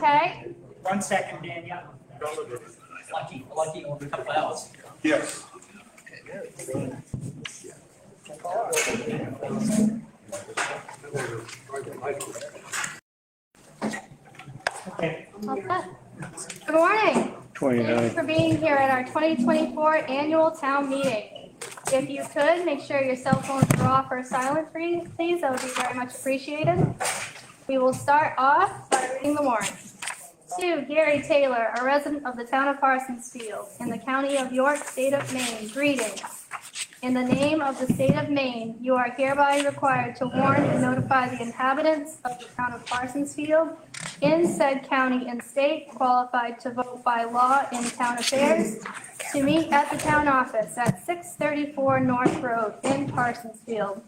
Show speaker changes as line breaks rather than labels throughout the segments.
okay?
1 second, Danielle. Lucky over a couple hours.
Yes.
Okay.
Okay. Good morning.
29.
Thank you for being here at our 2024 annual town meeting. If you could, make sure your cell phones are off or silent, please. That would be very much appreciated. We will start off by reading the warrant. To Gary Taylor, a resident of the town of Parsonsfield in the county of York, state of Maine, greetings. In the name of the state of Maine, you are hereby required to warn and notify the inhabitants of the town of Parsonsfield in said county and state qualified to vote by law in town affairs to meet at the town office at 634 North Road in Parsonsfield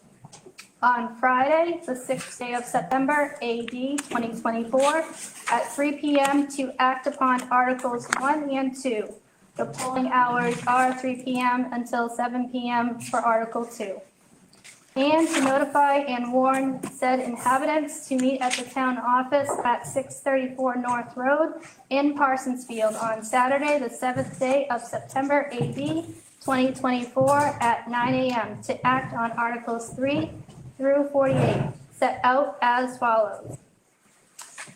on Friday, the 6th day of September, AD 2024, at 3 p.m. to act upon Articles 1 and 2. The polling hours are 3 p.m. until 7 p.m. for Article 2. And to notify and warn said inhabitants to meet at the town office at 634 North Road in Parsonsfield on Saturday, the 7th day of September, AD 2024, at 9 a.m. to act on Articles 3 through 48, set out as follows.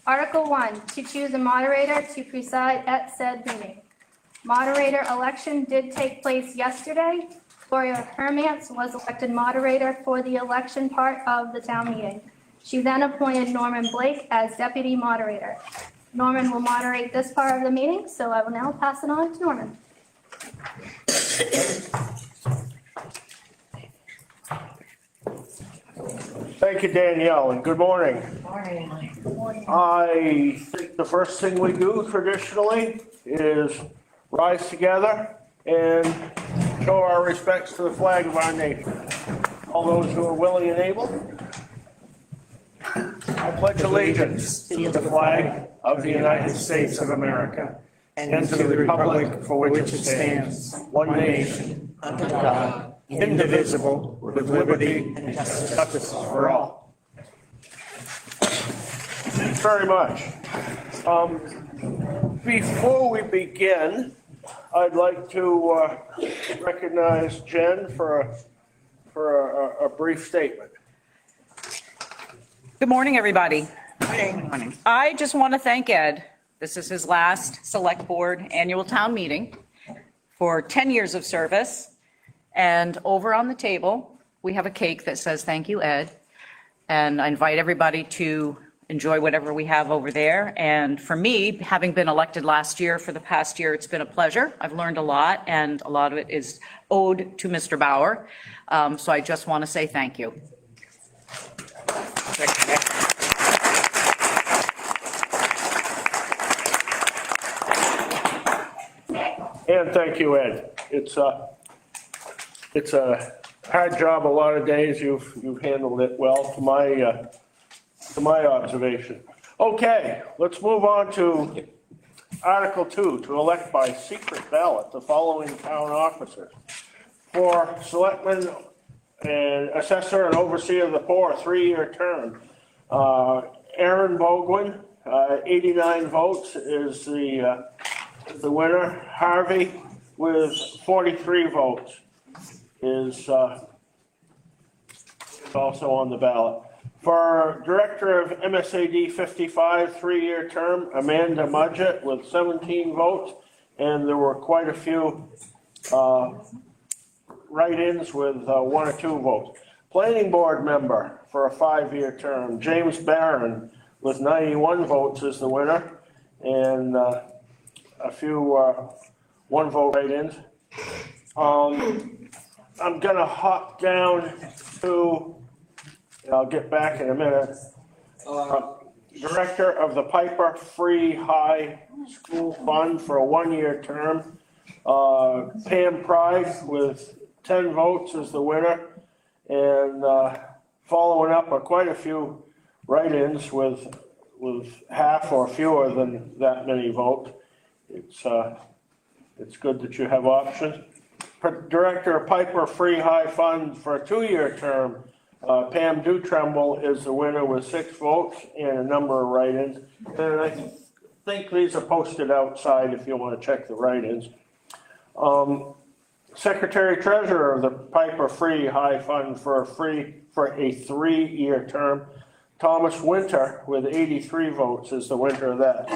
Article 1, to choose a moderator to preside at said meeting. Moderator election did take place yesterday. Gloria Hermance was elected moderator for the election part of the town meeting. She then appointed Norman Blake as deputy moderator. Norman will moderate this part of the meeting, so I will now pass it on to Norman.
Thank you, Danielle, and good morning.
Morning.
I think the first thing we do traditionally is rise together and show our respects to the flag of our nation. All those who are willing and able, I pledge allegiance to the flag of the United States of America and to the republic for which it stands, one nation, under God, indivisible, with liberty and justice for all. Thanks very much. Before we begin, I'd like to recognize Jen for a brief statement.
Good morning, everybody. Good morning. I just want to thank Ed. This is his last select board annual town meeting for 10 years of service. And over on the table, we have a cake that says, "Thank you, Ed." And I invite everybody to enjoy whatever we have over there. And for me, having been elected last year, for the past year, it's been a pleasure. I've learned a lot, and a lot of it is owed to Mr. Bauer. So I just want to say thank you.
And thank you, Ed. It's a hard job a lot of days. You've handled it well to my observation. Okay, let's move on to Article 2, to elect by secret ballot the following town officers. For selectman and assessor and overseer of the poor, 3-year term. Aaron Bogwin, 89 votes is the winner. Harvey with 43 votes is also on the ballot. For Director of MSAD 55, 3-year term, Amanda Mudgett with 17 votes, and there were quite a few write-ins with 1 or 2 votes. Planning Board member for a 5-year term, James Barron with 91 votes is the winner, and a few 1-vote write-ins. I'm gonna hop down to, I'll get back in a minute. Director of the Piper Free High School Fund for a 1-year term. Pam Pride with 10 votes is the winner. And following up are quite a few write-ins with half or fewer than that many votes. It's good that you have options. Director of Piper Free High Fund for a 2-year term, Pam Dutremble is the winner with 6 votes and a number of write-ins. And think these are posted outside if you want to check the write-ins. Secretary Treasurer of the Piper Free High Fund for a 3-year term. Thomas Winter with 83 votes is the winner of that.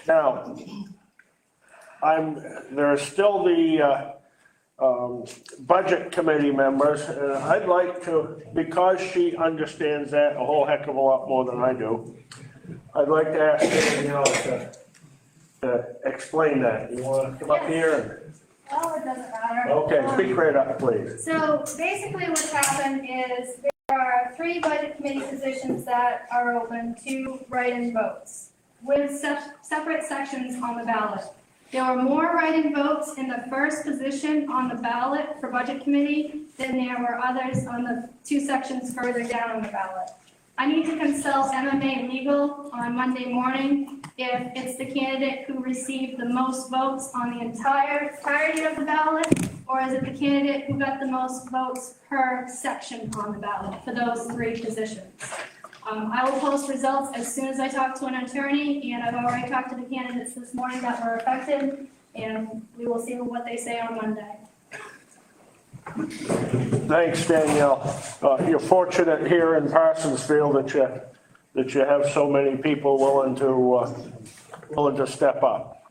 Now, there are still the Budget Committee members, and I'd like to, because she understands that a whole heck of a lot more than I do, I'd like to ask Danielle to explain that. You want to come up here?
Well, it doesn't matter.
Okay, speak right up, please.
So basically what's happened is there are 3 budget committee positions that are open to write-in votes with separate sections on the ballot. There were more write-in votes in the first position on the ballot for budget committee than there were others on the 2 sections further down on the ballot. I need to consult MMA Legal on Monday morning if it's the candidate who received the most votes on the entirety of the ballot, or is it the candidate who got the most votes per section on the ballot for those 3 positions. I will post results as soon as I talk to an attorney, and I've already talked to the candidates this morning that were affected, and we will see what they say on Monday.
Thanks, Danielle. You're fortunate here in Parsonsfield that you have so many people willing to step up.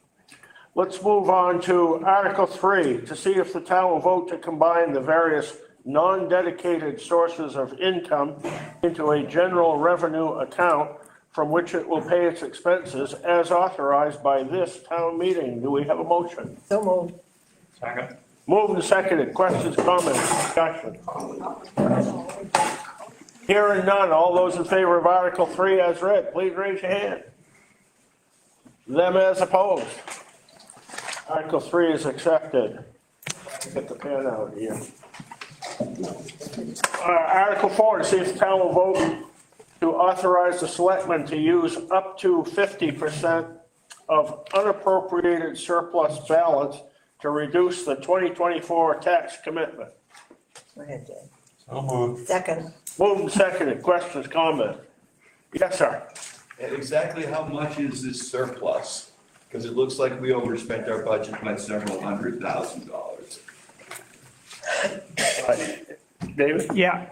Let's move on to Article 3, to see if the town will vote to combine the various non-dedicated sources of income into a general revenue account from which it will pay its expenses as authorized by this town meeting. Do we have a motion?
So moved.
Second.
Moved and seconded. Questions, comments, discussion? Hearing none. All those in favor of Article 3 as read, please raise your hand. Them as opposed. Article 3 is accepted. Get the pen out here. Article 4, to see if the town will vote to authorize the selectmen to use up to 50% of unappropriated surplus balance to reduce the 2024 tax commitment.
Go ahead, Jay.
So moved.
Second.
Moved and seconded. Questions, comments? Yes, sir.
And exactly how much is this surplus? Because it looks like we overspent our budget by several $100,000.
David?
Yeah,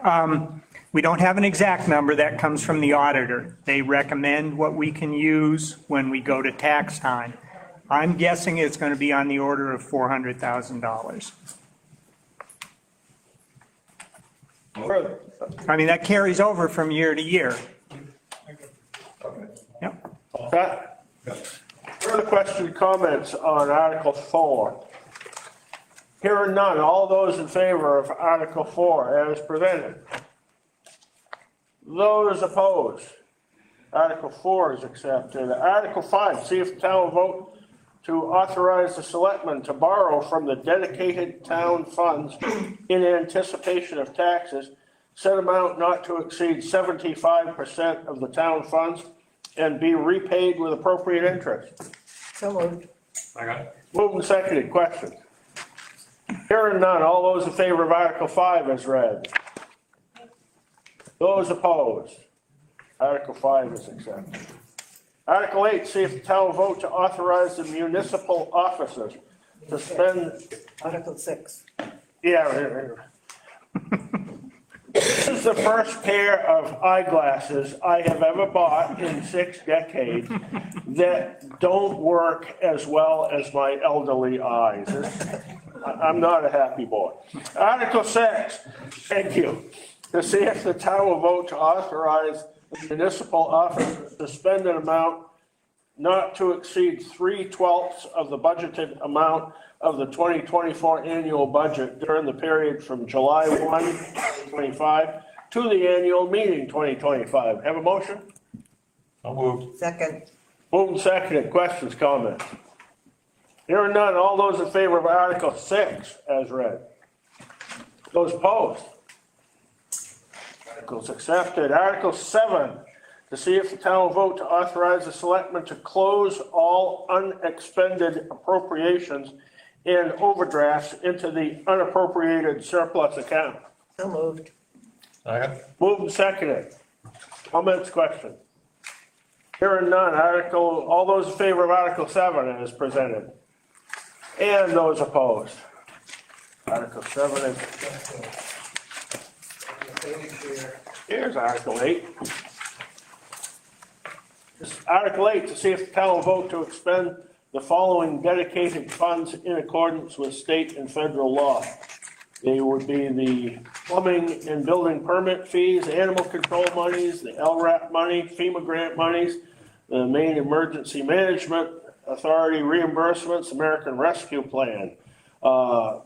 we don't have an exact number. That comes from the auditor. They recommend what we can use when we go to tax time. I'm guessing it's going to be on the order of $400,000.
Further?
I mean, that carries over from year to year.
Okay.
Yep.
Okay. Further question, comments on Article 4? Hearing none. All those in favor of Article 4 as presented? Those opposed? Article 4 is accepted. Article 5, see if the town will vote to authorize the selectmen to borrow from the dedicated town funds in anticipation of taxes, said amount not to exceed 75% of the town funds and be repaid with appropriate interest.
So moved.
Second.
Moved and seconded. Questions? Hearing none. All those in favor of Article 5 as read? Those opposed? Article 5 is accepted. Article 8, see if the town will vote to authorize the municipal officers to spend,
Article 6.
yeah. This is the first pair of eyeglasses I have ever bought in 6 decades that don't work as well as my elderly eyes. I'm not a happy boy. Article 6, thank you. To see if the town will vote to authorize the municipal officers to spend an amount not to exceed 3/12 of the budgeted amount of the 2024 annual budget during the period from July 1, 2025 to the annual meeting 2025. Have a motion?
So moved.
Second.
Moved and seconded. Questions, comments? Hearing none. All those in favor of Article 6 as read? Those opposed? Articles accepted. Article 7, to see if the town will vote to authorize the selectmen to close all unexpended appropriations and overdrafts into the unappropriated surplus account.
So moved.
Second.
Moved and seconded. Comments, questions? Hearing none, all those in favor of Article 7 as presented? And those opposed? Article 7 is, here's Article 8. Article 8, to see if the town will vote to expend the following dedicated funds in accordance with state and federal law. They would be the plumbing and building permit fees, animal control monies, the LRAP money, FEMA grant monies, the Maine Emergency Management Authority reimbursements, American Rescue Plan. Do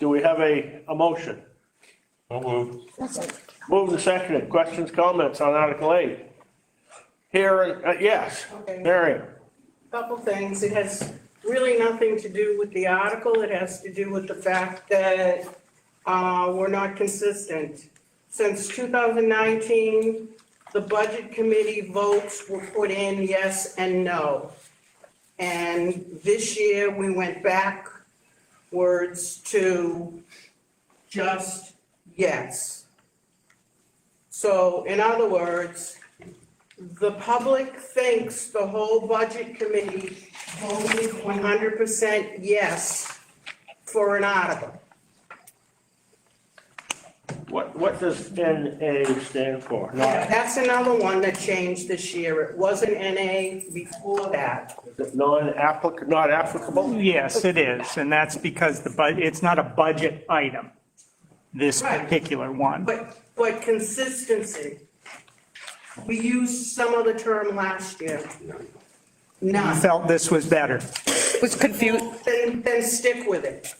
we have a motion? Moved and seconded. Questions, comments on Article 8? Here, yes,
Okay.
Marion.
Couple things. It has really nothing to do with the article. It has to do with the fact that we're not consistent. Since 2019, the budget committee votes were put in yes and no. And this year, we went backwards to just yes. So in other words, the public thinks the whole budget committee voted 100% yes for an article.
What does NA stand for?
That's another one that changed this year. It wasn't NA before that.
Not applicable?
Yes, it is, and that's because it's not a budget item, this
Right.
particular one.
But consistency. We used some other term last year.
I
None.
felt this was better.
Was confused.
Then stick with it.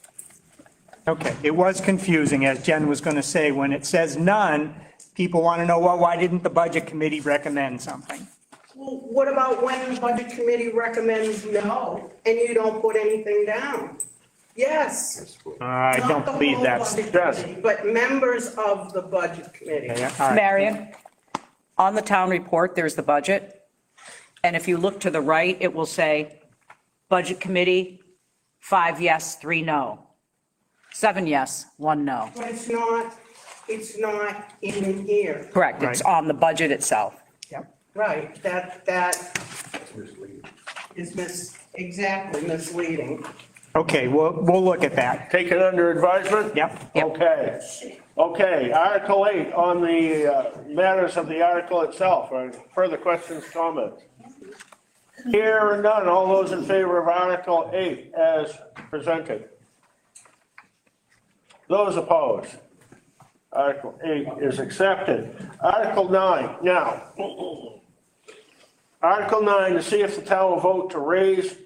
Okay, it was confusing, as Jen was going to say. When it says none, people want to know, well, why didn't the budget committee recommend something?
Well, what about when the budget committee recommends no and you don't put anything down? Yes.
I
Not
don't
the
believe
whole
that's,
budget
Yes.
committee, But members of the budget committee.
yeah, all right.
Marion, on the town report, there's the budget. And if you look to the right, it will say, Budget Committee, 5 yes, 3 no. 7 yes, 1 no.
But it's not in here.
Correct, it's
Right.
on the budget itself.
Right, that is exactly misleading.
Okay, we'll look at that.
Take it under advisement?
Yep.
Okay. Okay, Article 8 on the matters of the article itself. Further questions, comments? Here and none, all those in favor of Article 8 as presented? Those opposed? Article 8 is accepted. Article 9, now. Article 9, to see if the town will vote to raise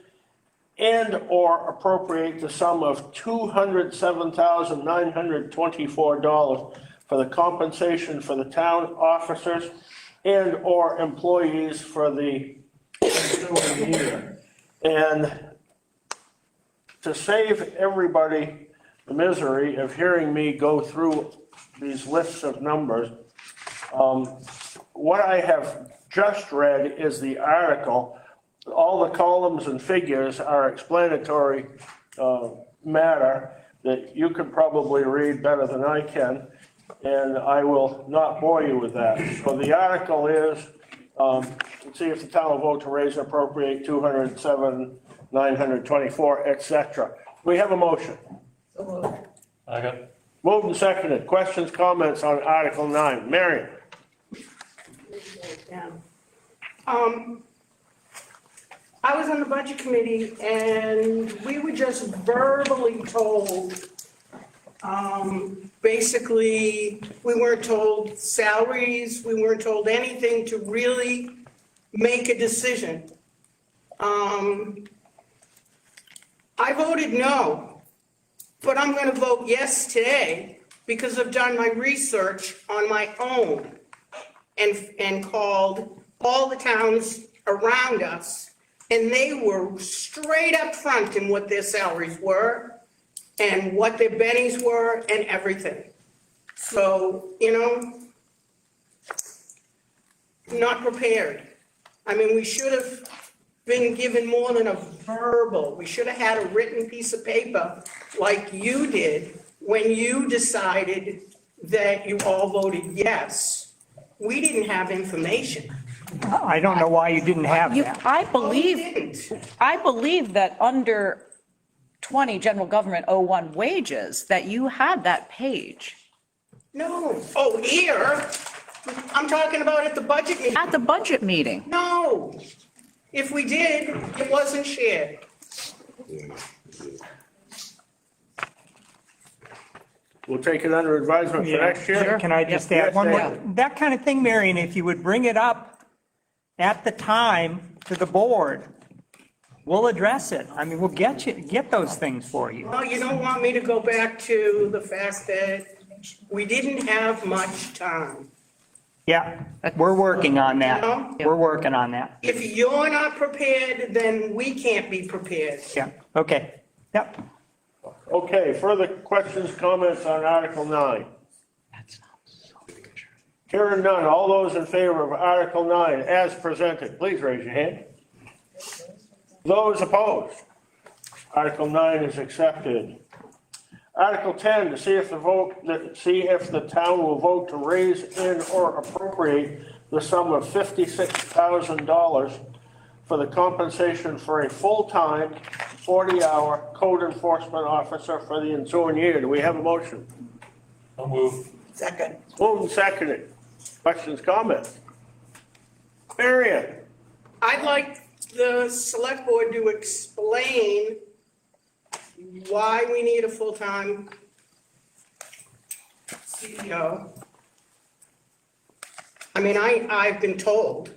and/or appropriate the sum of $207,924 for the compensation for the town officers and/or employees for the ensuing year. And to save everybody the misery of hearing me go through these lists of numbers, what I have just read is the article. All the columns and figures are explanatory matter that you could probably read better than I can, and I will not bore you with that. So the article is, see if the town will vote to raise and appropriate $207,924, et cetera. We have a motion. Moved and seconded. Questions, comments on Article 9? Marion?
I was on the budget committee and we were just verbally told, basically, we weren't told salaries, we weren't told anything to really make a decision. I voted no, but I'm gonna vote yes today because I've done my research on my own and called all the towns around us. And they were straight up front in what their salaries were and what their bennies were and everything. So, not prepared. I mean, we should have been given more than a verbal. We should have had a written piece of paper like you did when you decided that you all voted yes. we didn't have information.
I don't know why you didn't have
You,
that.
I
Well, we
believe,
didn't.
I believe that under 20 General Government 01 wages, that you had that page
No, oh, here, I'm talking about at the budget meeting.
at the budget meeting.
No, if we did, it wasn't shared.
We'll take it under advisement for next year.
Can I just
Yep.
add one
Yes,
more? That kind of thing, Marion, if you would bring it up at the time to the board, we'll address it. I mean, we'll get those things for you.
Well, you don't want me to go back to the fact that we didn't have much time.
Yeah, we're working on that.
No?
We're working on that.
If you're not prepared, then we can't be prepared.
Yeah, okay. Yep.
Okay, further questions, comments on Article 9? Hearing none, all those in favor of Article 9 as presented, please raise your hand. Those opposed? Article 9 is accepted. Article 10, to see if the town will vote to raise in or appropriate the sum of $56,000 for the compensation for a full-time, 40-hour code enforcement officer for the ensuing year. Do we have a motion?
I'll move.
Second.
Moved and seconded. Questions, comments? Marion?
I'd like the select board to explain why we need a full-time CEO. I mean, I've been told,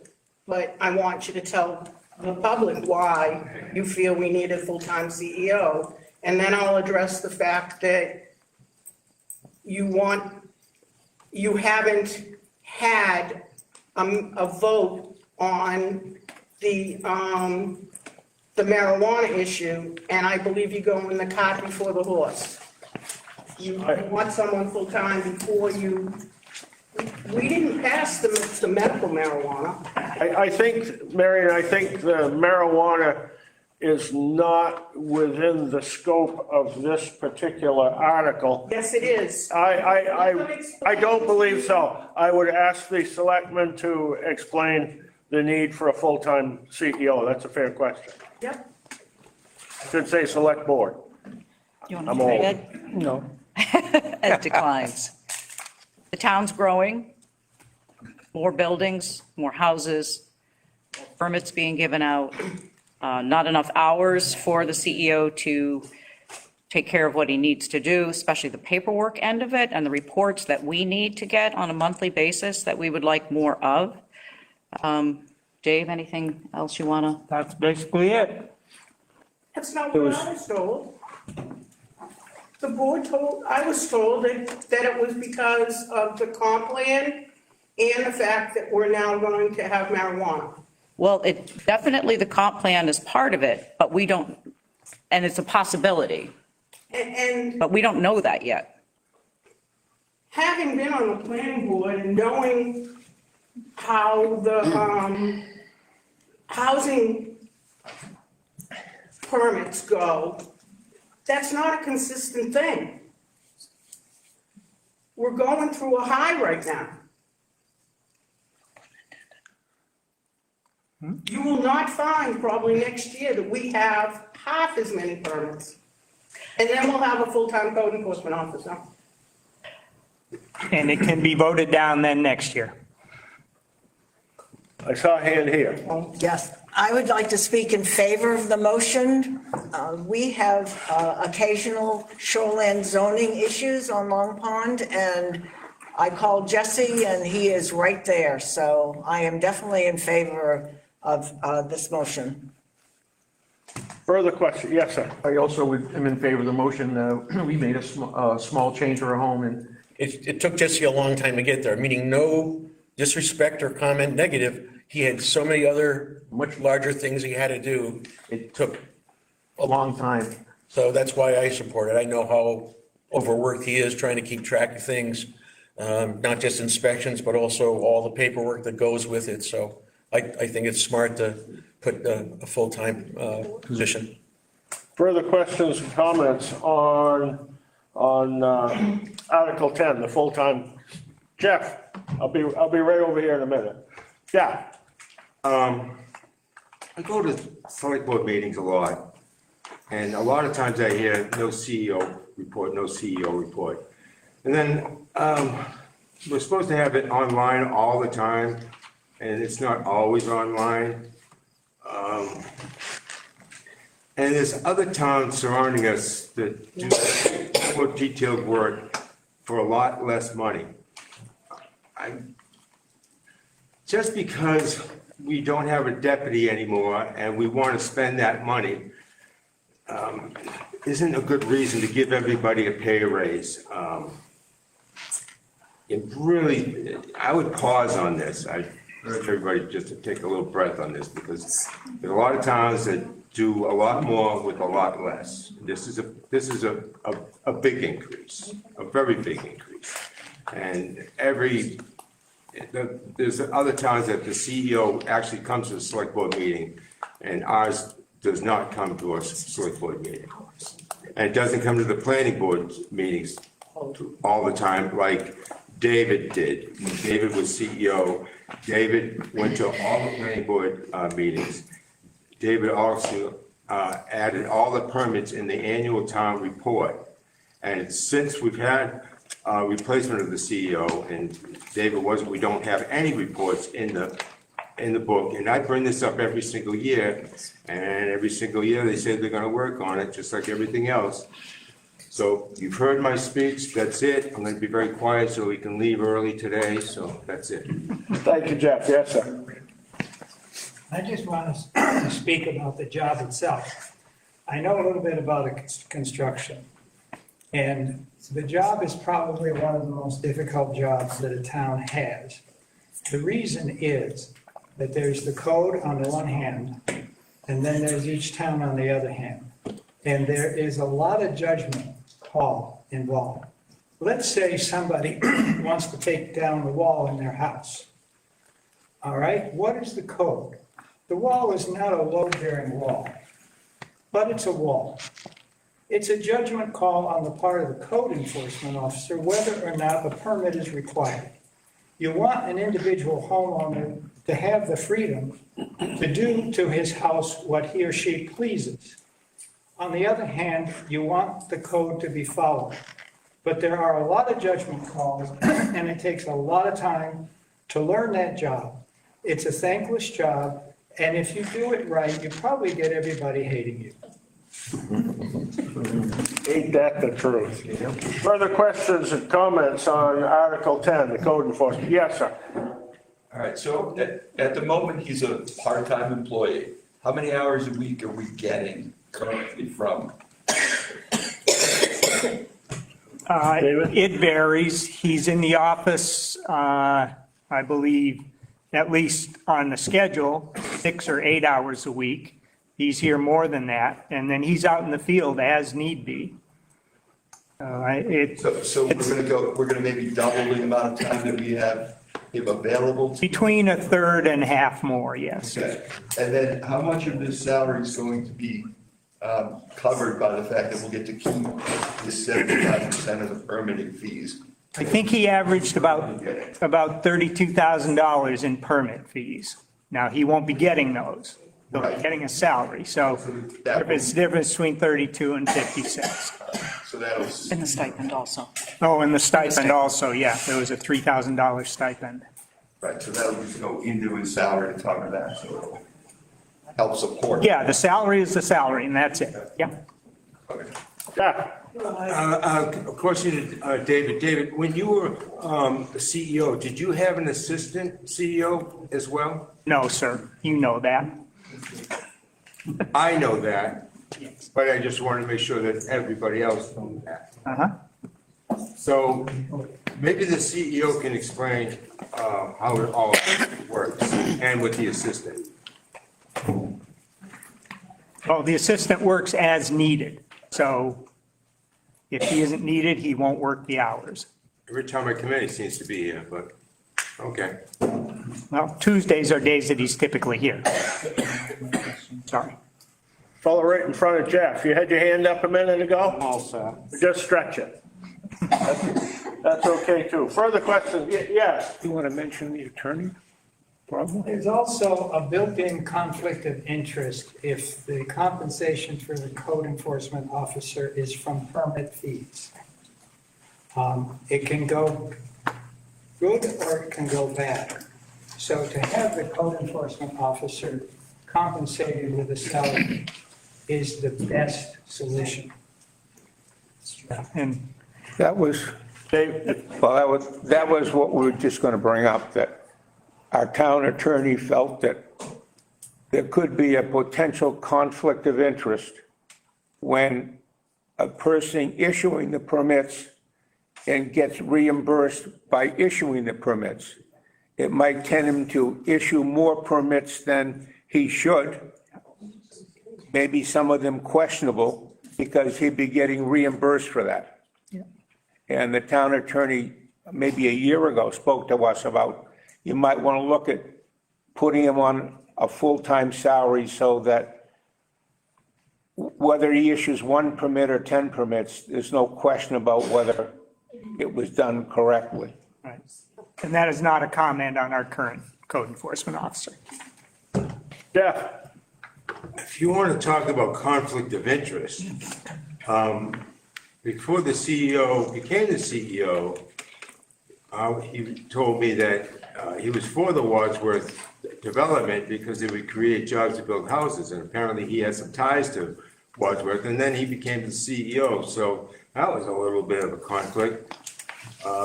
but I want you to tell the public why you feel we need a full-time CEO. And then I'll address the fact that you haven't had a vote on the marijuana issue, and I believe you're going the cart before the horse. You want someone full-time before you, we didn't pass the medical marijuana.
I think, Marion, I think the marijuana is not within the scope of this particular article.
Yes, it is.
I don't believe so. I would ask the selectmen to explain the need for a full-time CEO. That's a fair question.
Yep.
Should say select board.
You want
I'm
to
old.
Ed?
No.
Ed declines. The town's growing, more buildings, more houses, permits being given out, not enough hours for the CEO to take care of what he needs to do, especially the paperwork end of it and the reports that we need to get on a monthly basis that we would like more of. Dave, anything else you want to?
That's basically it.
That's not what I was told. The board I was told that it was because of the comp plan and the fact that we're now going to have marijuana.
Well, definitely the comp plan is part of it, but we don't, and it's a possibility,
And
but we don't know that yet.
having been on the planning board and knowing how the housing permits go, that's not a consistent thing. We're going through a high right now. You will not find probably next year that we have half as many permits. And then we'll have a full-time code enforcement officer.
And it can be voted down then next year.
I saw a hand here.
Yes, I would like to speak in favor of the motion. We have occasional shoreline zoning issues on Long Pond, and I called Jesse, and he is right there. So I am definitely in favor of this motion.
Further question? Yes, sir.
I also am in favor of the motion. We made a small change to our home, and
It took Jesse a long time to get there, meaning no disrespect or comment negative. He had so many other much larger things he had to do. It took,
a long time.
so that's why I support it. I know how overworked he is trying to keep track of things, not just inspections, but also all the paperwork that goes with it. So I think it's smart to put a full-time position.
Further questions and comments on Article 10, the full-time? Jeff? I'll be right over here in a minute. Yeah,
I go to select board meetings a lot, and a lot of times I hear no CEO report, no CEO report. And then, we're supposed to have it online all the time, and it's not always online. And there's other towns surrounding us that do more detailed work for a lot less money. Just because we don't have a deputy anymore and we want to spend that money, isn't a good reason to give everybody a pay raise. It really, I would pause on this. I urge everybody just to take a little breath on this, because there are a lot of towns that do a lot more with a lot less. This is a big increase, a very big increase. And there's other towns that the CEO actually comes to the select board meeting, and ours does not come to a select board meeting. And it doesn't come to the planning board meetings all the time like David did. When David was CEO, David went to all the planning board meetings. David also added all the permits in the annual town report. And since we've had replacement of the CEO, and David wasn't, we don't have any reports in the book. And I bring this up every single year, and every single year they say they're gonna work on it, just like everything else. So you've heard my speech, that's it. I'm gonna be very quiet so we can leave early today, so that's it.
thank you, Jeff. Yes, sir.
I just want to speak about the job itself. I know a little bit about construction. And the job is probably one of the most difficult jobs that a town has. The reason is that there's the code on the one hand, and then there's each town on the other hand. And there is a lot of judgment call involved. Let's say somebody wants to take down the wall in their house. All right, what is the code? The wall is not a load-bearing wall, but it's a wall. It's a judgment call on the part of the code enforcement officer whether or not a permit is required. You want an individual homeowner to have the freedom to do to his house what he or she pleases. On the other hand, you want the code to be followed. But there are a lot of judgment calls, and it takes a lot of time to learn that job. It's a thankless job, and if you do it right, you probably get everybody hating you.
Ain't that the truth? Further questions and comments on Article 10, the code enforcement? Yes, sir.
All right, so at the moment, he's a part-time employee. How many hours a week are we getting currently from?
It varies. He's in the office, I believe, at least on the schedule, 6 or 8 hours a week. He's here more than that, and then he's out in the field as need be.
So we're gonna maybe double the amount of time that we have him available to.
Between a third and half more, yes.
Okay, and then how much of this salary is going to be covered by the fact that we'll get to keep this 75% of the permitting fees?
I think he averaged about $32,000 in permit fees. Now, he won't be getting those. He'll be getting a salary, so it's the difference between 32 and 56.
So that was.
And the stipend also.
Oh, and the stipend also, yeah, there was a $3,000 stipend.
Right, so that'll just go into his salary to cover that, so it'll help support.
Yeah, the salary is the salary, and that's it, yeah.
Okay.
Yeah,
A question to David. David, when you were the CEO, did you have an assistant CEO as well?
No, sir, you know that.
I know that, but I just wanted to make sure that everybody else knew that.
Uh-huh.
So maybe the CEO can explain how it all works, and with the assistant.
Well, the assistant works as needed, so if he isn't needed, he won't work the hours.
Every time I come in, he seems to be here, but, okay.
Well, Tuesdays are days that he's typically here. Sorry.
fellow right in front of Jeff, you had your hand up a minute ago? Just stretch it. That's okay too. Further questions? Yes.
You want to mention the attorney problem?
There's also a built-in conflict of interest if the compensation for the code enforcement officer is from permit fees. It can go good or it can go bad. So to have the code enforcement officer compensated with a salary is the best solution.
And that was, well, that was what we were just going to bring up, that our town attorney felt that there could be a potential conflict of interest when a person issuing the permits and gets reimbursed by issuing the permits. It might tend him to issue more permits than he should, maybe some of them questionable, because he'd be getting reimbursed for that. And the town attorney, maybe a year ago, spoke to us about, you might want to look at putting him on a full-time salary so that whether he issues 1 permit or 10 permits, there's no question about whether it was done correctly. right. And that is not a comment on our current code enforcement officer.
Jeff?
If you want to talk about conflict of interest, before the CEO became the CEO, he told me that he was for the Wadsworth development because it would create jobs to build houses, and apparently he had some ties to Wadsworth, and then he became the CEO, so that was a little bit of a conflict,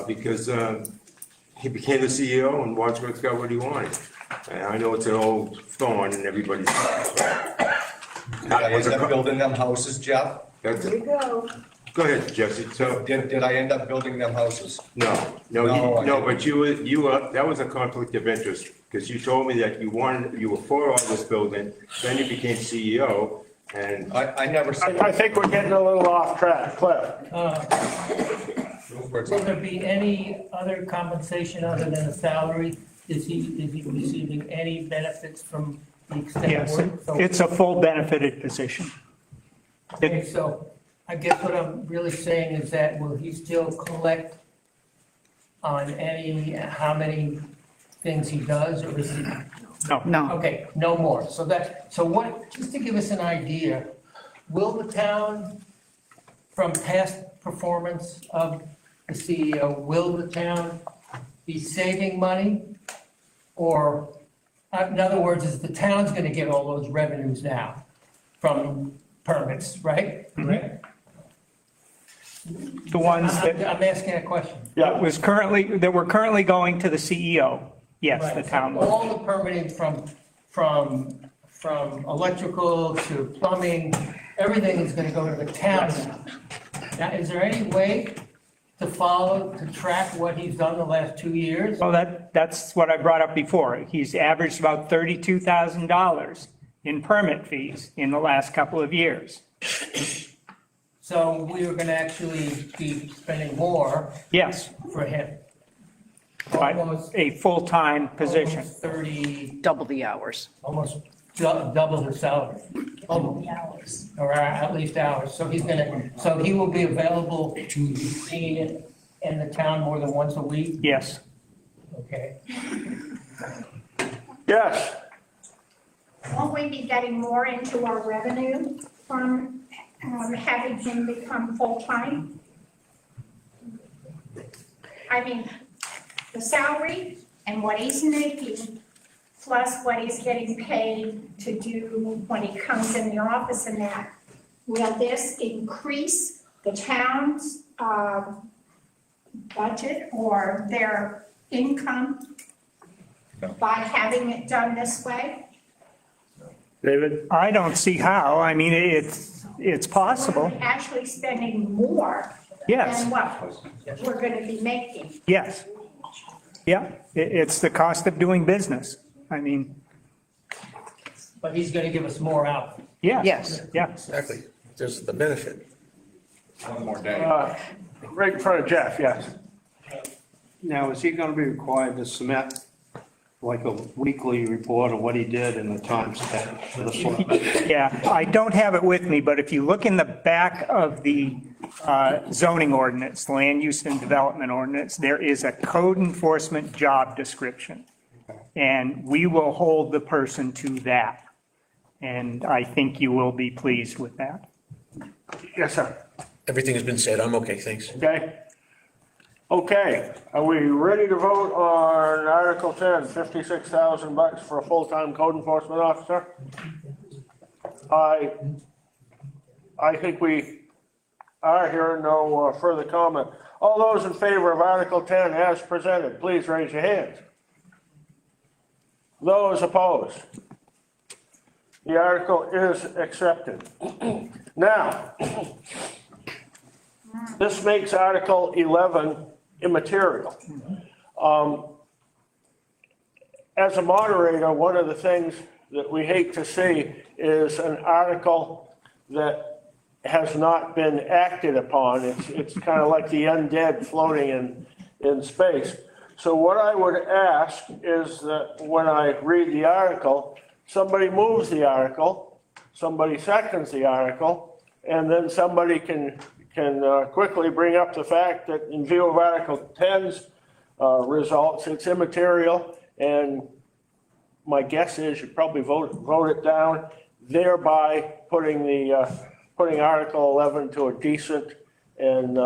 because he became the CEO and Wadsworth got what he wanted. And I know it's an old thorn in everybody's.
Did I end up building them houses, Jeff?
Here you go.
Go ahead, Jesse. So,
Did I end up building them houses?
no, but that was a conflict of interest, because you told me that you were for all this building, then you became CEO, and
I never said.
I think we're getting a little off track. Cliff?
Will there be any other compensation other than a salary? Is he receiving any benefits from the extent
Yes,
work? So-
it's a full benefited position.
Okay, so I guess what I'm really saying is that will he still collect on how many things he does, or is he?
No.
Okay, no more. So just to give us an idea, will the town, from past performance of the CEO, will the town be saving money? Or, in other words, is the town's gonna get all those revenues now from permits, right? Correct?
The ones that
I'm asking a question.
that were currently going to the CEO, yes, the town will.
All the permitting from electrical to plumbing, everything is gonna go to the town now. Now, is there any way to track what he's done the last 2 years?
Well, that's what I brought up before. He's averaged about $32,000 in permit fees in the last couple of years.
So we are gonna actually be spending more
Yes,
for him.
but
Almost
a full-time position.
almost 30,
Double the hours.
almost double his salary. Or at least hours. So he will be available to be seen in the town more than once a week?
Yes.
Okay.
Yes.
Won't we be getting more into our revenue from having him become full-time? I mean, the salary and what he's making, plus what he's getting paid to do when he comes in the office and that. Will this increase the town's budget or their income by having it done this way?
David?
I don't see how. I mean, it's possible.
We're actually spending more
Yes,
than what we're gonna be making.
yes. Yeah, it's the cost of doing business. I mean,
But he's gonna give us more out.
yeah.
Yes.
Yeah.
Exactly. There's the benefit.
One more day.
Right in front of Jeff, yes.
Now, is he going to be required to submit like a weekly report of what he did and the time spent for the selectmen.
Yeah, I don't have it with me, but if you look in the back of the zoning ordinance, land use and development ordinance, there is a code enforcement job description. And we will hold the person to that. And I think you will be pleased with that.
Yes, sir.
Everything has been said. I'm okay, thanks.
Okay. Okay, are we ready to vote on Article 10, $56,000 for a full-time code enforcement officer? I think we are here, no further comment. All those in favor of Article 10 as presented, please raise your hands. Those opposed? The article is accepted. Now, this makes Article 11 immaterial. As a moderator, one of the things that we hate to see is an article that has not been acted upon. It's kind of like the undead floating in space. So what I would ask is that when I read the article, somebody moves the article, somebody seconds the article, and then somebody can quickly bring up the fact that in view of Article 10's results, it's immaterial, and my guess is you probably vote it down, thereby putting Article 11 to a decent and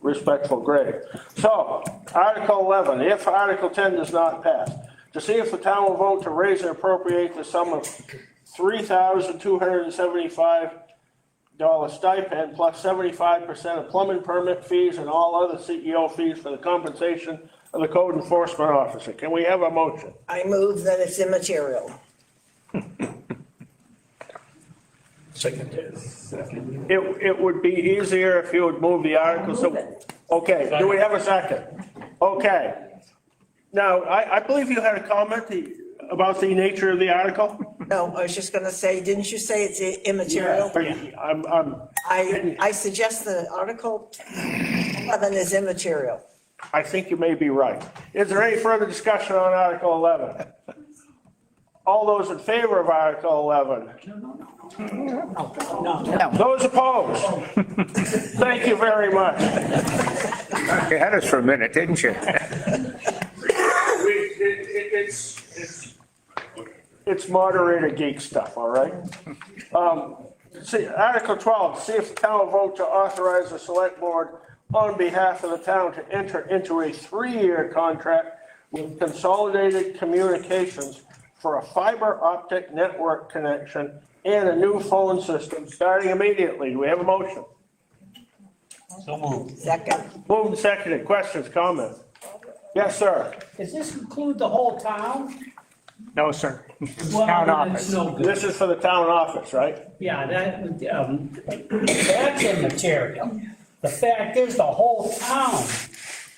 respectful grade. So, Article 11, if Article 10 does not pass, to see if the town will vote to raise and appropriate the sum of $3,275 stipend plus 75% of plumbing permit fees and all other CEO fees for the compensation of the code enforcement officer. Can we have a motion?
I move that it's immaterial.
Second.
It would be easier if you would move the article. So, okay, do we have a second? Okay. Now, I believe you had a comment about the nature of the article?
No, I was just going to say, didn't you say it's immaterial? I suggest that Article 11 is immaterial.
I think you may be right. Is there any further discussion on Article 11? All those in favor of Article 11?
No.
Those opposed? Thank you very much.
You had us for a minute, didn't you?
It's moderator geek stuff, all right? See, Article 12, see if the town will vote to authorize the select board on behalf of the town to enter into a 3-year contract with Consolidated Communications for a fiber optic network connection and a new phone system starting immediately. Do we have a motion?
So moved.
Second.
Moved and seconded. Questions, comments? Yes, sir.
Does this include the whole town?
No, sir.
Well,
Town
then
office.
it's no good.
This is for the town office, right?
Yeah, that's immaterial. The fact is, the whole town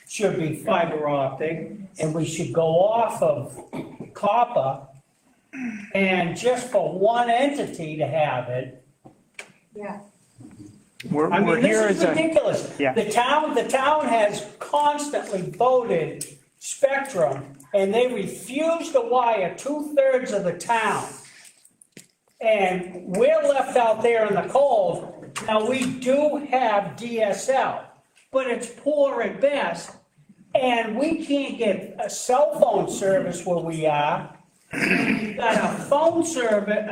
should be fiber optic, and we should go off of copper. And just for one entity to have it,
We're
I mean,
here
this is
as a,
ridiculous.
Yeah.
The town has constantly voted Spectrum, and they refuse to wire 2/3 of the town. And we're left out there in the cold. Now, we do have DSL, but it's poor at best. And we can't get a cell phone service where we are. We've got a phone service,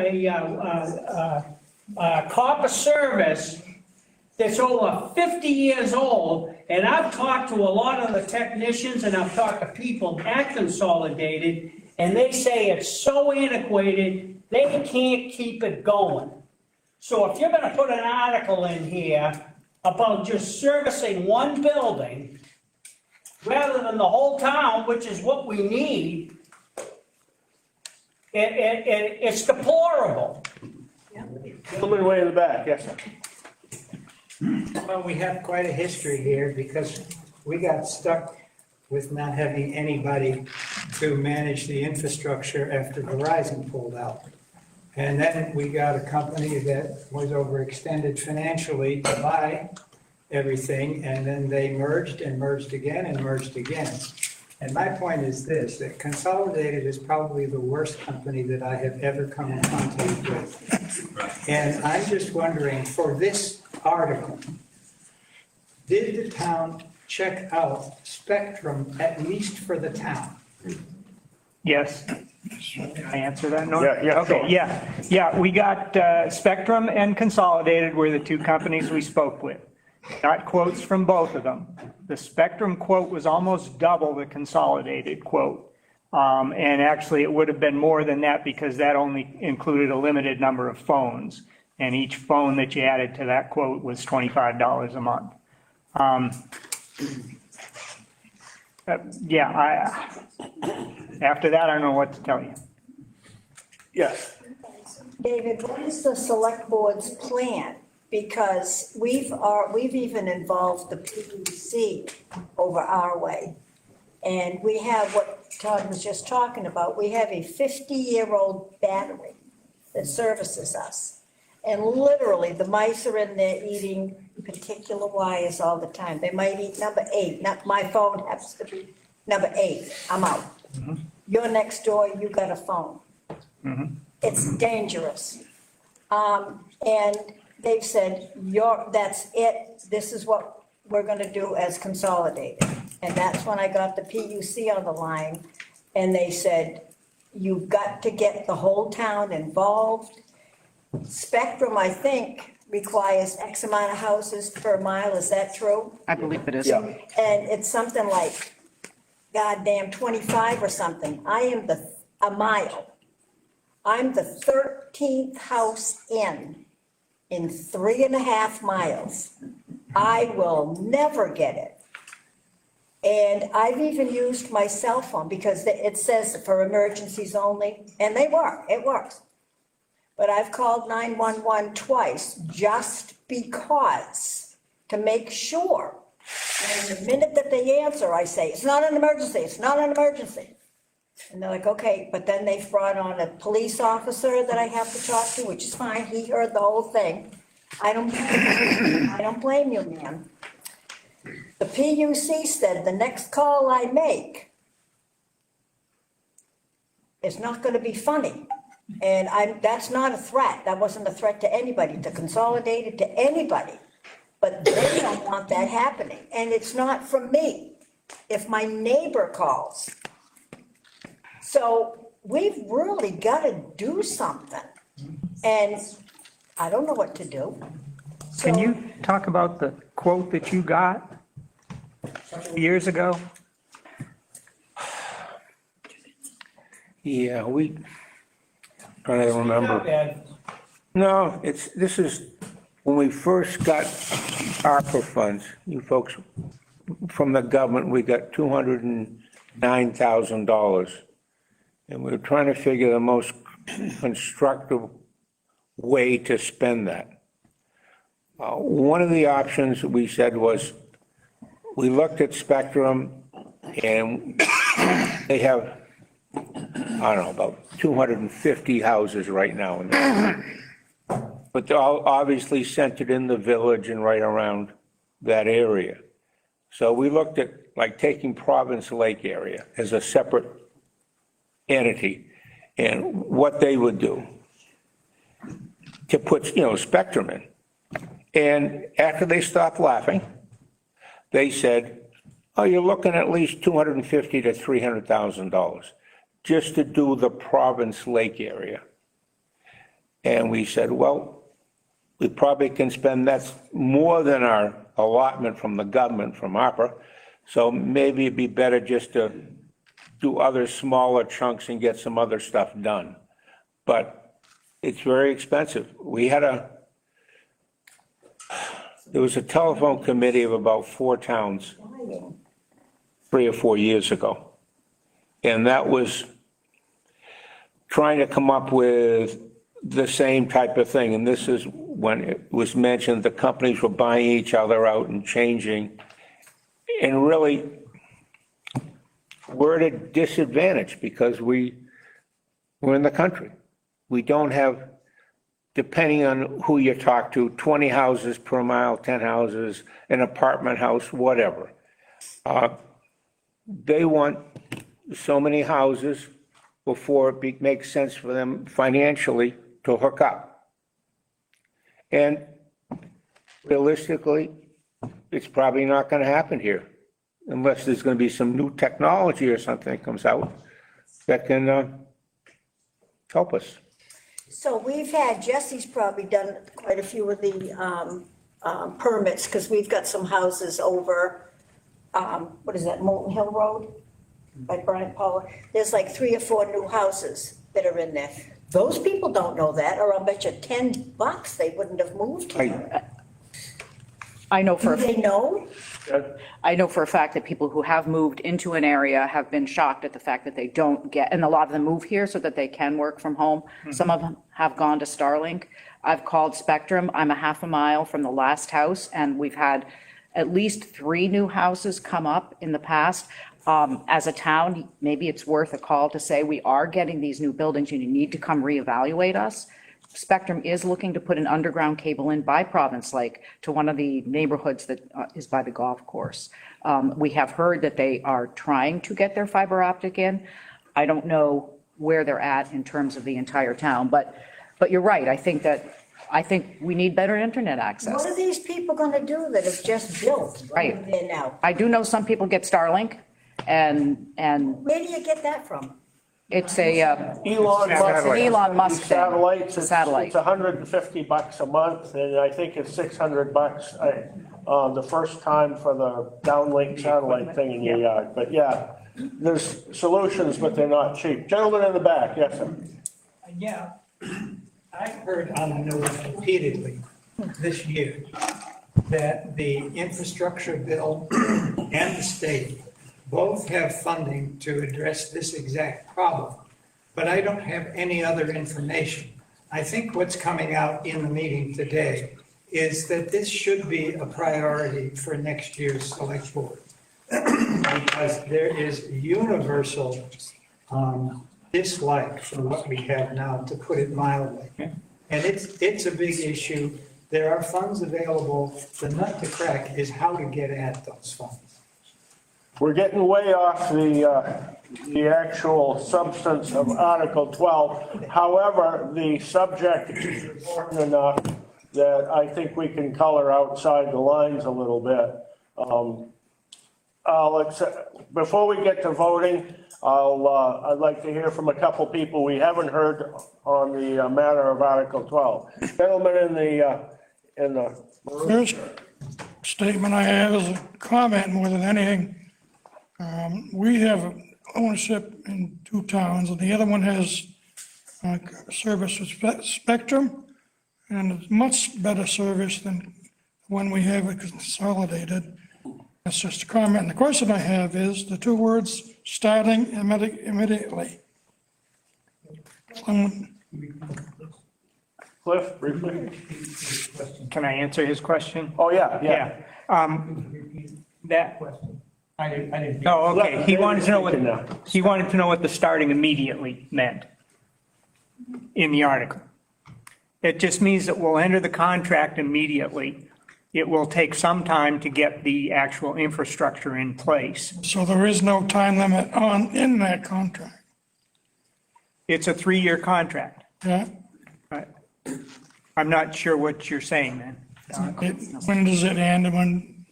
a copper service that's over 50 years old, and I've talked to a lot of the technicians, and I've talked to people at Consolidated, and they say it's so antiquated, they can't keep it going. So if you're gonna put an article in here about just servicing one building, rather than the whole town, which is what we need, it's deplorable.
Gentleman way in the back, yes, sir.
Well, we have quite a history here because we got stuck with not having anybody to manage the infrastructure after Verizon pulled out. And then we got a company that was overextended financially to buy everything, and then they merged and merged again and merged again. And my point is this, that Consolidated is probably the worst company that I have ever come in contact with. And I'm just wondering, for this article, did the town check out Spectrum at least for the town?
Yes. Can I answer that, Norm?
Yeah, sure.
Okay, yeah, we got Spectrum and Consolidated were the two companies we spoke with. Got quotes from both of them. The Spectrum quote was almost double the Consolidated quote. And actually, it would have been more than that because that only included a limited number of phones. And each phone that you added to that quote was $25 a month. After that, I don't know what to tell you.
Yes.
David, what is the select board's plan? Because we've even involved the PUC over our way. And we have what Todd was just talking about, we have a 50-year-old battery that services us. And literally, the mice are in there eating particular wires all the time. They might eat number 8, not, my phone happens to be number 8, I'm out. You're next door, you got a phone. It's dangerous. And they've said, that's it, this is what we're gonna do as Consolidated. And that's when I got the PUC on the line, and they said, you've got to get the whole town involved. Spectrum, I think, requires X amount of houses per mile, is that true?
I believe it is.
Yeah.
And it's something like, goddamn, 25 or something. I am a mile. I'm the 13th house in 3.5 miles. I will never get it. And I've even used my cell phone because it says for emergencies only, and it works. But I've called 911 twice just because, to make sure. And the minute that they answer, I say, it's not an emergency, it's not an emergency. And they're like, okay, but then they've brought on a police officer that I have to talk to, which is fine, he heard the whole thing. I don't blame you, man. The PUC said the next call I make is not gonna be funny. And that's not a threat, that wasn't a threat to anybody, to Consolidated, to anybody. But they don't want that happening, and it's not from me, if my neighbor calls. So we've really gotta do something, and I don't know what to do.
Can you talk about the quote that you got years ago?
Yeah, trying to remember. No, this is, when we first got ARPA funds, you folks, from the government, we got $209,000. And we were trying to figure the most constructive way to spend that. One of the options we said was, we looked at Spectrum, and they have, I don't know, about 250 houses right now. But they're all obviously centered in the village and right around that area. So we looked at like taking Province Lake area as a separate entity and what they would do to put, Spectrum in. And after they stopped laughing, they said, oh, you're looking at least $250,000 to $300,000 just to do the Province Lake area. And we said, well, we probably can spend, that's more than our allotment from the government, from ARPA. So maybe it'd be better just to do other smaller chunks and get some other stuff done. But it's very expensive. There was a telephone committee of about 4 towns 3 or 4 years ago. And that was trying to come up with the same type of thing. And this is when it was mentioned the companies were buying each other out and changing. And really, we're at a disadvantage because we're in the country. We don't have, depending on who you talk to, 20 houses per mile, 10 houses, an apartment house, whatever. they want so many houses before it makes sense for them financially to hook up. And realistically, it's probably not going to happen here unless there's going to be some new technology or something that comes out that can help us.
So we've had, Jesse's probably done quite a few of the permits, because we've got some houses over, what is that, Molten Hill Road by Bryant Paula. There's like 3 or 4 new houses that are in there. Those people don't know that, or I'll bet you $10 they wouldn't have moved here.
I know for,
Do they know?
I know for a fact that people who have moved into an area have been shocked at the fact that they don't get, and a lot of them move here so that they can work from home. Some of them have gone to Starlink. I've called Spectrum. I'm a half a mile from the last house, and we've had at least 3 new houses come up in the past. As a town, maybe it's worth a call to say, we are getting these new buildings, and you need to come reevaluate us. Spectrum is looking to put an underground cable in by Province Lake to one of the neighborhoods that is by the golf course. We have heard that they are trying to get their fiber optic in. I don't know where they're at in terms of the entire town, but you're right. I think we need better internet access.
What are these people gonna do that have just built
Right.
there now?
I do know some people get Starlink, and
Where do you get that from?
it's a,
Elon Musk.
Elon Musk thing.
Satellites, it's
Satellite.
$150 a month, and I think it's $600 the first time for the downlink satellite thing in your yard. But yeah, there's solutions, but they're not cheap. Gentleman in the back, yes, sir.
Yeah, I've heard on the news repeatedly this year that the infrastructure bill and the state both have funding to address this exact problem, but I don't have any other information. I think what's coming out in the meeting today is that this should be a priority for next year's select board. Because there is universal dislike for what we have now, to put it mildly. And it's a big issue. There are funds available. The nut to crack is how to get at those funds.
We're getting way off the actual substance of Article 12. However, the subject is important enough that I think we can color outside the lines a little bit. Before we get to voting, I'd like to hear from a couple people we haven't heard on the matter of Article 12. Gentlemen in the.
First statement I have is a comment more than anything. We have ownership in 2 towns, and the other one has service with Spectrum, and it's much better service than when we have it consolidated. That's just a comment. And the question I have is the 2 words, starting immediately.
Cliff, briefly.
Can I answer his question?
Oh, yeah.
That,
I didn't.
oh, okay, he wanted to know what the starting immediately meant in the article. It just means that we'll enter the contract immediately. It will take some time to get the actual infrastructure in place.
So there is no time limit in that contract,
It's a 3-year contract.
yeah?
Right. I'm not sure what you're saying then.
When does it end, and when,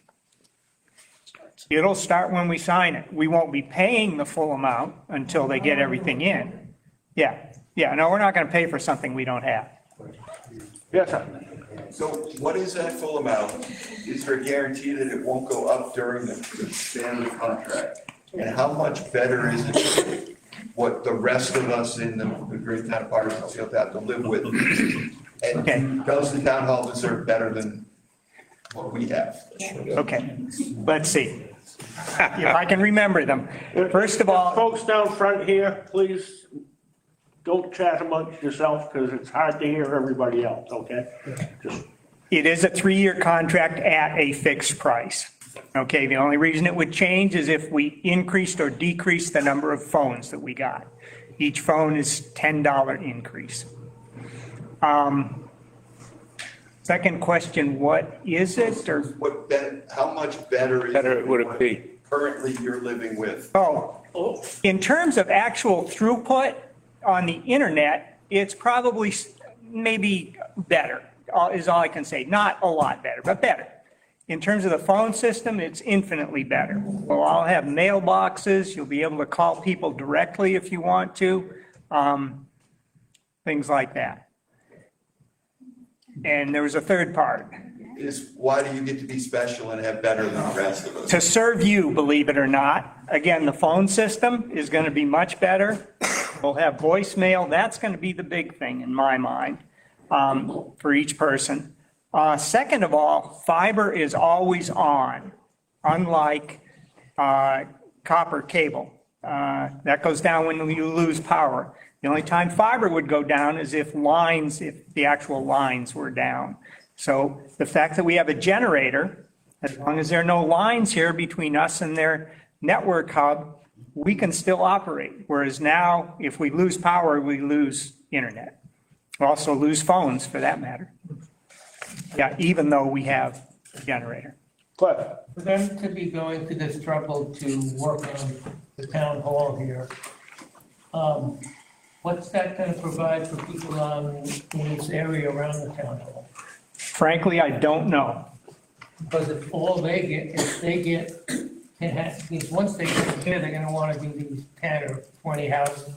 It'll start when we sign it. We won't be paying the full amount until they get everything in. Yeah, no, we're not going to pay for something we don't have.
Yes, sir.
So what is that full amount? Is there a guarantee that it won't go up during the span of the contract? And how much better is it what the rest of us in the great town of Barnstable have to live with? And does the town hall deserve better than what we have?
Okay, let's see. If I can remember them. First of all,
Folks down front here, please don't chat amongst yourself because it's hard to hear everybody else, okay?
it is a 3-year contract at a fixed price. Okay, the only reason it would change is if we increased or decreased the number of phones that we got. Each phone is $10 increase. Second question, what is it, or?
How much better
Better would it be?
currently you're living with?
Oh, in terms of actual throughput on the internet, it's probably maybe better, is all I can say. Not a lot better, but better. In terms of the phone system, it's infinitely better. We'll all have mailboxes. You'll be able to call people directly if you want to, things like that. And there was a third part.
Is why do you get to be special and have better than the rest of us?
To serve you, believe it or not. Again, the phone system is going to be much better. We'll have voicemail. That's going to be the big thing in my mind, for each person. Second of all, fiber is always on, unlike copper cable. That goes down when you lose power. The only time fiber would go down is if the actual lines were down. So the fact that we have a generator, as long as there are no lines here between us and their network hub, we can still operate. Whereas now, if we lose power, we lose internet. We also lose phones for that matter. Yeah, even though we have a generator.
Cliff?
For them to be going to this trouble to work on the town hall here, what's that going to provide for people in this area around the town hall?
Frankly, I don't know.
Because if because once they get there, they're gonna wanna do these 10 or 20 houses.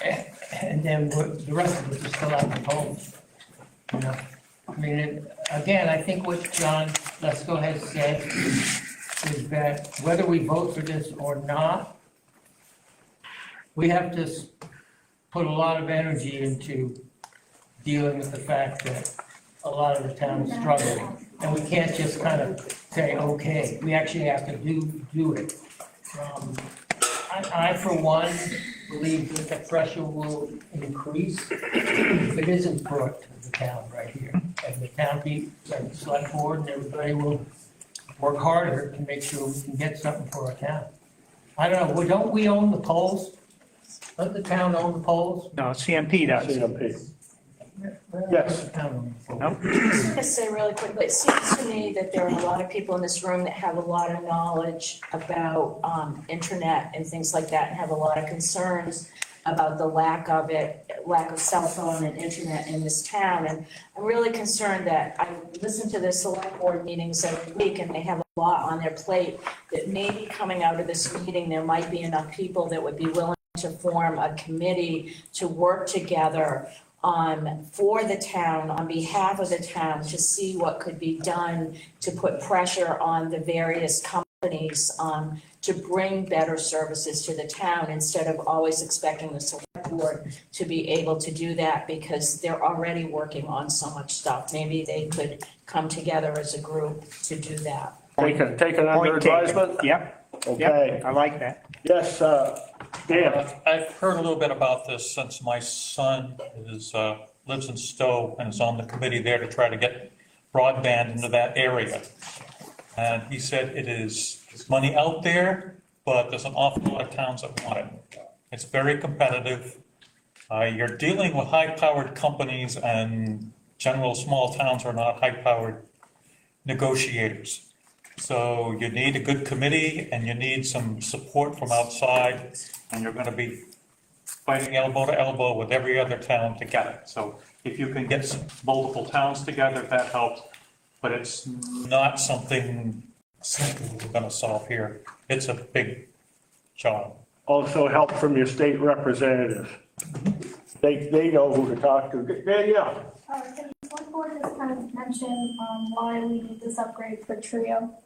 And then the rest of it is still out in homes. You know, I mean, again, I think what John Lesko has said is that whether we vote for this or not, we have to put a lot of energy into dealing with the fact that a lot of the town is struggling. And we can't just kind of say, okay, we actually have to do it. I, for one, believe that the pressure will increase if it isn't brought to the town right here. And the town people, and the select board and everybody will work harder to make sure we can get something for our town. I don't know, well, don't we own the poles? Doesn't the town own the poles?
No, CMP does.
CMP. Yes.
Nope.
To say really quickly, it seems to me that there are a lot of people in this room that have a lot of knowledge about internet and things like that, and have a lot of concerns about the lack of cell phone and internet in this town. And I'm really concerned that I listen to the select board meetings every week, and they have a lot on their plate, that maybe coming out of this meeting, there might be enough people that would be willing to form a committee to work together for the town, on behalf of the town, to see what could be done to put pressure on the various companies to bring better services to the town, instead of always expecting the select board to be able to do that, because they're already working on so much stuff. Maybe they could come together as a group to do that.
Take it under
Point taken.
advisement?
Yep.
Okay.
Yep, I like that.
Yes, Dan?
I've heard a little bit about this since my son lives in Stowe and is on the committee there to try to get broadband into that area. And he said there's money out there, but there's an awful lot of towns that want it. It's very competitive. You're dealing with high-powered companies, and general small towns are not high-powered negotiators. So you need a good committee, and you need some support from outside, and you're gonna be fighting elbow to elbow with every other town to get it. So if you can get multiple towns together, that helps, but it's not something simple we're gonna solve here. It's a big job.
Also help from your state representatives. They know who to talk to. Danielle?
Can the select board just kind of mention why we need this upgrade for Trio?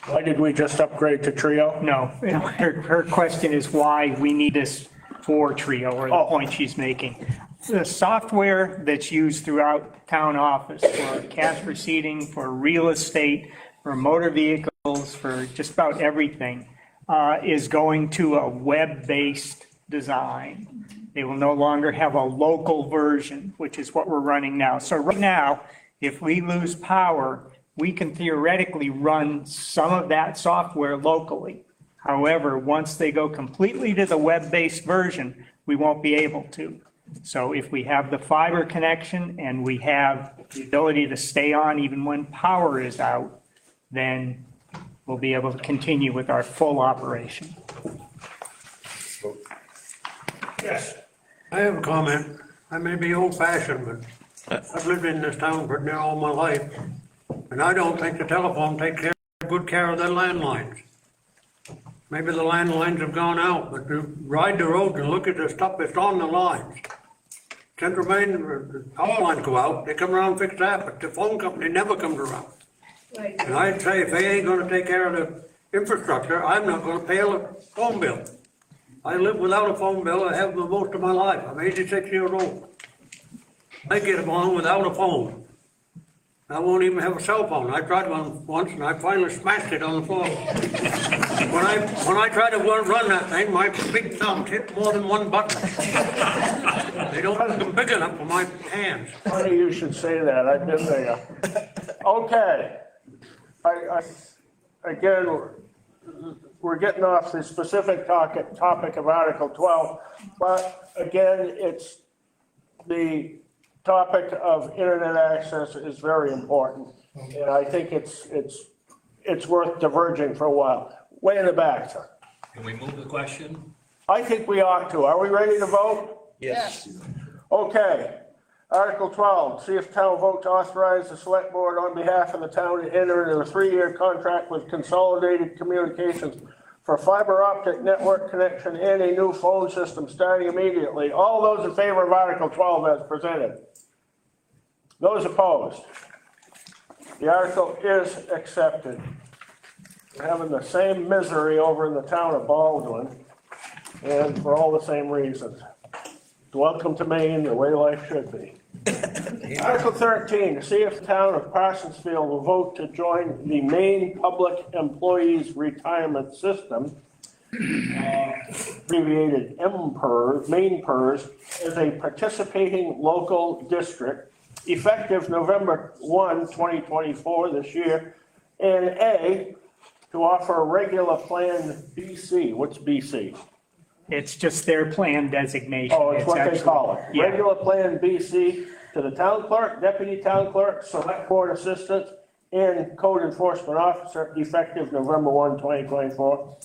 Why did we just upgrade to Trio?
No, her question is why we need this for Trio, or the point she's making. The software that's used throughout town office for cash receipting, for real estate, for motor vehicles, for just about everything, is going to a web-based design. They will no longer have a local version, which is what we're running now. So right now, if we lose power, we can theoretically run some of that software locally. However, once they go completely to the web-based version, we won't be able to. So if we have the fiber connection and we have the ability to stay on even when power is out, then we'll be able to continue with our full operation.
Yes. I have a comment. I may be old fashioned, but I've lived in this town for near all my life. And I don't think the telephone takes good care of their landlines. Maybe the landlines have gone out, but to ride the road and look at the stuff that's on the lines. Central Maine, the power lines go out, they come around and fix that, but the phone company never comes around. And I'd say if they ain't gonna take care of the infrastructure, I'm not gonna pay a phone bill. I live without a phone bill, I have for most of my life, I'm 86 years old. I get along without a phone. I won't even have a cell phone. I tried one once and I finally smashed it on the floor. When I try to run that thing, my big thumb hit more than one button. They don't have them big enough for my hands.
Funny you should say that, I've been there. Okay. Again, we're getting off the specific topic of Article 12, but again, it's the topic of internet access is very important. And I think it's worth diverging for a while. Way in the back, sir.
Can we move the question?
I think we ought to. Are we ready to vote?
Yes.
Okay. Article 12, see if town vote to authorize the select board on behalf of the town to enter into a 3-year contract with Consolidated Communications for fiber optic network connection and a new phone system starting immediately. All those in favor of Article 12 as presented? Those opposed? The article is accepted. We're having the same misery over in the town of Baldwin, and for all the same reasons. Welcome to Maine, the way life should be. Article 13, to see if the town of Parsonsfield will vote to join the Maine Public Employees Retirement System, abbreviated MPERS, MainePERS, as a participating local district, effective November 1, 2024, this year, and A, to offer a regular plan BC. What's BC?
It's just their plan designation.
Oh, it's what they
actually-
call it.
Yeah.
Regular plan BC to the town clerk, deputy town clerk, select board assistant, and code enforcement officer effective November 1, 2024.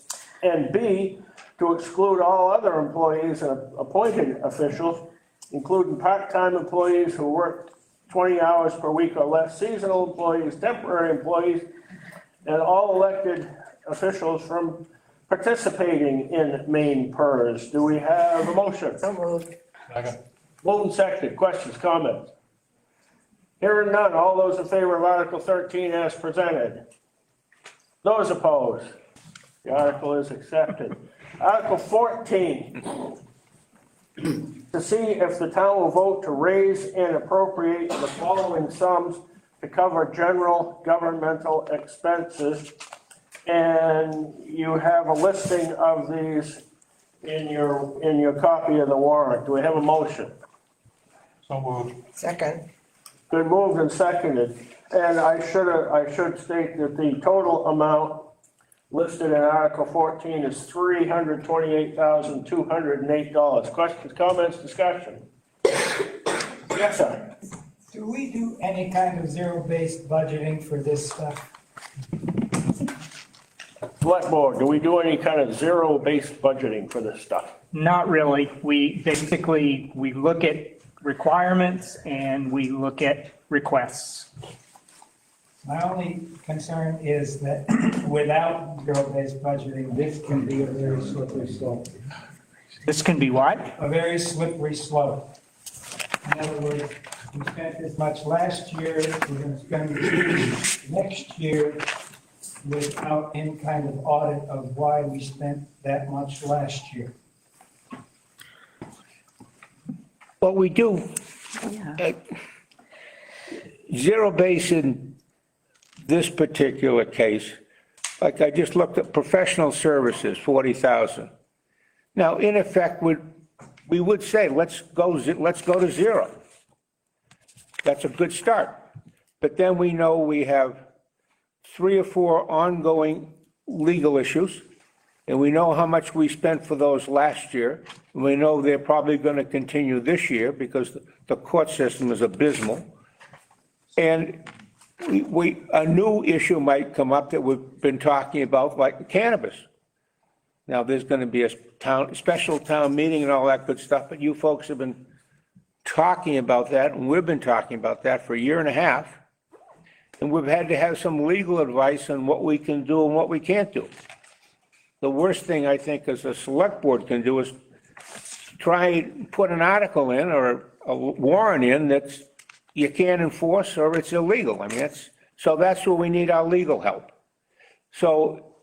And B, to exclude all other employees and appointed officials, including part-time employees who work 20 hours per week or less, seasonal employees, temporary employees, and all elected officials from participating in MainePERS. Do we have a motion?
So moved.
Moved and seconded. Questions, comments? Hearing none. All those in favor of Article 13 as presented? Those opposed? The article is accepted. Article 14. To see if the town will vote to raise and appropriate the following sums to cover general governmental expenses. And you have a listing of these in your copy of the warrant. Do we have a motion?
So moved.
Second.
Been moved and seconded. And I should state that the total amount listed in Article 14 is $328,208. Questions, comments, discussion? Yes, sir.
Do we do any kind of zero-based budgeting for this stuff?
Select board, do we do any kind of zero-based budgeting for this stuff?
Not really. We basically, we look at requirements and we look at requests.
My only concern is that without zero-based budgeting, this can be a very slippery slope.
This can be what?
A very slippery slope. In other words, we spent this much last year, we're gonna spend next year without any kind of audit of why we spent that much last year.
What we do, zero base in this particular case, like I just looked at professional services, 40,000. Now, in effect, we would say, let's go to zero. That's a good start. But then we know we have 3 or 4 ongoing legal issues, and we know how much we spent for those last year. And we know they're probably going to continue this year because the court system is abysmal. And a new issue might come up that we've been talking about, like cannabis. Now, there's going to be a special town meeting and all that good stuff, but you folks have been talking about that, and we've been talking about that for a year and a half. And we've had to have some legal advice on what we can do and what we can't do. The worst thing I think as a select board can do is try and put an article in or a warrant in that's you can't enforce or it's illegal. I mean, that's where we need our legal help. So,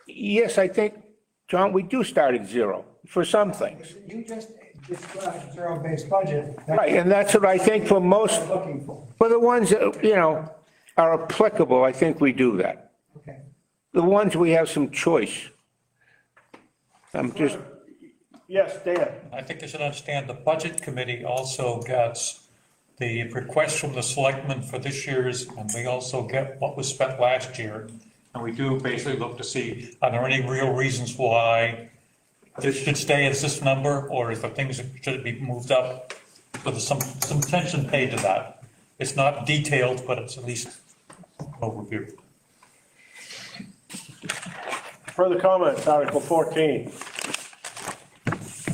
yes, I think, John, we do start at zero for some things.
You just described zero-based budget.
Right, and that's what I think for most,
Looking for.
for the ones that, are applicable, I think we do that.
Okay.
The ones we have some choice. I'm just,
Yes, Dan?
I think you should understand, the budget committee also gets the request from the selectmen for this year's, and we also get what was spent last year. And we do basically look to see, are there any real reasons why this should stay as this number, or is there things that should be moved up? So there's some attention paid to that. It's not detailed, but it's at least overview.
Further comments, Article 14.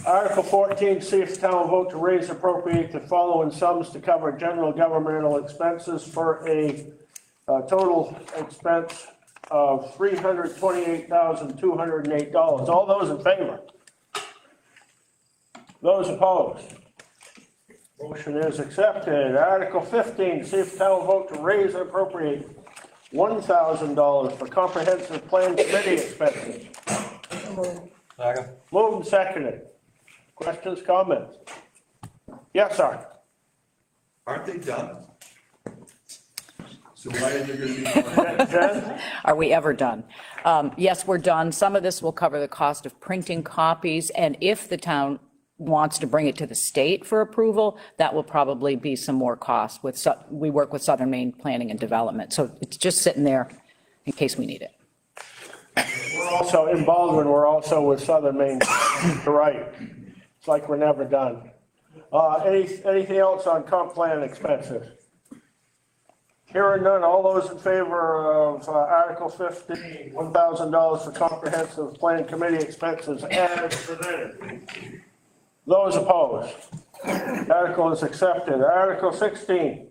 Article 14, see if the town will vote to raise and appropriate the following sums to cover general governmental expenses for a total expense of $328,208. All those in favor? Those opposed? Motion is accepted. Article 15, see if the town will vote to raise and appropriate $1,000 for comprehensive plan committee expenses.
Second.
Moved and seconded. Questions, comments? Yes, sir.
Aren't they done? So why are there going to be more?
Jen?
Are we ever done? Yes, we're done. Some of this will cover the cost of printing copies, and if the town wants to bring it to the state for approval, that will probably be some more cost. We work with Southern Maine Planning and Development, so it's just sitting there in case we need it.
We're also in Baldwin, we're also with Southern Maine. You're right. It's like we're never done. Anything else on comp plan expenses? Hearing none, all those in favor of Article 15, $1,000 for comprehensive plan committee expenses as presented? Those opposed? Article is accepted. Article 16,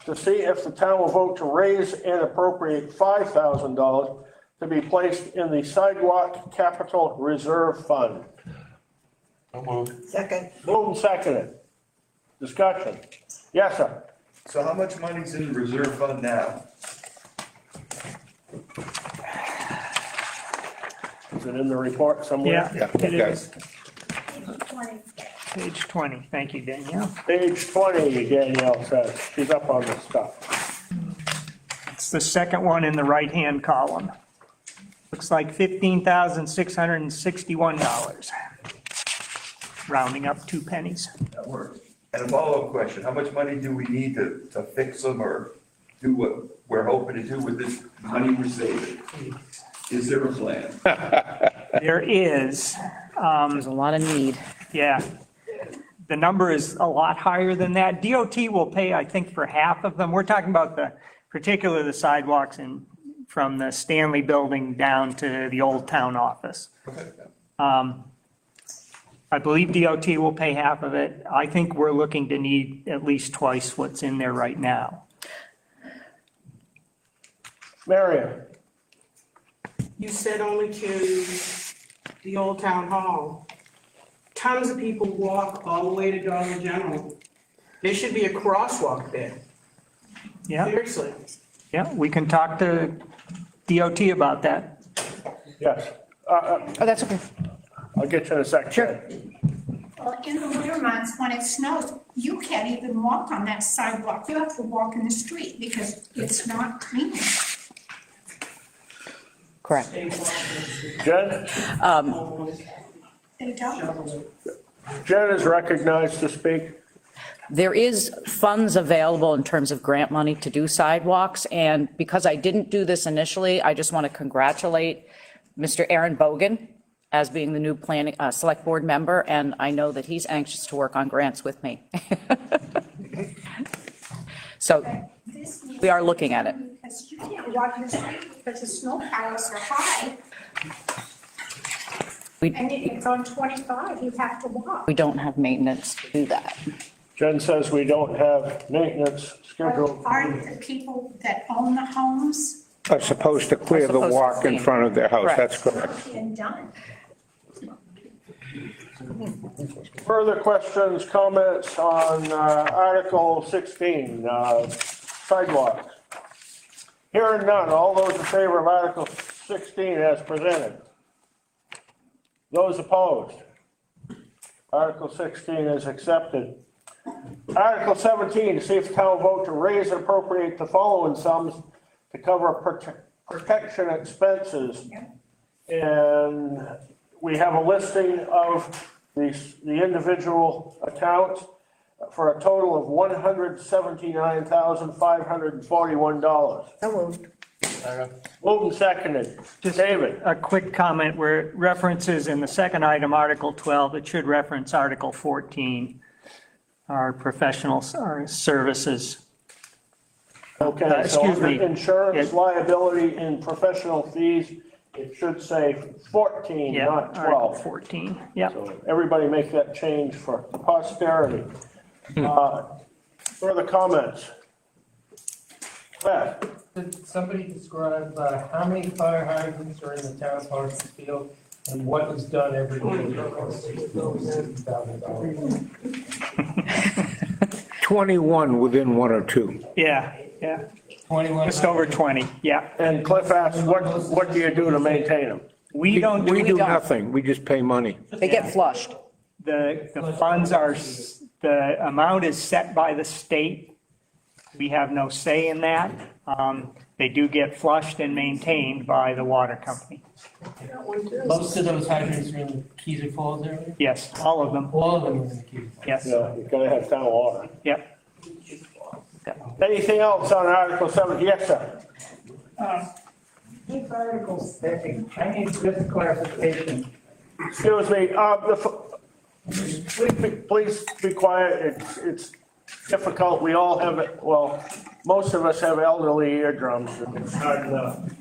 to see if the town will vote to raise and appropriate $5,000 to be placed in the Sidewalk Capital Reserve Fund.
So moved.
Second.
Moved and seconded. Discussion. Yes, sir.
So how much money's in the reserve fund now?
Is it in the report somewhere?
Yeah, it
okay.
is. Page 20. Thank you, Danielle.
Page 20, Danielle says. She's up on this stuff.
It's the second one in the right-hand column. Looks like $15,661. Rounding up 2 pennies.
That works. And a follow-up question, how much money do we need to fix them or do what we're hoping to do with this money we're saving? Is there a plan?
There is.
There's a lot of need.
Yeah. The number is a lot higher than that. DOT will pay, I think, for half of them. We're talking about particularly the sidewalks from the Stanley Building down to the Old Town Office.
Okay.
I believe DOT will pay half of it. I think we're looking to need at least twice what's in there right now.
Marion?
You said only to the Old Town Hall. Tons of people walk all the way to Dollar General. There should be a crosswalk there.
Yeah,
Seriously.
yeah, we can talk to DOT about that.
Yes.
Oh, that's okay.
I'll get you in a second.
Sure.
Well, in the winter months, when it snows, you can't even walk on that sidewalk. You have to walk in the street because it's not clean.
Correct.
Jen?
They don't.
Jen is recognized to speak.
There is funds available in terms of grant money to do sidewalks, and because I didn't do this initially, I just want to congratulate Mr. Aaron Bogan as being the new planning, select board member, and I know that he's anxious to work on grants with me. So,
this needs.
We are looking at it.
Because you can't walk in the street because the snow piles are high.
We-
And it's on 25, you have to walk.
We don't have maintenance to do that.
Jen says we don't have maintenance scheduled.
Aren't the people that own the homes
Are supposed to clear the
supposed to
walk in
clean.
front of their house,
Correct.
that's correct.
being done?
Further questions, comments on Article 16, sidewalks? Hearing none, all those in favor of Article 16 as presented? Those opposed? Article 16 is accepted. Article 17, to see if the town will vote to raise and appropriate the following sums to cover protection expenses. And we have a listing of the individual accounts for a total of $179,541.
So moved.
Moved and seconded. David?
A quick comment where it references in the second item, Article 12, it should reference Article 14, our professional our services.
Okay, so
Excuse me.
insurance, liability, and professional fees, it should say 14,
Yeah,
not
Article
12.
14, yeah.
So everybody make that change for posterity. Further comments? Beth?
Could somebody describe how many fire hydrants are in the town of Parsonsfield and what is done every year?
21 within 1 or 2.
Yeah,
21.
just over 20, yeah.
And Cliff asked, what do you do to maintain them?
We don't
We do
don't.
nothing, we just pay money.
They get flushed.
The funds are, the amount is set by the state. We have no say in that. They do get flushed and maintained by the water company.
Most of those hydrants are in the Keezer Falls area?
Yes, all of them,
All of them are in the Keezer.
yes,
Yeah, you gotta have town water.
yep.
Anything else on Article 7? Yes, sir.
This Article 6, I need just clarification.
Excuse me, please be quiet, it's difficult, we all have it, well, most of us have elderly eardrums.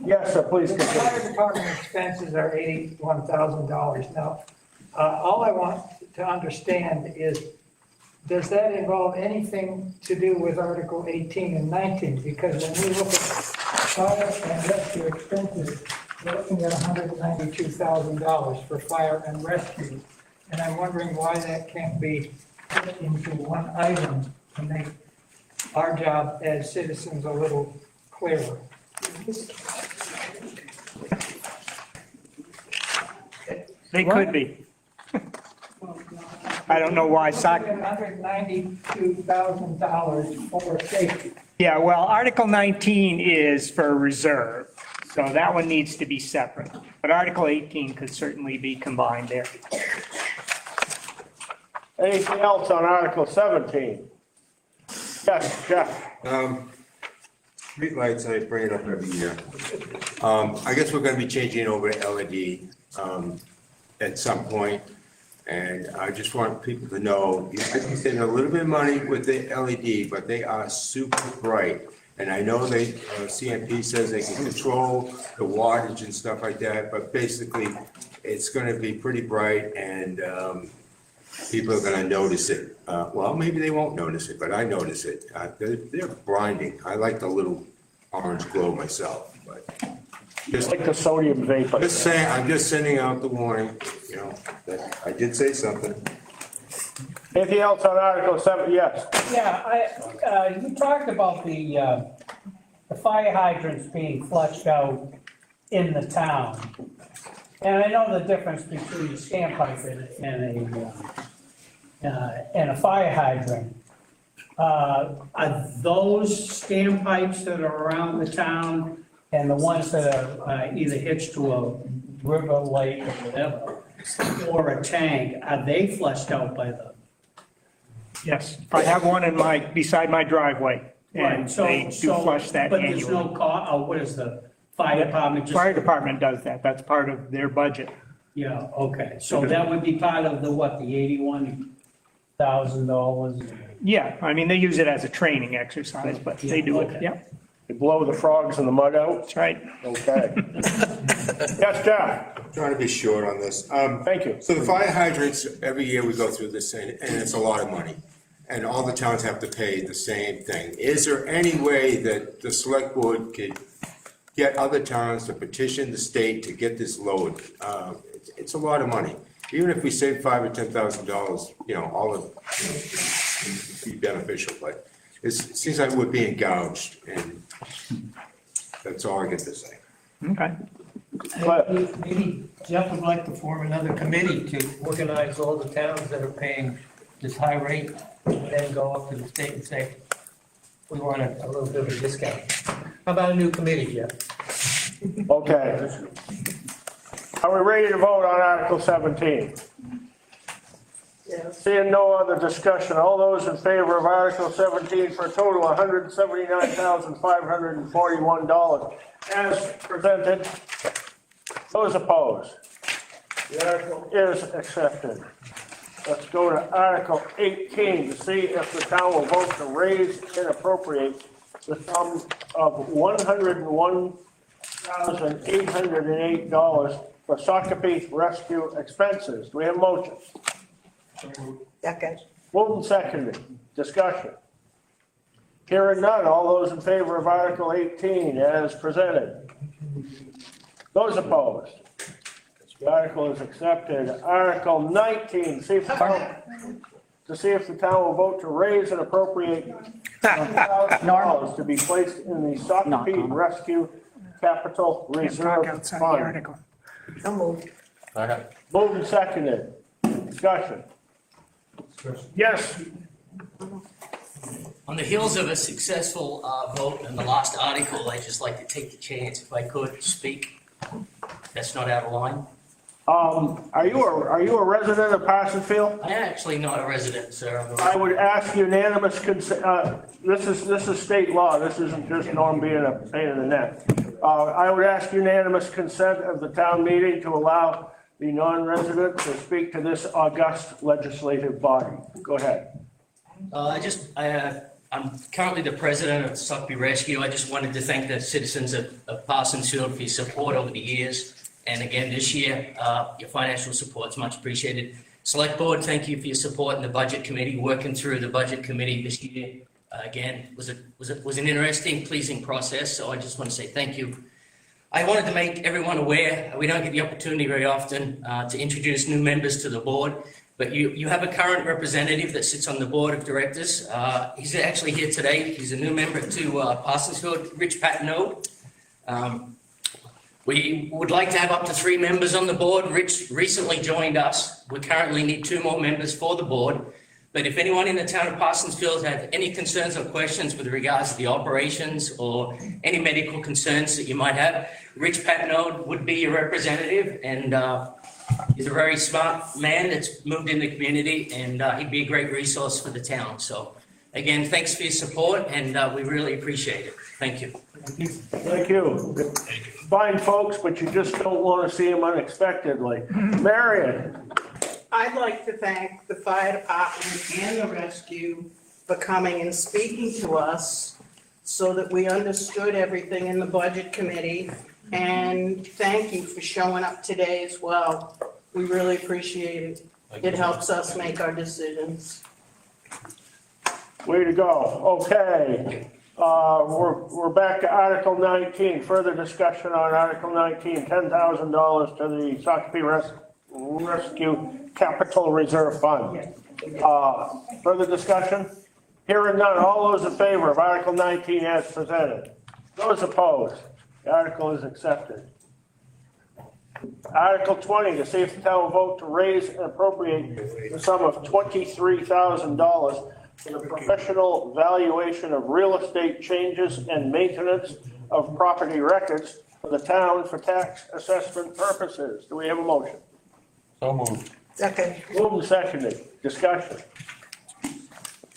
Yes, sir, please
The fire
continue.
department expenses are $81,000. Now, all I want to understand is, does that involve anything to do with Article 18 and 19? Because when we look at fire and rescue expenses, we're looking at $192,000 for fire and rescue. And I'm wondering why that can't be put into one item to make our job as citizens a little clearer.
They could be. I don't know why
$192,000 for safety.
Yeah, well, Article 19 is for reserve, so that one needs to be separate. But Article 18 could certainly be combined there.
Anything else on Article 17? Yes, Jeff?
Streetlights, I bring it up every year. I guess we're gonna be changing over to LED, at some point. And I just want people to know, you might be saving a little bit of money with the LED, but they are super bright. And I know they, CMP says they can control the wattage and stuff like that, but basically, it's gonna be pretty bright and, people are gonna notice it. Well, maybe they won't notice it, but I notice it. They're blinding. I like the little orange glow myself, but
Just like the sodium vapor.
just saying, I'm just sending out the warning, you know, that I did say something.
Anything else on Article 7? Yes.
Yeah, you talked about the fire hydrants being flushed out in the town. And I know the difference between a standpipe and a fire hydrant. Are those standpipes that are around the town and the ones that are either hitched to a river, lake, or whatever, or a tank, are they flushed out by the?
Yes, I have one beside my driveway, and
Right, so-
they do
so-
flush that
But there's no
annually.
what is the fire department just?
Fire department does that, that's part of their budget.
Yeah, okay, so that would be part of the, what, the 81? $100,000.
Yeah, I mean, they use it as a training exercise, but they do it, yeah,
You blow the frogs in the mud out?
that's right.
Okay. Yes, Jeff?
Trying to be short on this.
Thank you.
So the fire hydrants, every year we go through this and it's a lot of money. And all the towns have to pay the same thing. Is there any way that the select board could get other towns to petition the state to get this lowered? It's a lot of money. Even if we save $5,000 or $10,000, you know, all of it would be beneficial, but it seems like we're being gouged, and that's all I get to say.
Okay.
Maybe Jeff would like to form another committee to organize all the towns that are paying this high rate, and then go up to the state and say, we want a little bit of a discount. How about a new committee, Jeff?
Okay. Are we ready to vote on Article 17?
Yes.
Seeing no other discussion, all those in favor of Article 17 for a total of $179,541 as presented. Those opposed? The article is accepted. Let's go to Article 18 to see if the town will vote to raise and appropriate the sum of $101,808 for Shakopee rescue expenses. Do we have a motion?
Second.
Moved and seconded. Discussion. Hearing none. All those in favor of Article 18 as presented. Those opposed? The article is accepted. Article 19, to see if the town will vote to raise and appropriate $1,000 to be placed in the Shakopee Rescue Capital Reserve Fund.
So moved.
Moved and seconded. Discussion. Yes.
On the heels of a successful vote in the last article, I'd just like to take the chance, if I could, to speak. That's not out of line.
Are you a resident of Parsonsfield?
I'm actually not a resident, sir.
I would ask unanimous consent, this is state law, this isn't just Norm being a pain in the neck. I would ask unanimous consent of the town meeting to allow the non-resident to speak to this august legislative body. Go ahead.
I'm currently the president of Shakopee Rescue. I just wanted to thank the citizens of Parsonsfield for your support over the years. And again, this year, your financial support is much appreciated. Select Board, thank you for your support in the Budget Committee. Working through the Budget Committee this year, again, was an interesting, pleasing process. So I just want to say thank you. I wanted to make everyone aware, we don't get the opportunity very often to introduce new members to the board, but you have a current representative that sits on the board of directors. He's actually here today. He's a new member to Parsonsfield, Rich Patenaude. We would like to have up to 3 members on the board. Rich recently joined us. We currently need 2 more members for the board. But if anyone in the town of Parsonsfield have any concerns or questions with regards to the operations or any medical concerns that you might have, Rich Patenaude would be your representative, and he's a very smart man that's moved in the community, and he'd be a great resource for the town. So again, thanks for your support, and we really appreciate it. Thank you.
Thank you. Fine folks, but you just don't want to see them unexpectedly. Marion.
I'd like to thank the fire department and the rescue for coming and speaking to us so that we understood everything in the budget committee. And thank you for showing up today as well. We really appreciate it. It helps us make our decisions.
Way to go. Okay. We're back to Article 19. Further discussion on Article 19, $10,000 to the Shakopee Rescue Capital Reserve Fund. Further discussion? Hearing none. All those in favor of Article 19 as presented? Those opposed? The article is accepted. Article 20, to see if the town will vote to raise and appropriate the sum of $23,000 for the professional valuation of real estate changes and maintenance of property records for the town for tax assessment purposes. Do we have a motion?
So moved.
Second.
Moved and seconded. Discussion.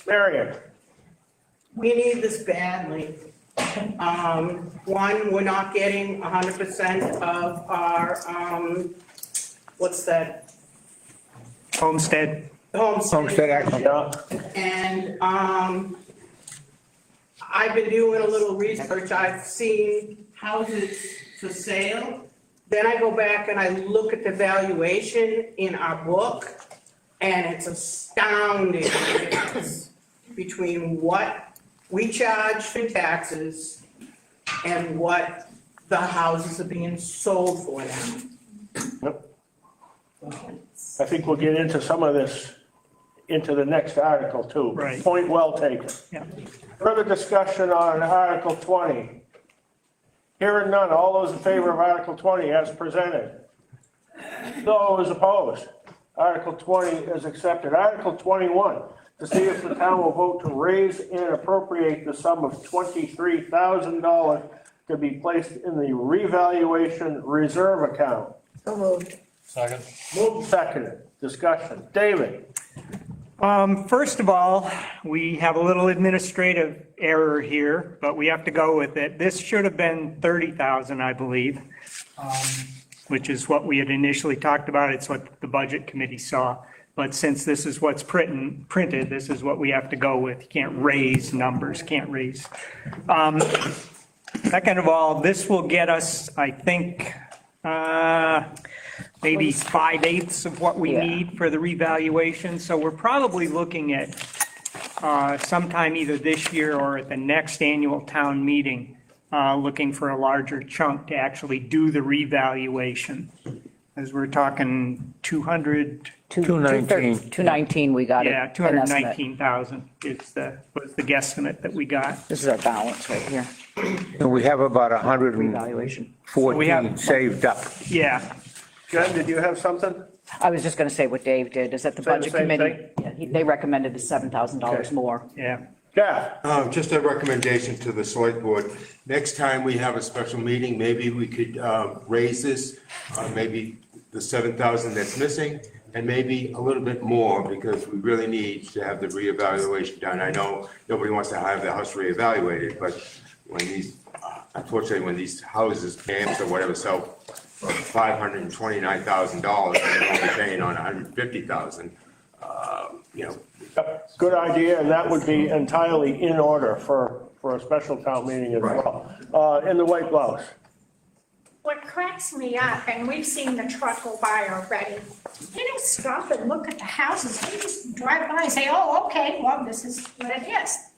Marion.
We need this badly. One, we're not getting 100% of our, what's that?
Homestead.
Homestead Act.
Yeah,
And, I've been doing a little research, I've seen houses for sale. Then I go back and I look at the valuation in our book, and it's astounding the difference between what we charge for taxes and what the houses are being sold for now.
I think we'll get into some of this, into the next article too.
Right.
Point well taken.
Yeah.
Further discussion on Article 20. Hearing none, all those in favor of Article 20 as presented? Those opposed? Article 20 is accepted. Article 21, to see if the town will vote to raise and appropriate the sum of $23,000 to be placed in the revaluation reserve account.
So moved.
Second.
Moved, seconded. Discussion. David?
First of all, we have a little administrative error here, but we have to go with it. This should have been 30,000, I believe, which is what we had initially talked about. It's what the budget committee saw. But since this is what's printed, this is what we have to go with. You can't raise numbers, can't raise. Second of all, this will get us, I think, maybe 5/8 of what we need for the revaluation. So we're probably looking at sometime either this year or at the next annual town meeting, looking for a larger chunk to actually do the revaluation. As we're talking
219 we got it.
Yeah, 219,000 was the guesstimate that we got.
This is our balance right here.
And we have about
Revaluation.
114 saved up.
Yeah.
Jen, did you have something?
I was just going to say what Dave did, is that the
Say the
budget
same
committee, they recommended the $7,000
Okay.
more.
Yeah.
Yeah.
Just a recommendation to the select board. Next time we have a special meeting, maybe we could raise this, maybe the 7,000 that's missing, and maybe a little bit more, because we really need to have the reevaluation done. I know nobody wants to have the house reevaluated, but when these, unfortunately, when these houses, camps or whatever, sell for $529,000, and they're only paying on $150,000, you know.
Good idea, and that would be entirely in order for a special town meeting as well. In the White Blouse.
What cracks me up, and we've seen the truck go by already, they don't stop and look at the houses, they just drive by and say, oh, okay, well, this is what it is.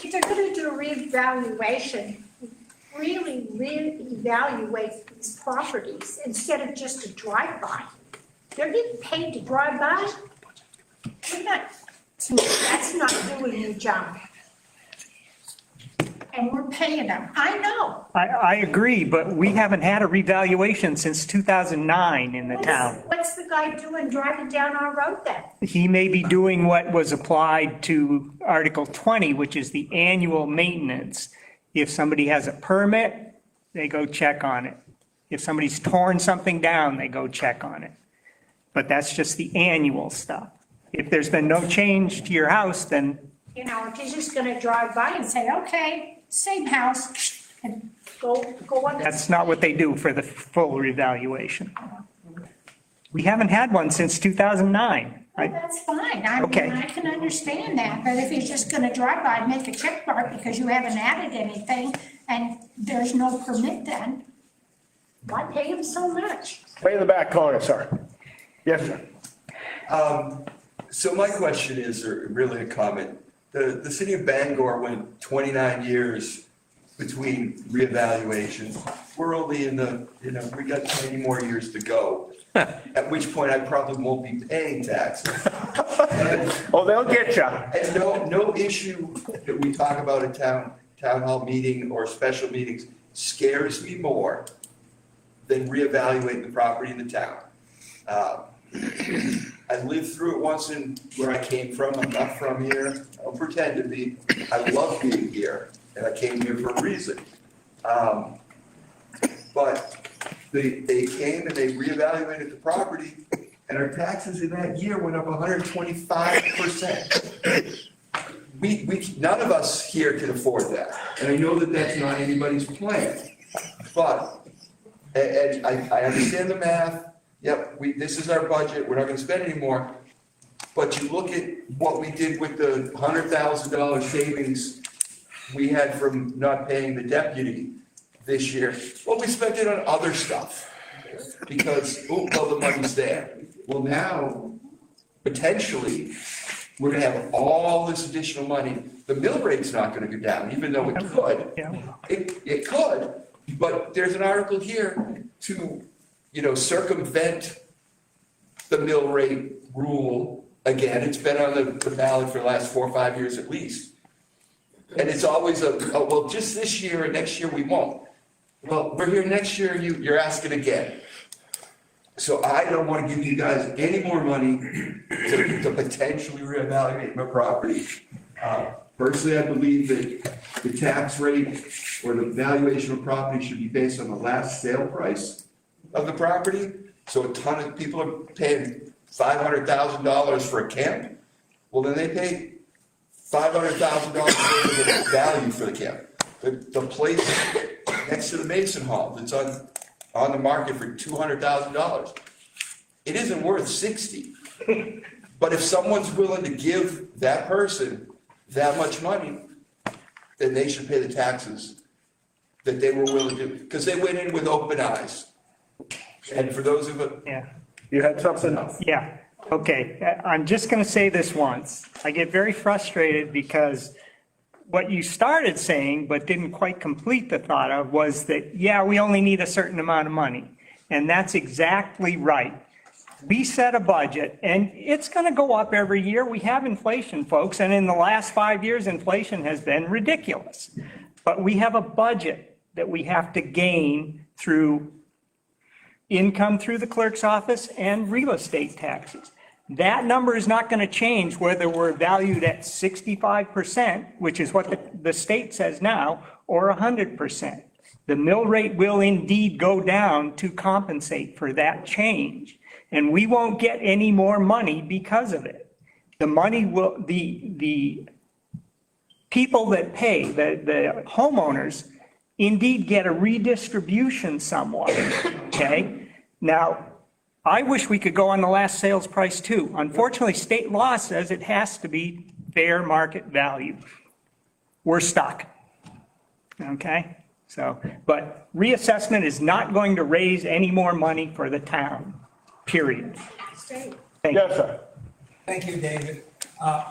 If they're gonna do a reevaluation, really reevaluate these properties instead of just a drive-by. They're getting paid to drive by. You're not, to me, that's not doing your job. And we're paying them, I know.
I agree, but we haven't had a revaluation since 2009 in the town.
What's the guy doing driving down our road then?
He may be doing what was applied to Article 20, which is the annual maintenance. If somebody has a permit, they go check on it. If somebody's torn something down, they go check on it. But that's just the annual stuff. If there's been no change to your house, then
You know, if he's just gonna drive by and say, okay, same house, and go on.
that's not what they do for the full revaluation. We haven't had one since 2009.
Well, that's fine, I
Okay.
mean, I can understand that, but if he's just gonna drive by and make a check mark because you haven't added anything and there's no permit then, why pay him so much?
Way in the back corner, sir. Yes, sir.
So my question is, or really a comment, the city of Bangor went 29 years between reevaluations. We're only in the, we got 20 more years to go, at which point I probably won't be paying taxes.
Oh, they'll get you.
And no issue that we talk about at town hall meeting or special meetings scares me more than reevaluating the property in the town. I lived through it once in where I came from. I'm not from here. I don't pretend to be. I love being here, and I came here for a reason. But they came and they reevaluated the property, and our taxes in that year went up 125%. None of us here can afford that, and I know that that's not anybody's plan. But, and I understand the math. Yep, this is our budget, we're not gonna spend any more. But you look at what we did with the $100,000 savings we had from not paying the deputy this year. Well, we spent it on other stuff because, well, the money's there. Well, now, potentially, we're gonna have all this additional money. The mill rate's not gonna go down, even though it could. It could, but there's an article here to, circumvent the mill rate rule again. It's been on the ballot for the last 4 or 5 years at least. And it's always well, just this year and next year we won't. Well, we're here next year, you're asking again. So I don't want to give you guys any more money to potentially reevaluate my property. Personally, I believe that the tax rate or the valuation of property should be based on the last sale price of the property. So a ton of people are paying $500,000 for a camp. Well, then they pay $500,000 worth of value for the camp. The place next to the Mason Hall that's on the market for $200,000. It isn't worth 60. But if someone's willing to give that person that much money, then they should pay the taxes that they were willing to, because they went in with open eyes. And for those of it.
Yeah.
You had something?
Yeah, okay. I'm just going to say this once. I get very frustrated because what you started saying, but didn't quite complete the thought of, was that, yeah, we only need a certain amount of money. And that's exactly right. We set a budget, and it's going to go up every year. We have inflation, folks, and in the last 5 years, inflation has been ridiculous. But we have a budget that we have to gain through income through the clerk's office and real estate taxes. That number is not going to change whether we're valued at 65%, which is what the state says now, or 100%. The mill rate will indeed go down to compensate for that change. And we won't get any more money because of it. The money will, the people that pay, the homeowners, indeed get a redistribution somewhat, okay? Now, I wish we could go on the last sales price too. Unfortunately, state law says it has to be fair market value. We're stuck, okay? So, but reassessment is not going to raise any more money for the town, period. Thank you.
Yes, sir.
Thank you, David.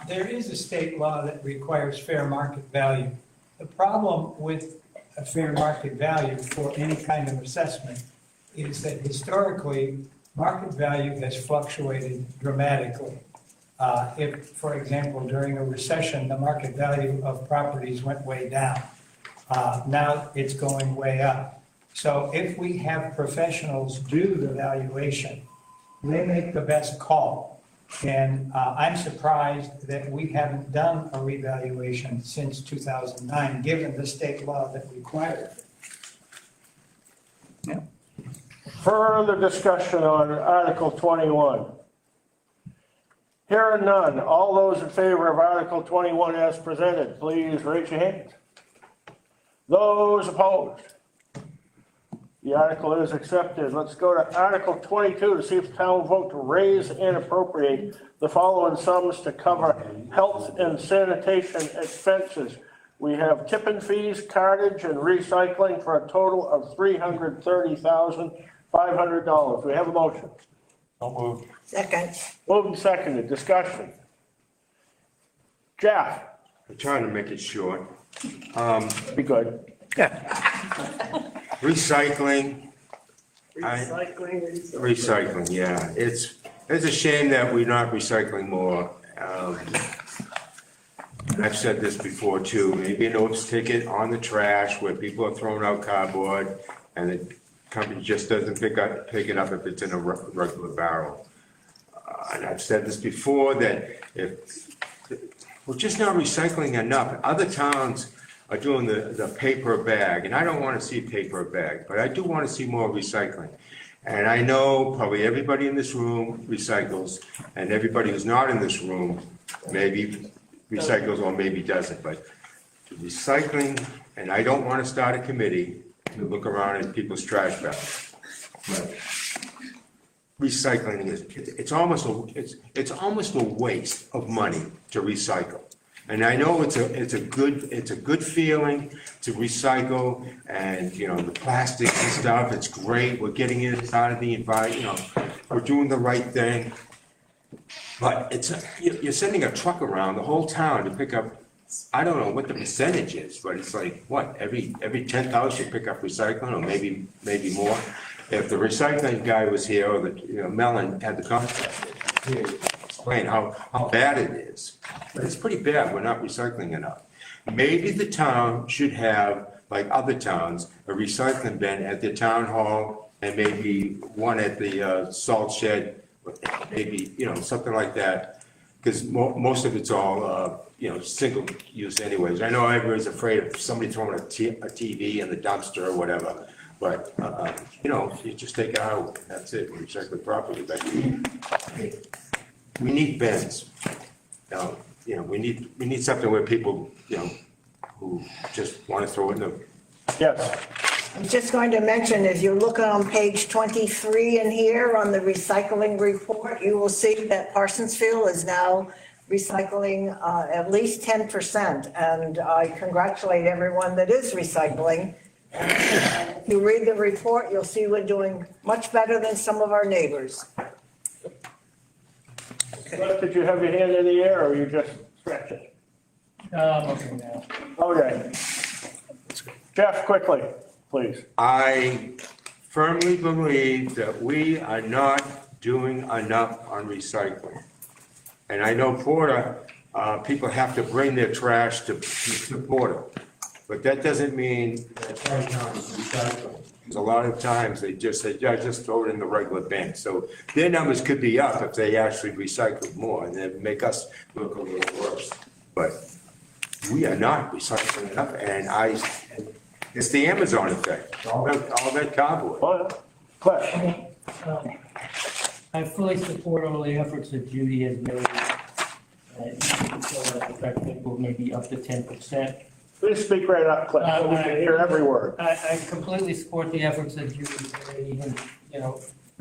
There is a state law that requires fair market value. The problem with a fair market value for any kind of assessment is that historically, market value has fluctuated dramatically. If, for example, during a recession, the market value of properties went way down. Now it's going way up. So if we have professionals do the valuation, they make the best call. And I'm surprised that we haven't done a revaluation since 2009, given the state law that required it.
Yeah.
Further discussion on Article 21. Hearing none, all those in favor of Article 21 as presented, please raise your hands. Those opposed? The article is accepted. Let's go to Article 22 to see if the town will vote to raise and appropriate the following sums to cover health and sanitation expenses. We have tipping fees, cartage, and recycling for a total of $330,500. We have a motion.
So moved.
Second.
Moved and seconded. Discussion. Jeff?
I'm trying to make it short.
Be good.
Recycling. Recycling, yeah. It's a shame that we're not recycling more. I've said this before too, maybe an OPS ticket on the trash where people are throwing out cardboard and the company just doesn't pick it up if it's in a regular barrel. And I've said this before, that if we're just not recycling enough. Other towns are doing the paper bag, and I don't want to see paper bag, but I do want to see more recycling. And I know probably everybody in this room recycles, and everybody who's not in this room maybe recycles or maybe doesn't, but recycling, and I don't want to start a committee to look around at people's trash bags. But recycling is. It's almost a waste of money to recycle. And I know it's a good feeling to recycle, and, you know, the plastic and stuff, it's great, we're getting it out of the environment, you know, we're doing the right thing. But you're sending a truck around the whole town to pick up, I don't know what the percentage is, but it's like, what, every 10,000 you pick up recycling, or maybe more? If the recycling guy was here, or Mellon had the contract, he'd explain how bad it is. But it's pretty bad, we're not recycling enough. Maybe the town should have, like other towns, a recycling bin at the town hall, and maybe one at the salt shed, maybe, something like that. Because most of it's all, single use anyways. I know everybody's afraid of somebody throwing a TV in the dumpster or whatever. But, you just take it out, that's it, recycle it properly. But we need bins. We need something where people, who just want to throw it in the.
Yes.
I'm just going to mention, if you look on page 23 in here on the recycling report, you will see that Parsonsville is now recycling at least 10%. And I congratulate everyone that is recycling. If you read the report, you'll see we're doing much better than some of our neighbors.
Russ, did you have your hand in the air, or you just stretching?
Okay now.
Okay. Jeff, quickly, please.
I firmly believe that we are not doing enough on recycling. And I know Porter, people have to bring their trash to Porter. But that doesn't mean that every town is recycling. Because a lot of times they just say, yeah, just throw it in the regular bin. So their numbers could be up if they actually recycled more, and then make us look a little worse. But we are not recycling enough, and it's the Amazon effect, all that cardboard.
Oh, yeah. Claire.
I fully support all the efforts that Judy has made. So that effective will maybe up to 10%.
Please speak right up, Cliff, so we can hear every word.
I completely support the efforts that Judy made,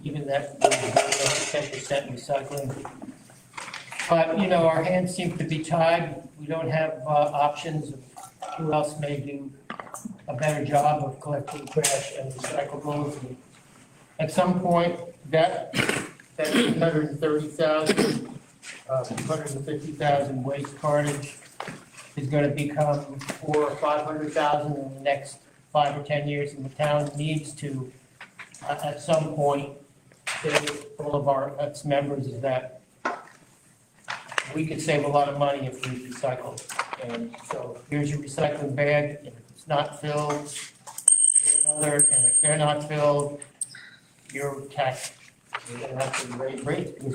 even that 10% recycling. But, our hands seem to be tied. We don't have options of who else may do a better job of collecting trash and recyclables. And at some point, that 230,000, 250,000 waste cartage is going to become 400,000 or 500,000 in the next 5 or 10 years, and the town needs to, at some point, say all of its members is that we could save a lot of money if we recycle. And so here's your recycling bag, and if it's not filled, get another, and if they're not filled, you're taxed. You're going to have to raise rates, because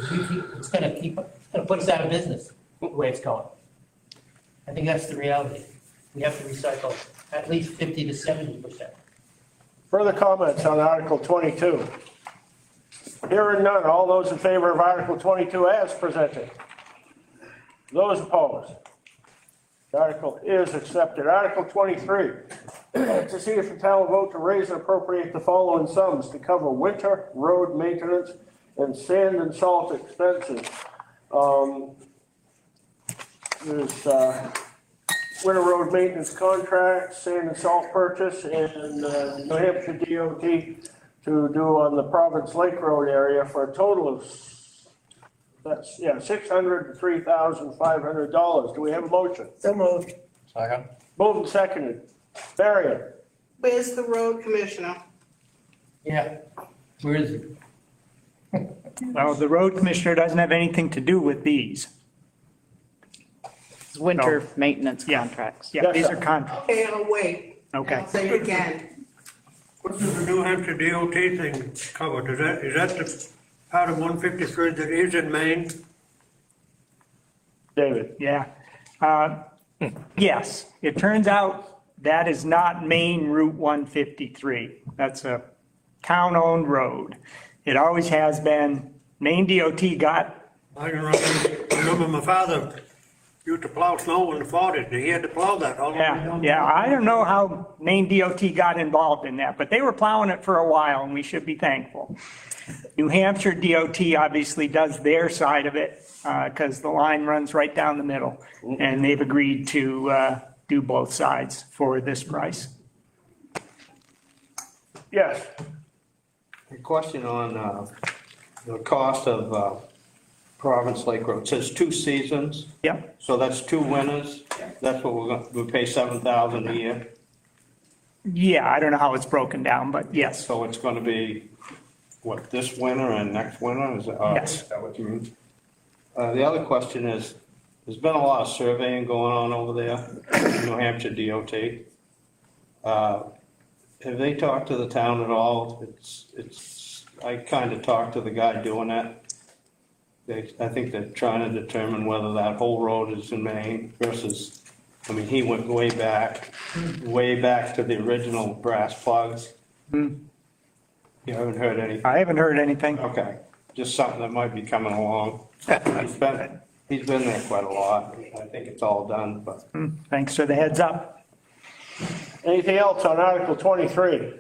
it's going to put us out of business the way it's going. I think that's the reality. We have to recycle at least 50 to 70%.
Further comments on Article 22? Hearing none, all those in favor of Article 22 as presented? Those opposed? The article is accepted. Article 23, to see if the town will vote to raise and appropriate the following sums to cover winter road maintenance and sand and salt expenses. There's winter road maintenance contract, sand and salt purchase, and New Hampshire DOT to do on the Province Lake Road area for a total of $600 to $3,500. Do we have a motion?
So moved.
Second.
Moved and seconded. Marion?
Where's the road commissioner?
Yeah, where is it?
Well, the road commissioner doesn't have anything to do with these.
Winter maintenance
Yeah.
contracts.
Yeah, these are contracts.
Okay, I'll wait.
Okay.
I'll say it again.
What does the New Hampshire DOT thing cover? Is that the part of 153 that is in Maine?
David?
Yeah. Yes, it turns out that is not Main Route 153. That's a town-owned road. It always has been. Maine DOT got.
I remember my father used to plow snow in the 40s. He had to plow that all the way
Yeah,
down.
yeah, I don't know how Maine DOT got involved in that, but they were plowing it for a while, and we should be thankful. New Hampshire DOT obviously does their side of it, because the line runs right down the middle, and they've agreed to do both sides for this price.
Yes.
A question on the cost of Province Lake Road. It says 2 seasons.
Yep.
So that's 2 winters. That's what we pay $7,000 a year.
Yeah, I don't know how it's broken down, but yes.
So it's going to be, what, this winter and next winter?
Yes.
Is that what you mean? The other question is, there's been a lot of surveying going on over there, New Hampshire DOT. Have they talked to the town at all? I kind of talked to the guy doing it. I think they're trying to determine whether that whole road is in Maine versus, I mean, he went way back to the original brass plugs. You haven't heard anything?
I haven't heard anything.
Okay, just something that might be coming along. He's been there quite a lot. I think it's all done, but.
Thanks for the heads up.
Anything else on Article 23?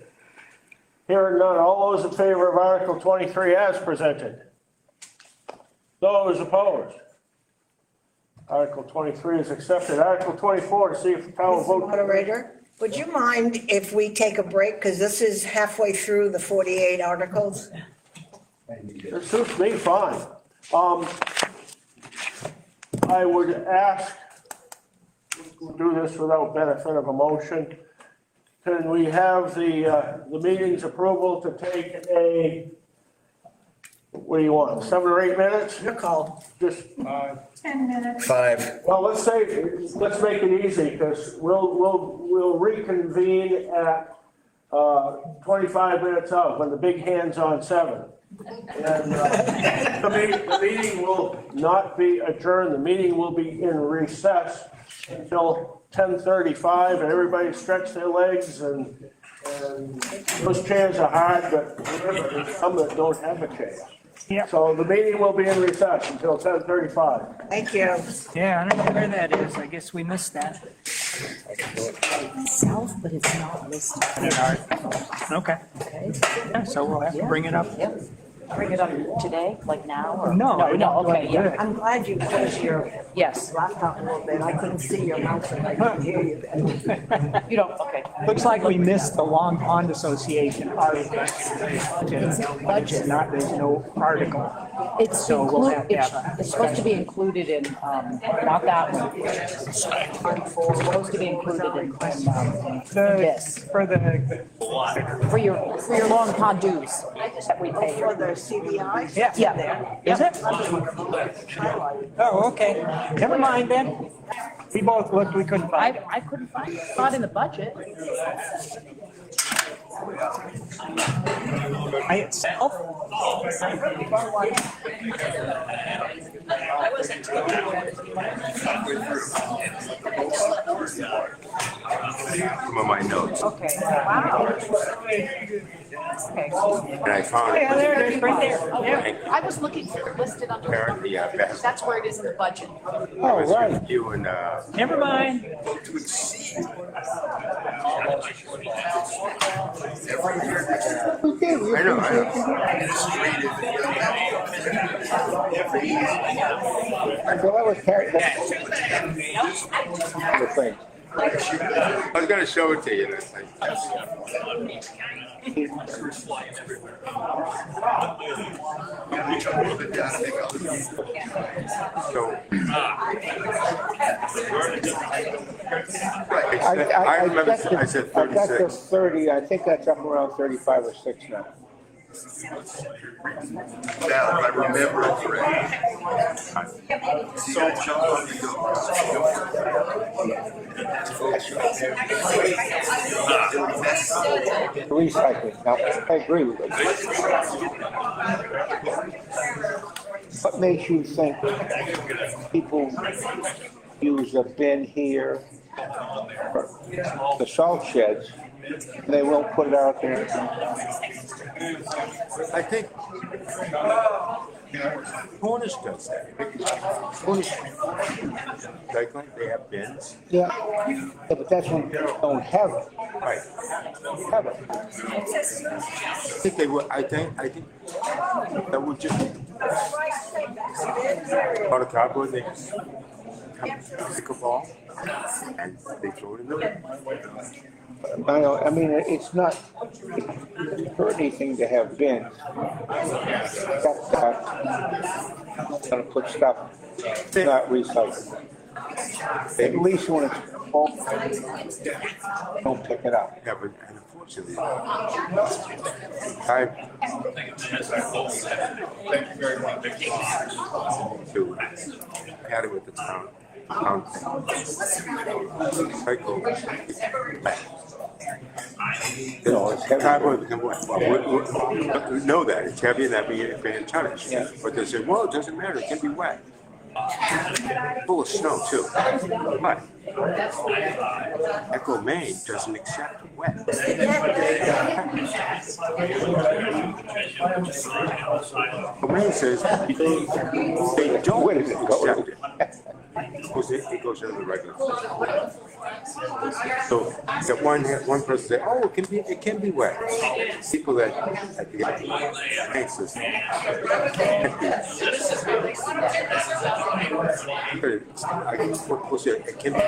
Hearing none, all those in favor of Article 23 as presented? Those opposed? Article 23 is accepted. Article 24, to see if the town will
Mr.
vote.
Moderator, would you mind if we take a break? Because this is halfway through the 48 articles.
It suits me fine. I would ask, we'll do this without benefit of a motion. Can we have the meeting's approval to take a, what do you want, 7 or 8 minutes?
Your call.
Just,
10 minutes.
5.
well, let's make it easy, because we'll reconvene at 25 minutes out, when the big hand's on 7. And the meeting will not be adjourned, the meeting will be in recess until 10:35, and everybody stretch their legs, and those chairs are hard, but there's some that don't have a chair.
Yep.
So the meeting will be in recess until 10:35.
Thank you.
Yeah, I don't know where that is. I guess we missed that.
South, but it's not listed.
Okay. Yeah, so we'll have to bring it up.
Bring it up today, like now, or?
No, I don't
Okay,
do
yeah.
it.
I'm glad you closed your
Yes.
laptop a little bit. I couldn't see your mouth and I couldn't hear you.
You don't, okay.
Looks like we missed the Long Pond Association article. It's not, there's no article.
It's
So we'll have to have
it's supposed to be included in, not that one. It's supposed to be included in, this,
For the,
for your Long Pond dues that we pay.
For the CBI?
Yeah.
is it? Oh, okay. Never mind then. We both looked, we couldn't find it.
I couldn't find it, not in the budget.
By itself?
Some of my notes,
Okay, wow. Okay.
and I found
Yeah,
it.
there it is, right there. Yeah.
I was looking for it listed under.
Apparently, Beth,
That's where it is in the budget.
I was with you and,
Never mind.
I know.
So I was carried, the thing.
I was gonna show it to you, and it's like, so. I remember, I said
I got the
36.
30, I think that's up around 35 or 6 now.
Now, I remember it correctly.
Recycling, now, I agree with it. What makes you think people use a bin here the salt sheds, they won't put it out there.
I think Cornish does that. Cornish, like they have bins.
Yeah, but that's when they don't have it.
Right.
Have it.
I think they would, I think that would just, on a cardboard, they pick a ball and they throw it in the bin.
I mean, it's not for anything to have bins. That's gonna put stuff not recyclable. At least when it's full, don't pick it up.
Yeah, but unfortunately, had it with the town. Cycle.
No, it's heavy.
Cardboard become wet. Well, we know that, it's heavy and that being tonnage.
Yeah.
But they say, well, it doesn't matter, it can be wet. Full of snow too. But Echo Maine doesn't accept wet. Echo Maine says they don't accept it. It goes into the regular. So that one person said, "Oh, it can be wet." People that anxious. It can be.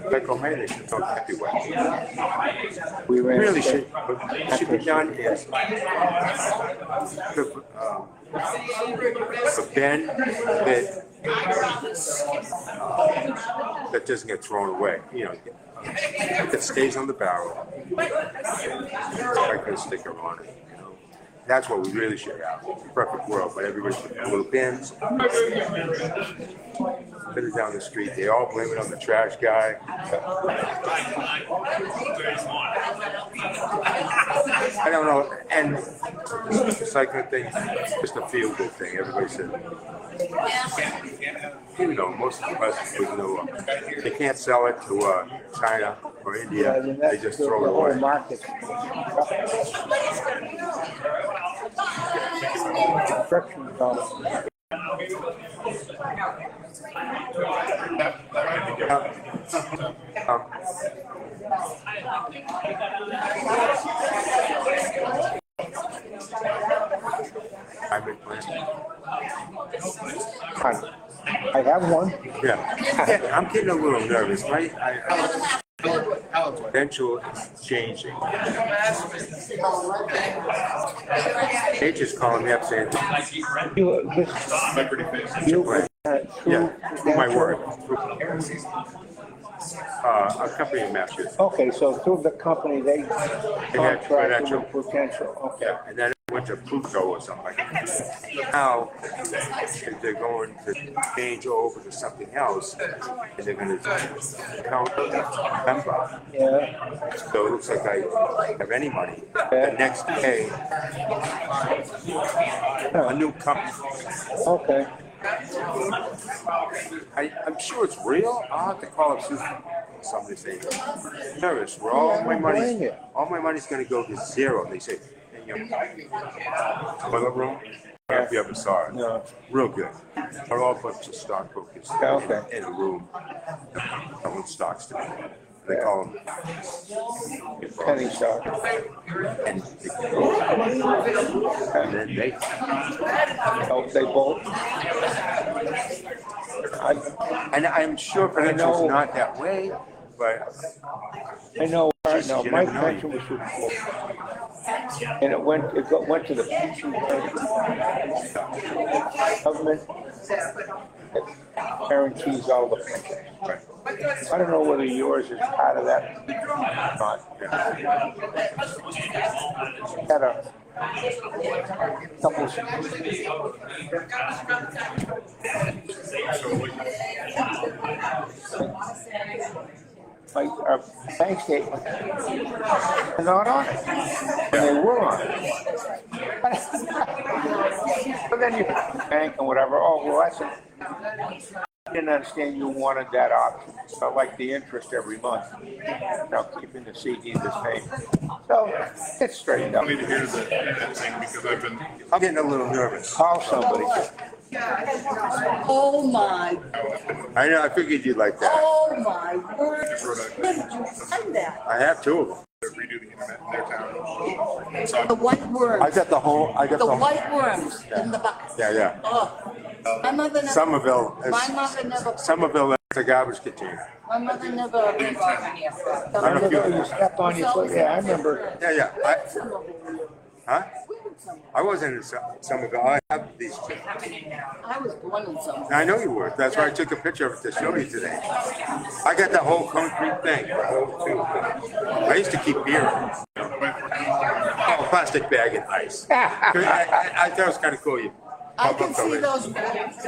Like Romania don't have to be wet.
We
Really should. What should be done is a bin that doesn't get thrown away. You know, that stays on the barrel. I can stick on it. You know, that's what we really should have. Perfect world, but everybody's putting little bins. Put it down the street. They all blame it on the trash guy. I don't know. And it's like a thing, just a feel good thing. Everybody said, even though most of the buses would know they can't sell it to China or India, they just throw it away.
Market. Construction dollars.
I've been planning.
I have one.
Yeah, I'm getting a little nervous, right? Potential is changing. They just calling me up saying, through my work. A company in Massachusetts.
Okay, so through the company, they
had
contracted with Potential, okay.
Yeah, and then it went to Pluto or something like that. Now, they're going to change over to something else, and they're going to count member.
Yeah.
So it looks like I have any money. The next day, a new company.
Okay.
I'm sure it's real. I'll have to call up Susan. Somebody say, nervous. Where all my money's going to go to zero. They say, hey, toilet room. I don't know if you ever saw it.
No.
Real good. Are all bunch of stockbrokers in a room. Selling stocks to me. They call them
penny stock.
And then they
bolt.
And I'm sure Prudential's not that way, but
I know. No, my pension was through bolt. And it went to the pension government that guarantees all the pensions.
Right.
I don't know whether yours is part of that or not. Had a couple. Like our bank statement, they're not on it. And they were on it. But then you bank and whatever, oh, well, that's it. I didn't understand you wanted that option, so like the interest every month, keeping the CD the same. So it's straightened out.
I need to hear that thing because I'm getting a little nervous.
Call somebody.
Oh, my,
I know, I figured you'd like that.
oh, my word. When did you send that?
I have two of them. Redo the internet in their town. So
The white worms.
I got the whole,
The white worms in the bucket.
Yeah.
Oh, my mother never.
Somerville,
My mother never.
Somerville, that's a garbage container.
My mother never.
You stepped on your foot, yeah, I remember.
Yeah. Huh? I wasn't in Somerville. I have these two.
I was born in Somerville.
I know you were. That's why I took a picture of it to show you today. I got the whole concrete thing. The whole thing. I used to keep beer. Oh, plastic bag and ice. I thought it was kind of cool. You
I
pop
can
up the
see
lid.
those bags.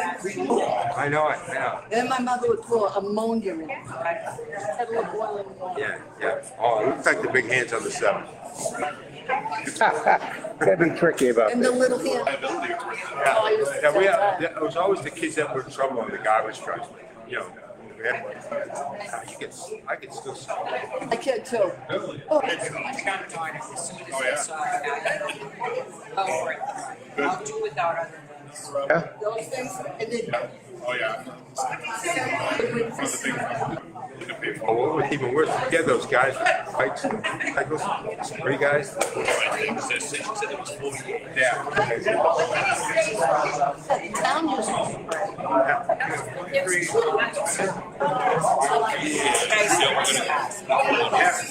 I know it. I know.
Then my mother would pour ammonia in it. Kettle of boiling water.
Yeah. Oh, it looks like the big hands on the seven.
They've been tricky about
And the
this.
little hand.
Yeah, it was always the kids that were in trouble on the garbage trucks. You know, we had I could still see.
I can too.
Oh,
I'll do without other
Yeah.
Those things, and then.
Oh, yeah. Oh, what was even worse, get those guys with bikes and cycles, three guys. Yeah.
Town used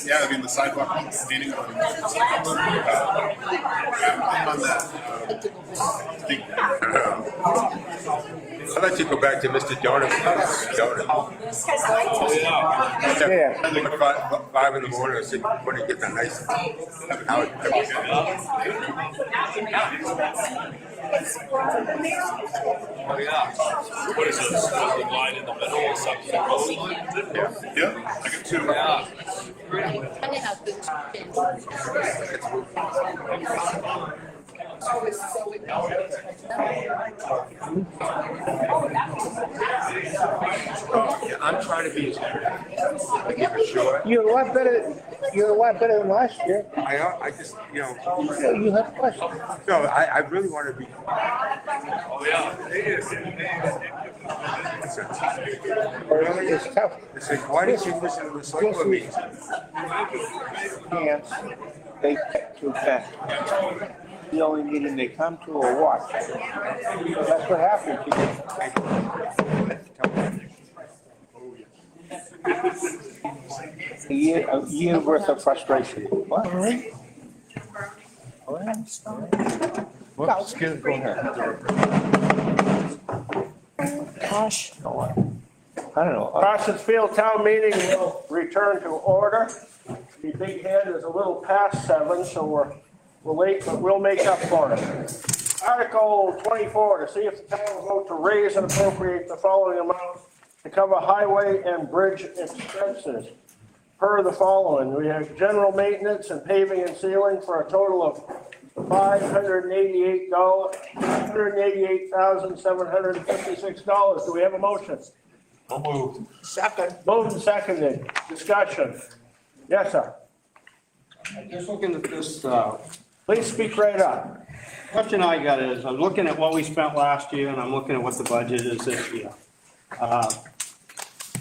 Yeah, I mean, the sidewalk standing on that. I'd like to go back to Mr. Donut.
Yeah.
5 in the morning, I said, when you get the nice. How
Oh, yeah. What is this? The line in the middle or something?
Yeah, I got two.
Yeah.
Yeah, I'm trying to be as I keep it short.
You're a lot better than last year.
I just, you know.
You have questions.
No, I really want to be.
Oh, yeah.
Really, it's tough.
It's like, why did you listen to the select board meetings?
Chance, they get to that. The only meeting they come to or what? That's what happens. A year worth of frustration. What? All right. All right. Whoops, go ahead.
Gosh.
I don't know.
Parsons Field Town Meeting will return to order. The big head is a little past 7, so we're late, but we'll make up for it. Article 24, to see if the town will vote to raise and appropriate the following amounts to cover highway and bridge expenses. Per the following, we have general maintenance and paving and sealing for a total of $588,756. Do we have a motion?
I'll move.
Second.
Moved and seconded. Discussion. Yes, sir.
Just looking at this,
Please speak right up.
question I got is, I'm looking at what we spent last year and I'm looking at what the budget is this year.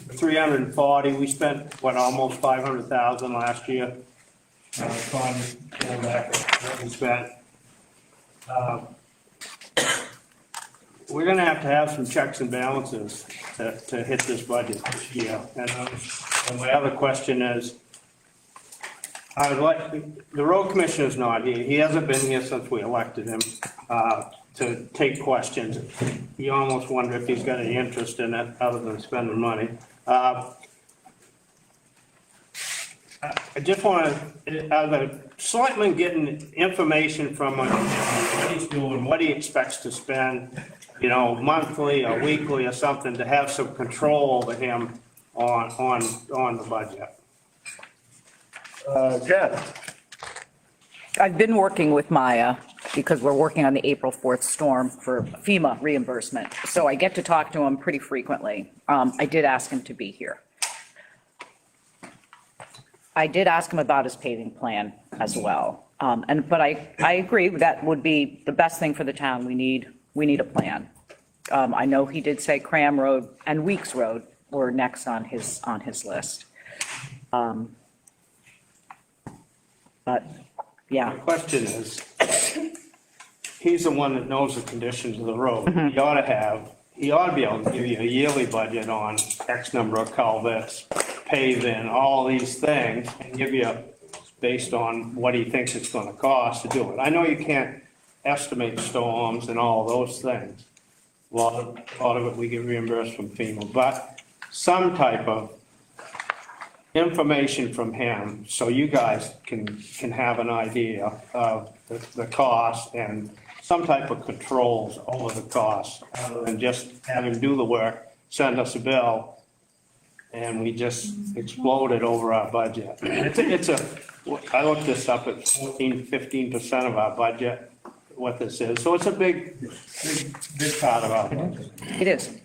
340, we spent, almost 500,000 last year. Going back to what we spent. We're gonna have to have some checks and balances to hit this budget this year. And my other question is, I would like, the road commissioner's not here. He hasn't been here since we elected him to take questions. You almost wonder if he's got any interest in it other than spending money. I just want to, are the selectmen getting information from him, what he's doing, what he expects to spend, monthly or weekly or something, to have some control over him on the budget?
Jen?
I've been working with Maya because we're working on the April 4th storm for FEMA reimbursement. So I get to talk to him pretty frequently. I did ask him to be here. I did ask him about his paving plan as well. But I agree, that would be the best thing for the town. We need a plan. I know he did say Cram Road and Weeks Road were next on his list. But, yeah.
The question is, he's the one that knows the conditions of the road. He ought to be able to give you a yearly budget on X number of culverts, paving, all these things, and give you, based on what he thinks it's gonna cost to do it. I know you can't estimate storms and all those things. A lot of it we get reimbursed from FEMA, but some type of information from him, so you guys can have an idea of the cost and some type of controls over the cost, other than just have him do the work, send us a bill, and we just exploded over our budget. I looked this up at 15% of our budget, what this is, so it's a big part of our budget.
It is.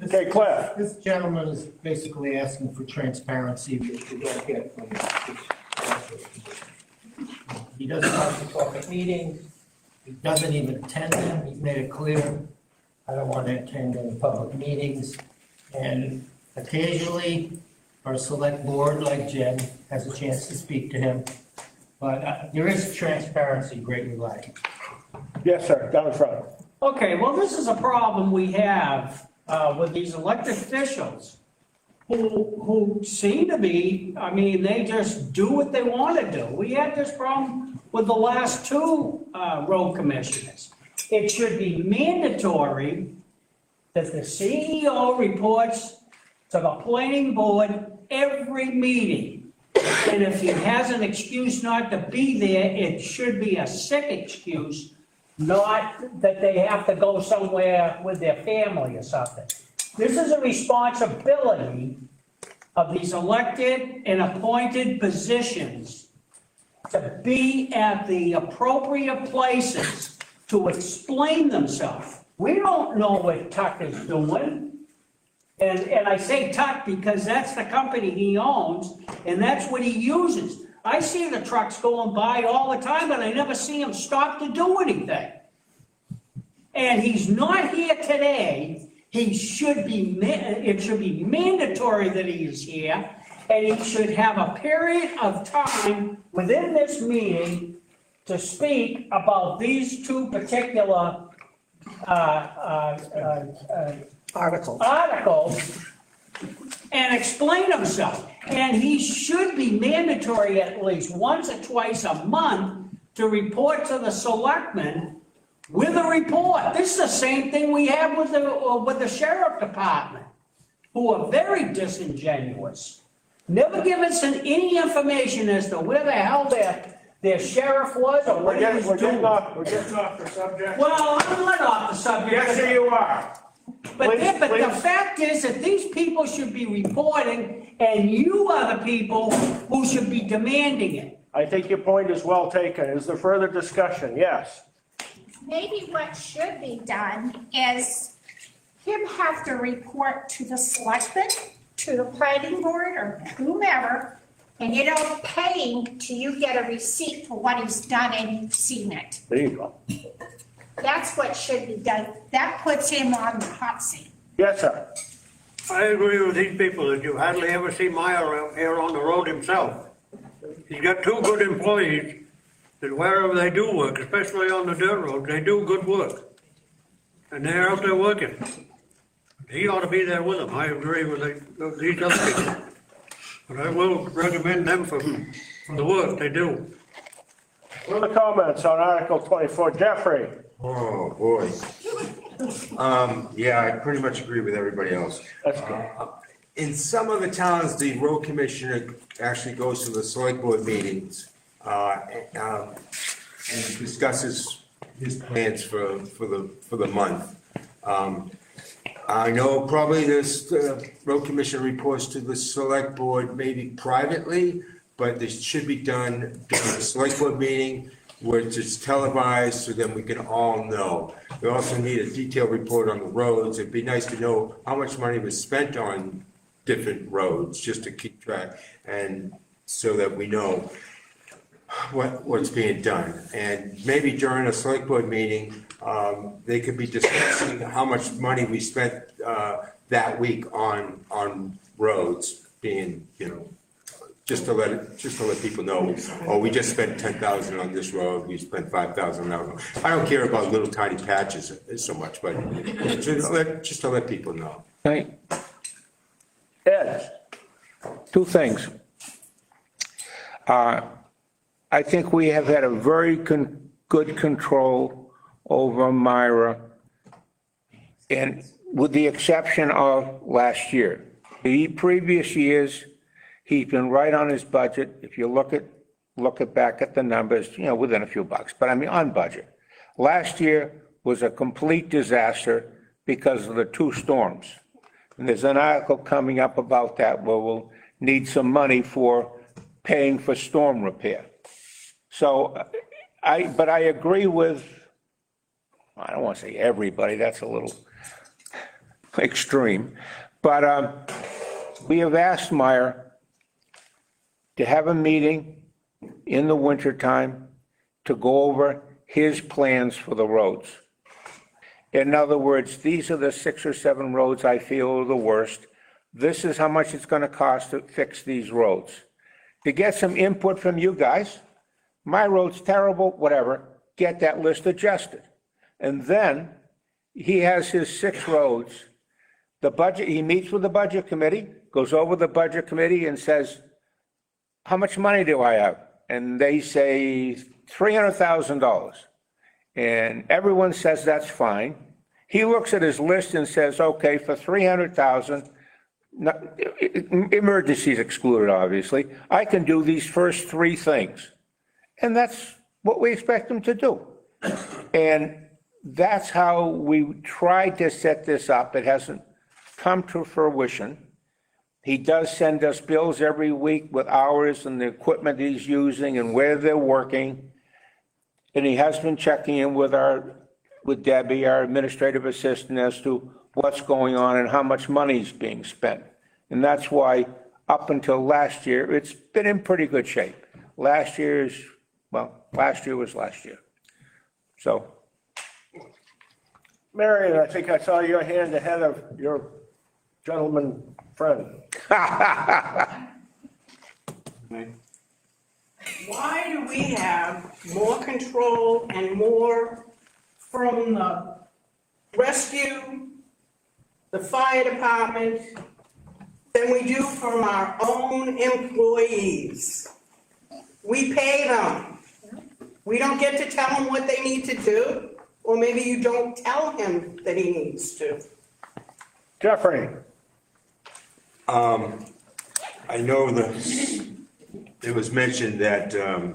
Okay, Cliff.
This gentleman is basically asking for transparency, which we don't get from him. He doesn't like to talk at meetings, he doesn't even attend them, he's made it clear, I don't want to attend any public meetings. And occasionally, our select board, like Jen, has a chance to speak to him. But there is transparency greatly lacking.
Yes, sir, down in front.
Okay, well, this is a problem we have with these elected officials who seem to be, I mean, they just do what they want to do. We had this problem with the last two road commissioners. It should be mandatory that the CEO reports to the planning board every meeting. And if he has an excuse not to be there, it should be a sick excuse, not that they have to go somewhere with their family or something. This is a responsibility of these elected and appointed positions to be at the appropriate places to explain themselves. We don't know what Tuck is doing. And I say Tuck because that's the company he owns, and that's what he uses. I see the trucks going by all the time, but I never see him stop to do anything. And he's not here today. It should be mandatory that he is here, and he should have a period of time within this meeting to speak about these two particular articles and explain himself. And he should be mandatory at least once or twice a month to report to the selectmen with a report. This is the same thing we have with the sheriff department, who are very disingenuous. Never give us any information as to where the hell their sheriff was or what he was doing.
We're getting off the subject.
Well, I'm not off the subject.
Yes, sir, you are.
But
Please.
the fact is that these people should be reporting, and you are the people who should be demanding it.
I think your point is well taken. Is there further discussion? Yes.
Maybe what should be done is him have to report to the selectmen, to the planning board, or whomever, and you don't pay him till you get a receipt for what he's done and you've seen it.
There you go.
That's what should be done. That puts him on the hot seat.
Yes, sir.
I agree with these people that you hardly ever see Meyer here on the road himself. He's got two good employees that wherever they do work, especially on the dirt road, they do good work. And they're out there working. He ought to be there with them. I agree with these other people. But I will recommend them for the work they do.
Further comments on Article 24? Jeffrey?
Oh, boy. Yeah, I pretty much agree with everybody else.
That's good.
In some of the towns, the road commissioner actually goes to the select board meetings and discusses his plans for the month. I know probably this road commissioner reports to the select board maybe privately, but this should be done during the select board meeting which is televised so that we can all know. We also need a detailed report on the roads. It'd be nice to know how much money was spent on different roads, just to keep track, and so that we know what's being done. And maybe during a select board meeting, they could be discussing how much money we spent that week on roads being, just to let people know, oh, we just spent 10,000 on this road, we spent 5,000 on that one. I don't care about little tiny patches so much, but just to let people know.
Right.
Ed?
Two things. I think we have had a very good control over Myra, and with the exception of last year. The previous years, he's been right on his budget. If you look back at the numbers, within a few bucks, but I mean on budget. Last year was a complete disaster because of the two storms. And there's an article coming up about that where we'll need some money for paying for storm repair. So I agree with, I don't want to say everybody, that's a little extreme, but we have asked Meyer to have a meeting in the wintertime to go over his plans for the roads. In other words, these are the 6 or 7 roads I feel are the worst. This is how much it's going to cost to fix these roads. To get some input from you guys, my road's terrible, whatever, get that list adjusted. And then he has his 6 roads. The budget, he meets with the budget committee, goes over the budget committee and says, how much money do I have? And they say $300,000. And everyone says that's fine. He looks at his list and says, okay, for $300,000, emergencies excluded, obviously, I can do these first 3 things. And that's what we expect him to do. And that's how we tried to set this up. It hasn't come to fruition. He does send us bills every week with hours and the equipment he's using and where they're working. And he has been checking in with Debbie, our administrative assistant, as to what's going on and how much money is being spent. And that's why up until last year, it's been in pretty good shape. Last year was last year. So.
Marion, I think I saw your hand ahead of your gentleman friend.
Why do we have more control and more from the rescue, the fire department, than we do from our own employees? We pay them. We don't get to tell them what they need to do, or maybe you don't tell him that he needs to.
Jeffrey?
I know it was mentioned that the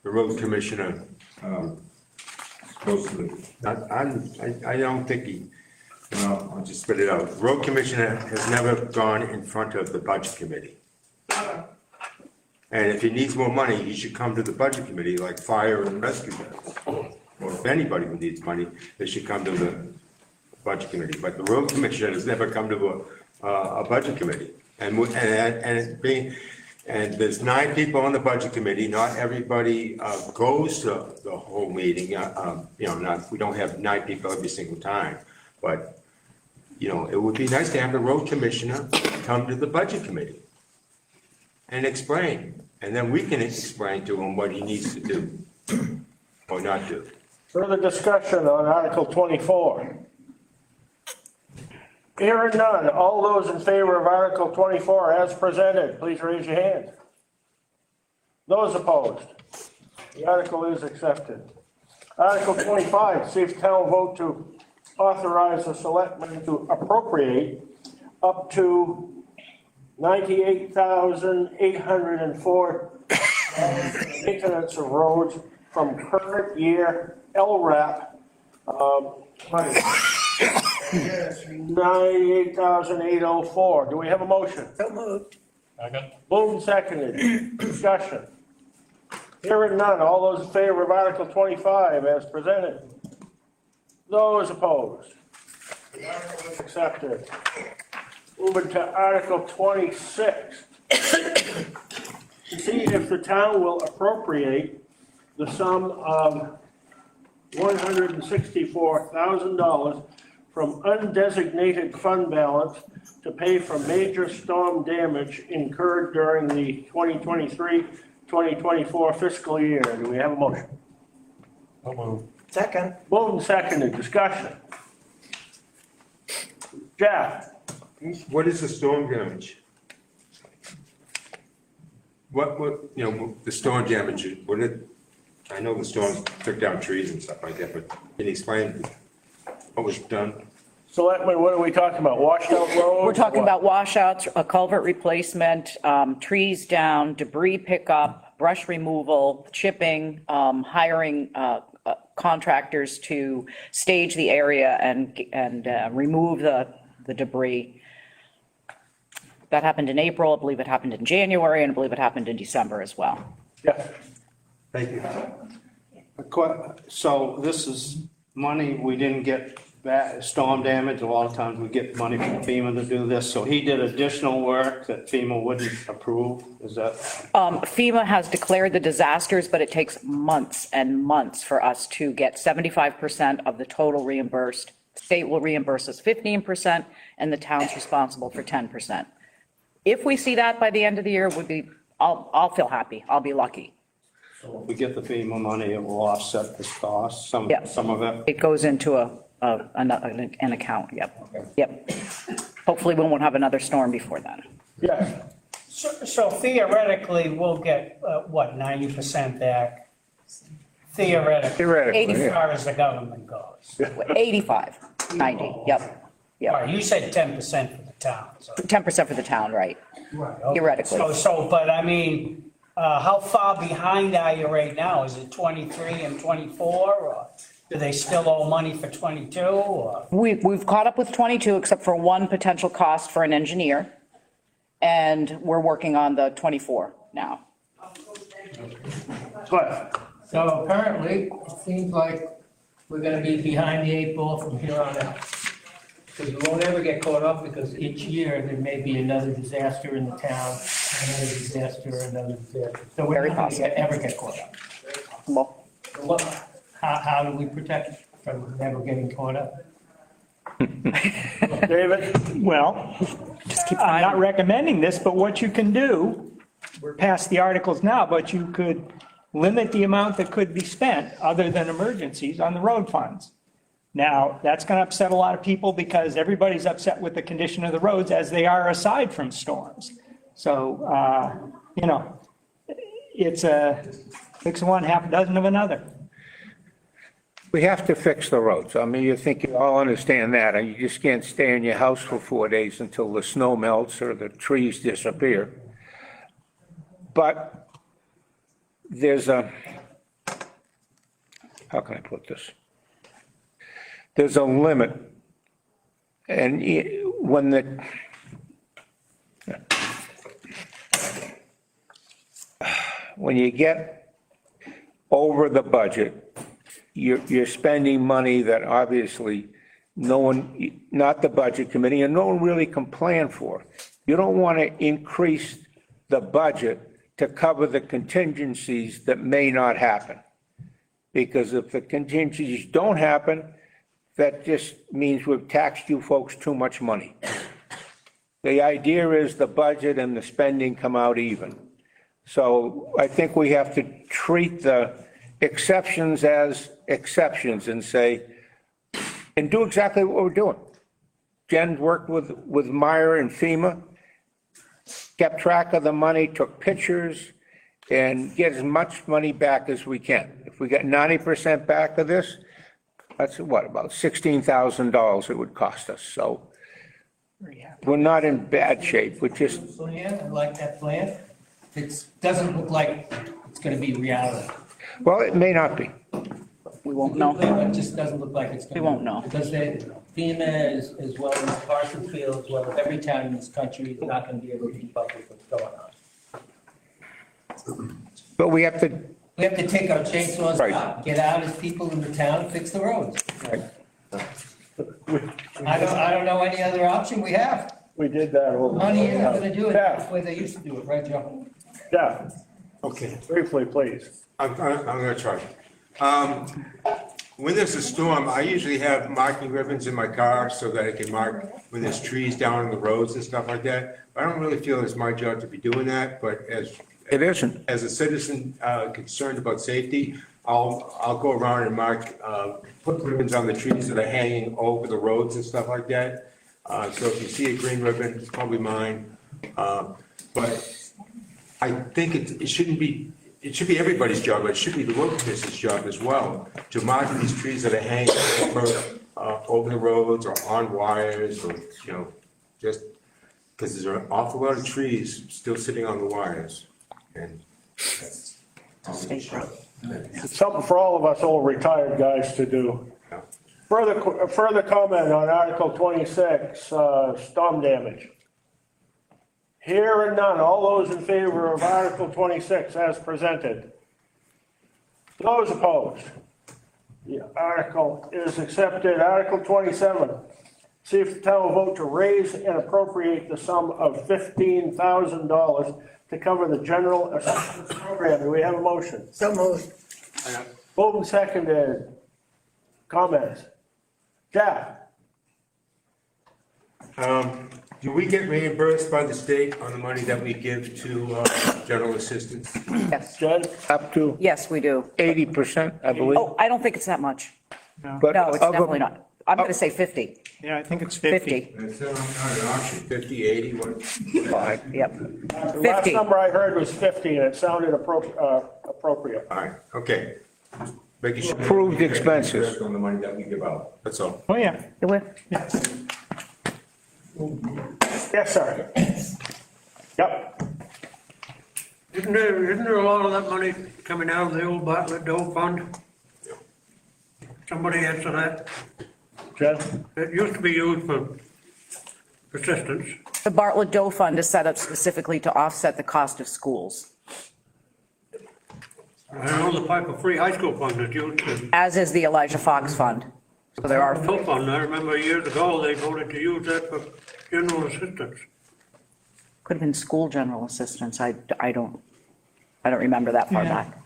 road commissioner supposedly, I don't think I'll just spit it out. Road commissioner has never gone in front of the budget committee. And if he needs more money, he should come to the budget committee like fire and rescue does. Or if anybody who needs money, they should come to the budget committee. But the road commissioner has never come to a budget committee. And there's 9 people on the budget committee. Not everybody goes to the whole meeting. We don't have 9 people every single time. But, it would be nice to have the road commissioner come to the budget committee and explain. And then we can explain to him what he needs to do or not do.
Further discussion on Article 24. Hearing none, all those in favor of Article 24 as presented, please raise your hand. Those opposed? The article is accepted. Article 25, see if town vote to authorize the selectmen to appropriate up to $98,804 maintenance of roads from current year LRAP money. $98,804. Do we have a motion?
So moved.
Moved and seconded. Discussion. Hearing none, all those in favor of Article 25 as presented? Those opposed? The article is accepted. Moving to Article 26. To see if the town will appropriate the sum of $164,000 from undesignated fund balance to pay for major storm damage incurred during the 2023-2024 fiscal year. Do we have a motion?
So moved.
Second.
Moved and seconded, discussion. Jeff?
What is the storm damage? What, you know, the storm damage, what it, I know the storms took down trees and stuff like that, but can you explain what was done?
Selectmen, what are we talking about? Washed out roads?
We're talking about washouts, a culvert replacement, trees down, debris pickup, brush removal, chipping, hiring contractors to stage the area and remove the debris. That happened in April, I believe it happened in January, and I believe it happened in December as well.
Yes.
Thank you.
So this is money we didn't get back, storm damage, a lot of times we get money from FEMA to do this, so he did additional work that FEMA wouldn't approve, is that?
FEMA has declared the disasters, but it takes months and months for us to get 75% of the total reimbursed. State will reimburse us 15%, and the town's responsible for 10%. If we see that by the end of the year, I'll feel happy. I'll be lucky.
So if we get the FEMA money, it will offset this cost, some
Yeah.
of it?
It goes into an account, yep. Yep. Hopefully we won't have another storm before then.
Yes.
So theoretically, we'll get, what, 90% back? Theoretically. As far as the government goes.
85, 90, yep.
All right, you said 10% for the town, so.
10% for the town, right?
Right. okay.
Theoretically.
But I mean, how far behind are you right now? Is it 23 and 24, or do they still owe money for 22, or?
We've caught up with 22, except for one potential cost for an engineer. And we're working on the 24 now.
What?
So apparently, it seems like we're gonna be behind the 8 ball from here on out. Because we won't ever get caught up, because each year there may be another disaster in the town, another disaster, another disaster. So we're
Very
not gonna
possible.
ever get caught up.
Well,
So what, how do we protect from never getting caught up?
David?
Well, I'm not recommending this, but what you can do, we're past the articles now, but you could limit the amount that could be spent, other than emergencies, on the road funds. Now, that's going to upset a lot of people because everybody's upset with the condition of the roads as they are aside from storms. So, you know, it's a 6 of one, half a dozen of another.
We have to fix the roads. I mean, you think you all understand that, and you just can't stay in your house for 4 days until the snow melts or the trees disappear. But there's a, how can I put this? There's a limit. And when you get over the budget, you're spending money that obviously no one, not the budget committee, and no one really can plan for. You don't want to increase the budget to cover the contingencies that may not happen. Because if the contingencies don't happen, that just means we've taxed you folks too much money. The idea is the budget and the spending come out even. So I think we have to treat the exceptions as exceptions and say, and do exactly what we're doing. Jen worked with Meyer and FEMA, kept track of the money, took pictures, and get as much money back as we can. If we get 90% back of this, that's what, about $16,000 it would cost us. So we're not in bad shape. We're just,
Plan, I like that plan. It doesn't look like it's gonna be reality.
well, it may not be.
We won't know.
It just doesn't look like it's gonna be.
We won't know.
Because FEMA as well as Parsonsfield, as well as every town in this country is not gonna be able to keep up with what's going on.
But we have to
We have to take our chainsaws
Right.
out, get out as people in the town, and fix the roads.
Right.
I don't know any other option we have.
We did that all the time.
Money isn't gonna do it
Yeah,
the way they used to do it, right, Joe?
yeah,
Okay,
briefly, please.
I'm gonna try. When there's a storm, I usually have marking ribbons in my car so that I can mark when there's trees down on the roads and stuff like that. I don't really feel it's my job to be doing that, but
It isn't.
as a citizen concerned about safety, I'll go around and mark, put ribbons on the trees that are hanging over the roads and stuff like that. So if you see a green ribbon, it's probably mine. But I think it shouldn't be, it should be everybody's job, but it should be the road commission's job as well, to mark these trees that are hanging over the roads or on wires or, just, because there's an awful lot of trees still sitting on the wires. And
It's something for all of us old retired guys to do. Further comment on Article 26, storm damage. Here and none, all those in favor of Article 26 as presented. Those opposed? The article is accepted. Article 27, see if the town will vote to raise and appropriate the sum of $15,000 to cover the general assistance program. Do we have a motion?
So moved.
Moved and seconded. Comments? Jack?
do we get reimbursed by the state on the money that we give to general assistance?
Yes.
Jen?
Up to
Yes, we do.
80%, I believe.
Oh, I don't think it's that much.
But
No, it's
of a-
definitely not. I'm going to say 50.
Yeah, I think it's 50.
50.
It's not an option, 50, 80, what?
Yep.
The last
50.
number I heard was 50, and it sounded appropriate.
All right, okay. Making sure.
Approved expenses.
On the money that we give out, that's all.
Oh, yeah.
It will.
Yes, sir. Yep.
Isn't there a lot of that money coming out of the old Bartlett Doe Fund? Somebody answer that.
Jen?
It used to be used for assistance.
The Bartlett Doe Fund is set up specifically to offset the cost of schools,
I know the Piper Free High School Fund is used to.
as is the Elijah Fox Fund. So there are,
Doe Fund, I remember years ago, they voted to use that for general assistance.
could have been school general assistance. I don't remember that far
Yeah.
back.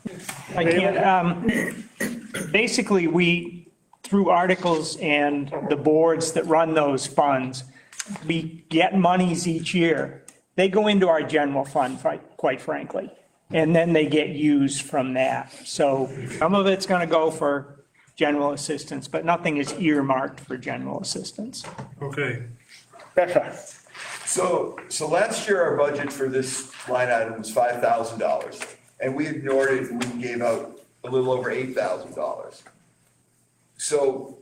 I can't, basically, we, through articles and the boards that run those funds, we get monies each year. They go into our general fund, quite frankly, and then they get used from that. So some of it's going to go for general assistance, but nothing is earmarked for general assistance.
Okay.
Yes, sir.
So last year, our budget for this line item was $5,000, and we ignored it and we gave out a little over $8,000. So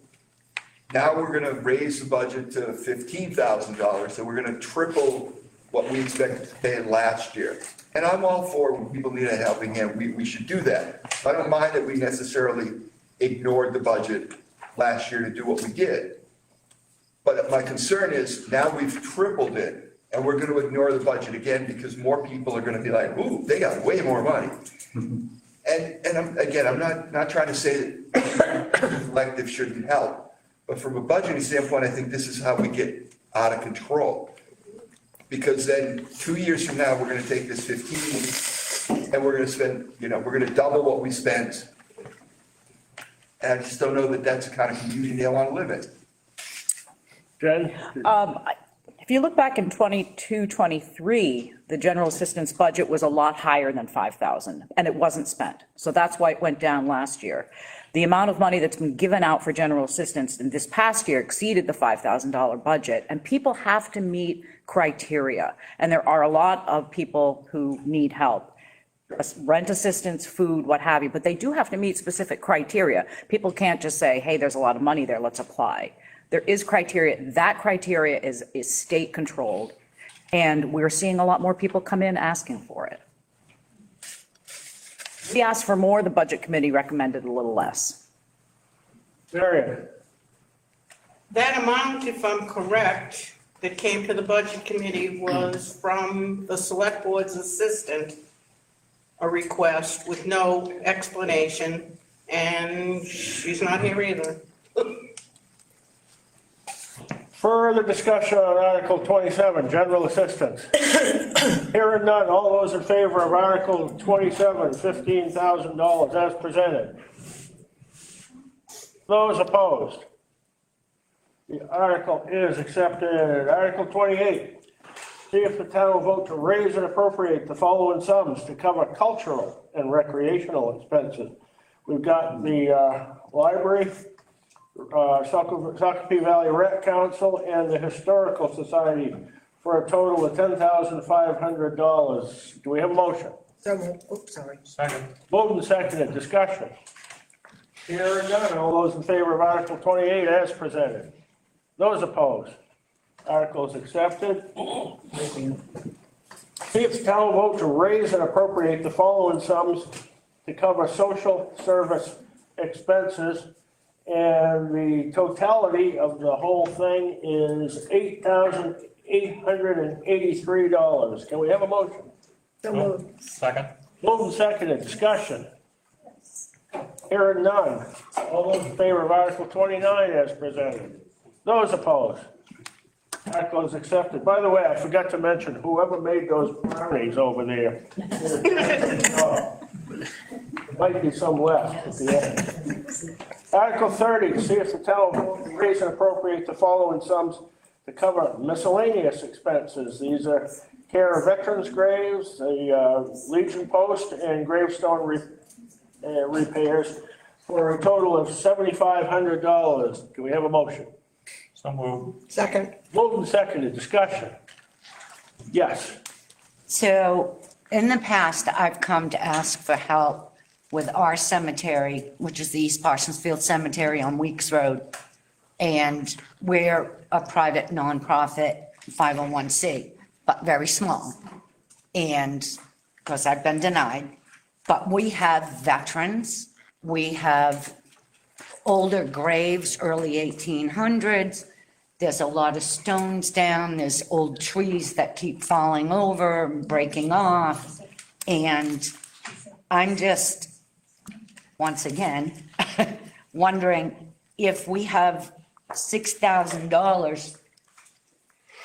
now we're gonna raise the budget to $15,000, so we're gonna triple what we expected to pay in last year. And I'm all for when people need a helping hand, we should do that. I don't mind that we necessarily ignored the budget last year to do what we did. But my concern is now we've tripled it and we're gonna ignore the budget again because more people are gonna be like, ooh, they got way more money. And I'm not trying to say that collective shouldn't help, but from a budgeting standpoint, I think this is how we get out of control. Because then 2 years from now, we're gonna take this 15 and we're gonna spend, we're gonna double what we spent. And I just don't know that that's the kind of community they wanna live in.
Jen?
If you look back in 22, 23, the general assistance budget was a lot higher than 5,000, and it wasn't spent. So that's why it went down last year. The amount of money that's been given out for general assistance in this past year exceeded the $5,000 budget, and people have to meet criteria. And there are a lot of people who need help. Rent assistance, food, what have you, but they do have to meet specific criteria. People can't just say, hey, there's a lot of money there, let's apply. There is criteria. That criteria is state controlled, and we're seeing a lot more people come in asking for it. We asked for more, the budget committee recommended a little less.
Marion?
That amount, if I'm correct, that came to the budget committee was from the select board's assistant a request with no explanation, and she's not here either.
Further discussion on Article 27, general assistance. Hearing none, all those in favor of Article 27, $15,000 as presented. Those opposed? The article is accepted. Article 28, see if the town will vote to raise and appropriate the following sums to cover cultural and recreational expenses. We've got the library, Shakopee Valley Rec Council, and the Historical Society for a total of $10,500. Do we have a motion?
So, oops, sorry.
Second.
Moved and seconded, discussion. Hearing none, all those in favor of Article 28 as presented. Those opposed? Article is accepted. See if the town will vote to raise and appropriate the following sums to cover social service expenses, and the totality of the whole thing is $8,883. Can we have a motion?
So moved.
Second.
Moved and seconded, discussion. Hearing none. All those in favor of Article 29 as presented. Those opposed? Article is accepted. By the way, I forgot to mention, whoever made those brownies over there. There might be some left at the end. Article 30, see if the town will vote to raise and appropriate the following sums to cover miscellaneous expenses. These are care of veterans' graves, the Legion Post, and gravestone repairs for a total of $7,500. Can we have a motion?
So moved.
Second.
Moved and seconded, discussion. Yes.
So in the past, I've come to ask for help with our cemetery, which is the East Parsonsfield Cemetery on Weeks Road. And we're a private nonprofit 501c, but very small. And of course, I've been denied, but we have veterans, we have older graves, early 1800s. There's a lot of stones down, there's old trees that keep falling over, breaking off. And I'm just, once again, wondering if we have $6,000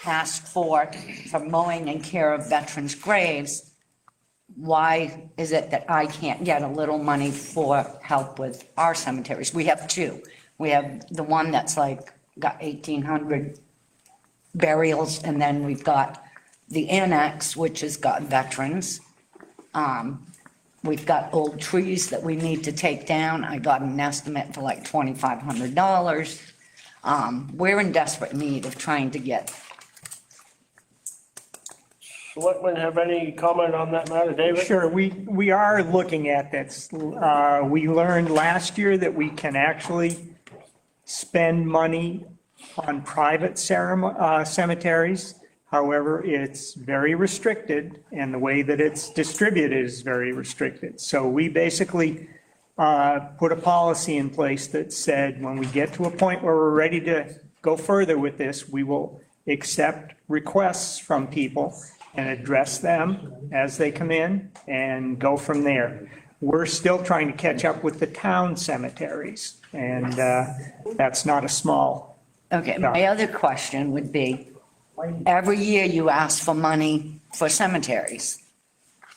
asked for mowing and care of veterans' graves, why is it that I can't get a little money for help with our cemeteries? We have two. We have the one that's like got 1,800 burials, and then we've got the annex, which has got veterans. We've got old trees that we need to take down. I got an estimate for like $2,500. We're in desperate need of trying to get.
Selectmen have any comment on that matter, David?
Sure, we are looking at this. We learned last year that we can actually spend money on private cemeteries. However, it's very restricted, and the way that it's distributed is very restricted. So we basically put a policy in place that said when we get to a point where we're ready to go further with this, we will accept requests from people and address them as they come in and go from there. We're still trying to catch up with the town cemeteries, and that's not a small.
Okay, my other question would be, every year you ask for money for cemeteries.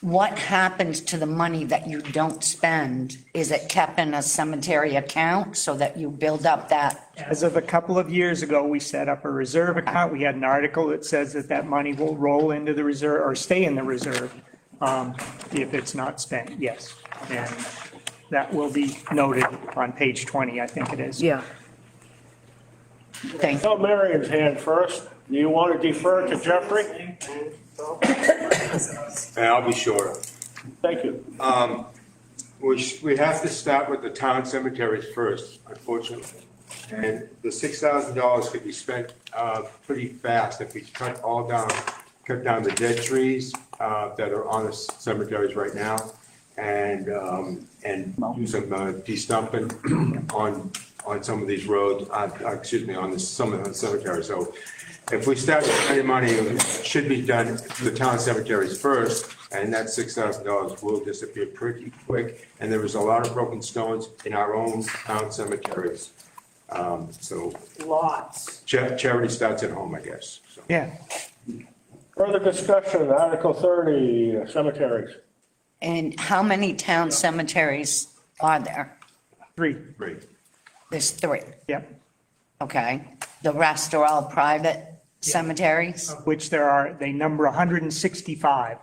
What happens to the money that you don't spend? Is it kept in a cemetery account so that you build up that?
As of a couple of years ago, we set up a reserve account. We had an article that says that that money will roll into the reserve or stay in the reserve if it's not spent, yes. And that will be noted on page 20, I think it is.
Yeah.
Tell Marion's hand first. Do you want to defer to Jeffrey?
And I'll be shorter.
Thank you.
We have to start with the town cemeteries first, unfortunately. And the $6,000 could be spent pretty fast if we cut down the dead trees that are on the cemeteries right now, and do some de-stumping on some of these roads, on some of the cemeteries. So if we start spending money, it should be done to the town cemeteries first, and that $6,000 will disappear pretty quick. And there was a lot of broken stones in our own town cemeteries. So
Lots.
charity starts at home, I guess. So.
Yeah.
Further discussion, Article 30, cemeteries.
And how many town cemeteries are there?
3.
There's 3.
Yep.
Okay. The rest are all private cemeteries?
Of which they number 165.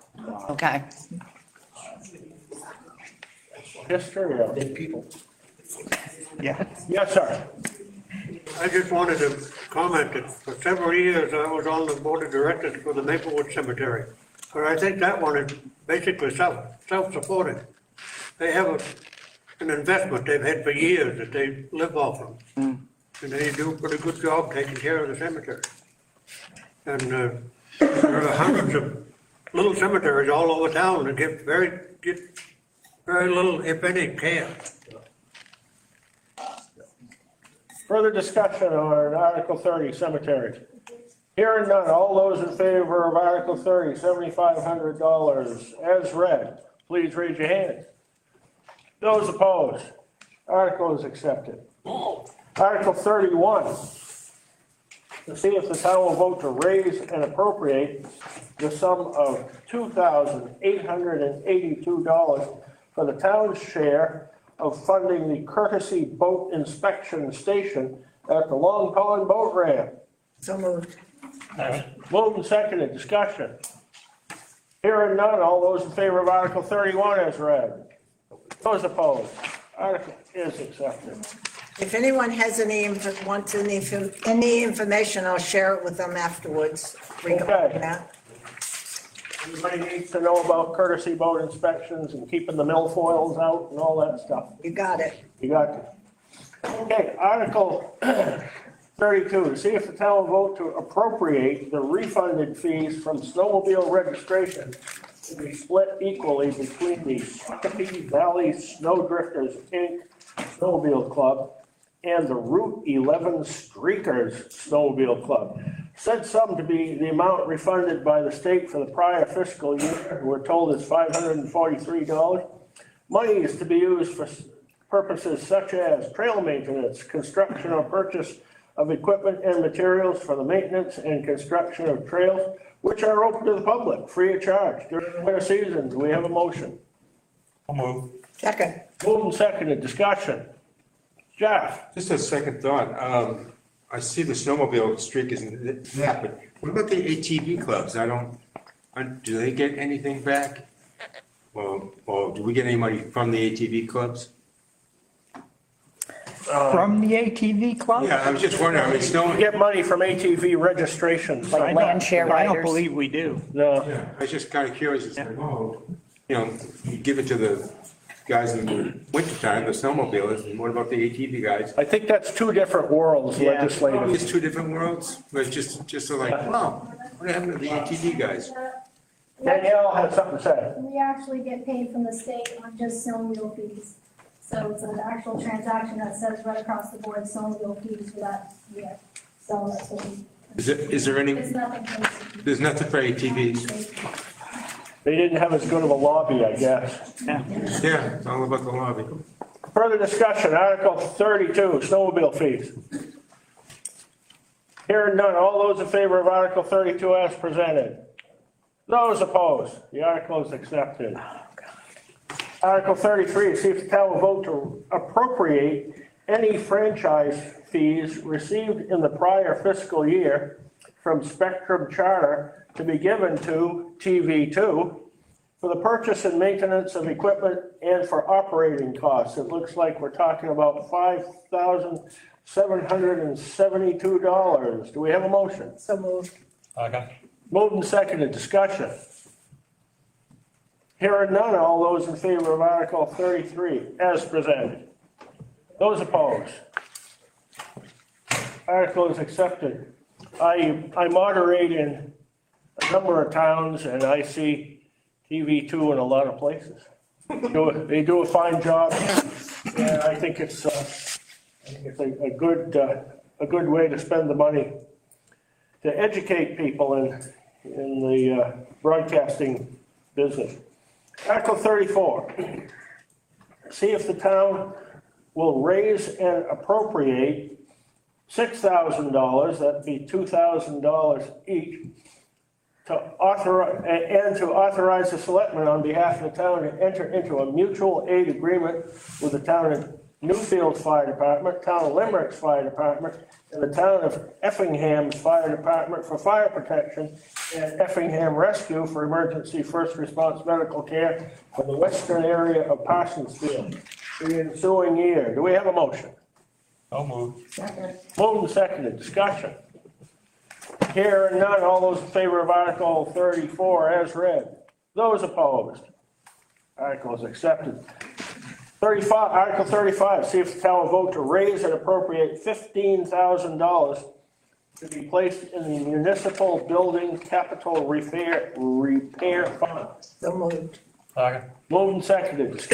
Okay.
History of
people.
Yeah.
Yes, sir.
I just wanted to comment that for several years, I was on the board of directors for the Maplewood Cemetery. But I think that one is basically self-supporting. They have an investment they've had for years that they live off of. And they do a pretty good job taking care of the cemetery. And there are hundreds of little cemeteries all over town that get very little, if any, care.
Further discussion on Article 30, cemeteries. Hearing none, all those in favor of Article 30, $7,500 as read, please raise your hand. Those opposed, article is accepted. Article 31, to see if the town will vote to raise and appropriate the sum of $2,882 for the town's share of funding the courtesy boat inspection station at the Long Pond Boat Ramp.
So moved.
Moved and seconded, discussion. Hearing none, all those in favor of Article 31 as read. Those opposed, article is accepted.
If anyone has wants any information, I'll share it with them afterwards regarding that.
Everybody needs to know about courtesy boat inspections and keeping the milfoils out and all that stuff.
You got it.
You got it. Okay, Article 32, to see if the town will vote to appropriate the refunded fees from snowmobile registration to be split equally between the Shakopee Valley Snowdrifters, Inc. Snowmobile Club and the Route 11 Streakers Snowmobile Club. Said sum to be the amount refunded by the state for the prior fiscal year. We're told it's $543. Money is to be used for purposes such as trail maintenance, construction or purchase of equipment and materials for the maintenance and construction of trails, which are open to the public, free of charge during the winter season. Do we have a motion?
I'll move.
Second.
Moved and seconded, discussion. Jeff?
Just a second thought. I see the snowmobile streak isn't that, but what about the ATV clubs? Do they get anything back? Or do we get any money from the ATV clubs?
From the ATV club?
Yeah, I was just wondering,
We get money from ATV registrations.
I don't believe we do.
No.
I was just kind of curious, it's like, you give it to the guys in the wintertime, the snowmobilers, and what about the ATV guys?
I think that's two different worlds legislatively.
It's two different worlds, but just so like, wow, what happened to the ATV guys?
Danielle has something to say.
We actually get paid from the state on just snowmobile fees. So it's an actual transaction that says right across the board, snowmobile fees for that year. So that's what we.
Is there any,
It's nothing crazy.
there's nothing for ATVs?
They didn't have as good of a lobby, I guess.
Yeah, it's all about the lobby.
Further discussion, Article 32, snowmobile fees. Hearing none, all those in favor of Article 32 as presented. Those opposed, the article is accepted. Article 33, see if the town will vote to appropriate any franchise fees received in the prior fiscal year from Spectrum Charter to be given to TV2 for the purchase and maintenance of equipment and for operating costs. It looks like we're talking about $5,772. Do we have a motion?
So moved.
Okay.
Moved and seconded, discussion. Hearing none, all those in favor of Article 33 as presented. Those opposed? Article is accepted. I moderate in a number of towns and I see TV2 in a lot of places. They do a fine job and I think it's I think it's a good way to spend the money, to educate people in the broadcasting business. Article 34, see if the town will raise and appropriate $6,000, that'd be $2,000 each, to authorize the selectmen on behalf of the town to enter into a mutual aid agreement with the town of Newfields Fire Department, town of Limerick's Fire Department, and the town of Effingham's Fire Department for fire protection, and Effingham Rescue for emergency first response medical care for the western area of Parsonsfield for the ensuing year. Do we have a motion?
So moved.
Moved and seconded, discussion. Hearing none, all those in favor of Article 34 as read. Those opposed? Article is accepted. 35, Article 35, see if the town will vote to raise and appropriate $15,000 to be placed in the municipal building capital repair fund.
So moved.
Second.
Moved and seconded.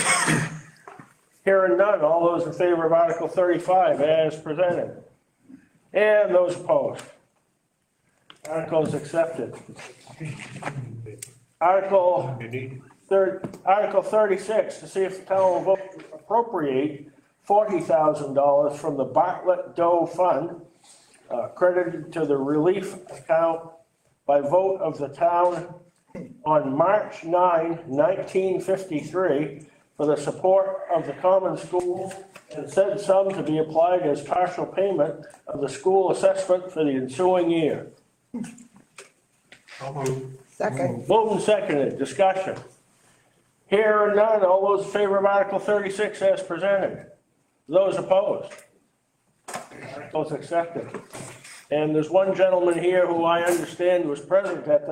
Hearing none, all those in favor of Article 35 as presented. And those opposed. Article is accepted. Article 36, to see if the town will vote to appropriate $40,000 from the Bartlett Doe Fund, credited to the relief account by vote of the town on March 9, 1953, for the support of the common school, and said sum to be applied as partial payment of the school assessment for the ensuing year.
Second.
Moved and seconded, discussion. Hearing none, all those in favor of Article 36 as presented. Those opposed? Article is accepted. And there's one gentleman here who I understand was present at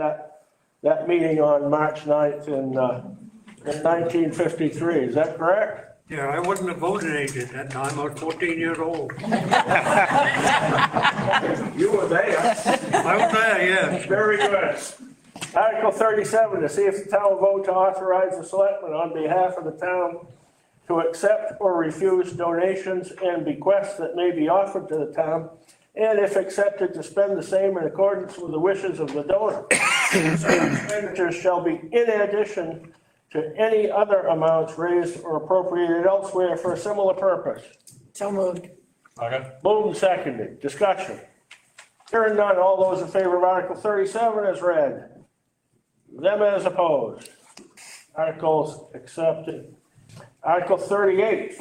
that meeting on March 9th in 1953. Is that correct?
Yeah, I wasn't a voting age at that time. I was 14 years old.
You were there.
I was there, yes.
Very good. Article 37, to see if the town will vote to authorize the selectmen on behalf of the town to accept or refuse donations and bequests that may be offered to the town, and if accepted, to spend the same in accordance with the wishes of the donor. Expenditures shall be in addition to any other amounts raised or appropriated elsewhere for a similar purpose.
So moved.
Second.
Moved and seconded. Discussion. Hearing none, all those in favor of Article 37 as read. Them as opposed. Articles accepted. Article 38.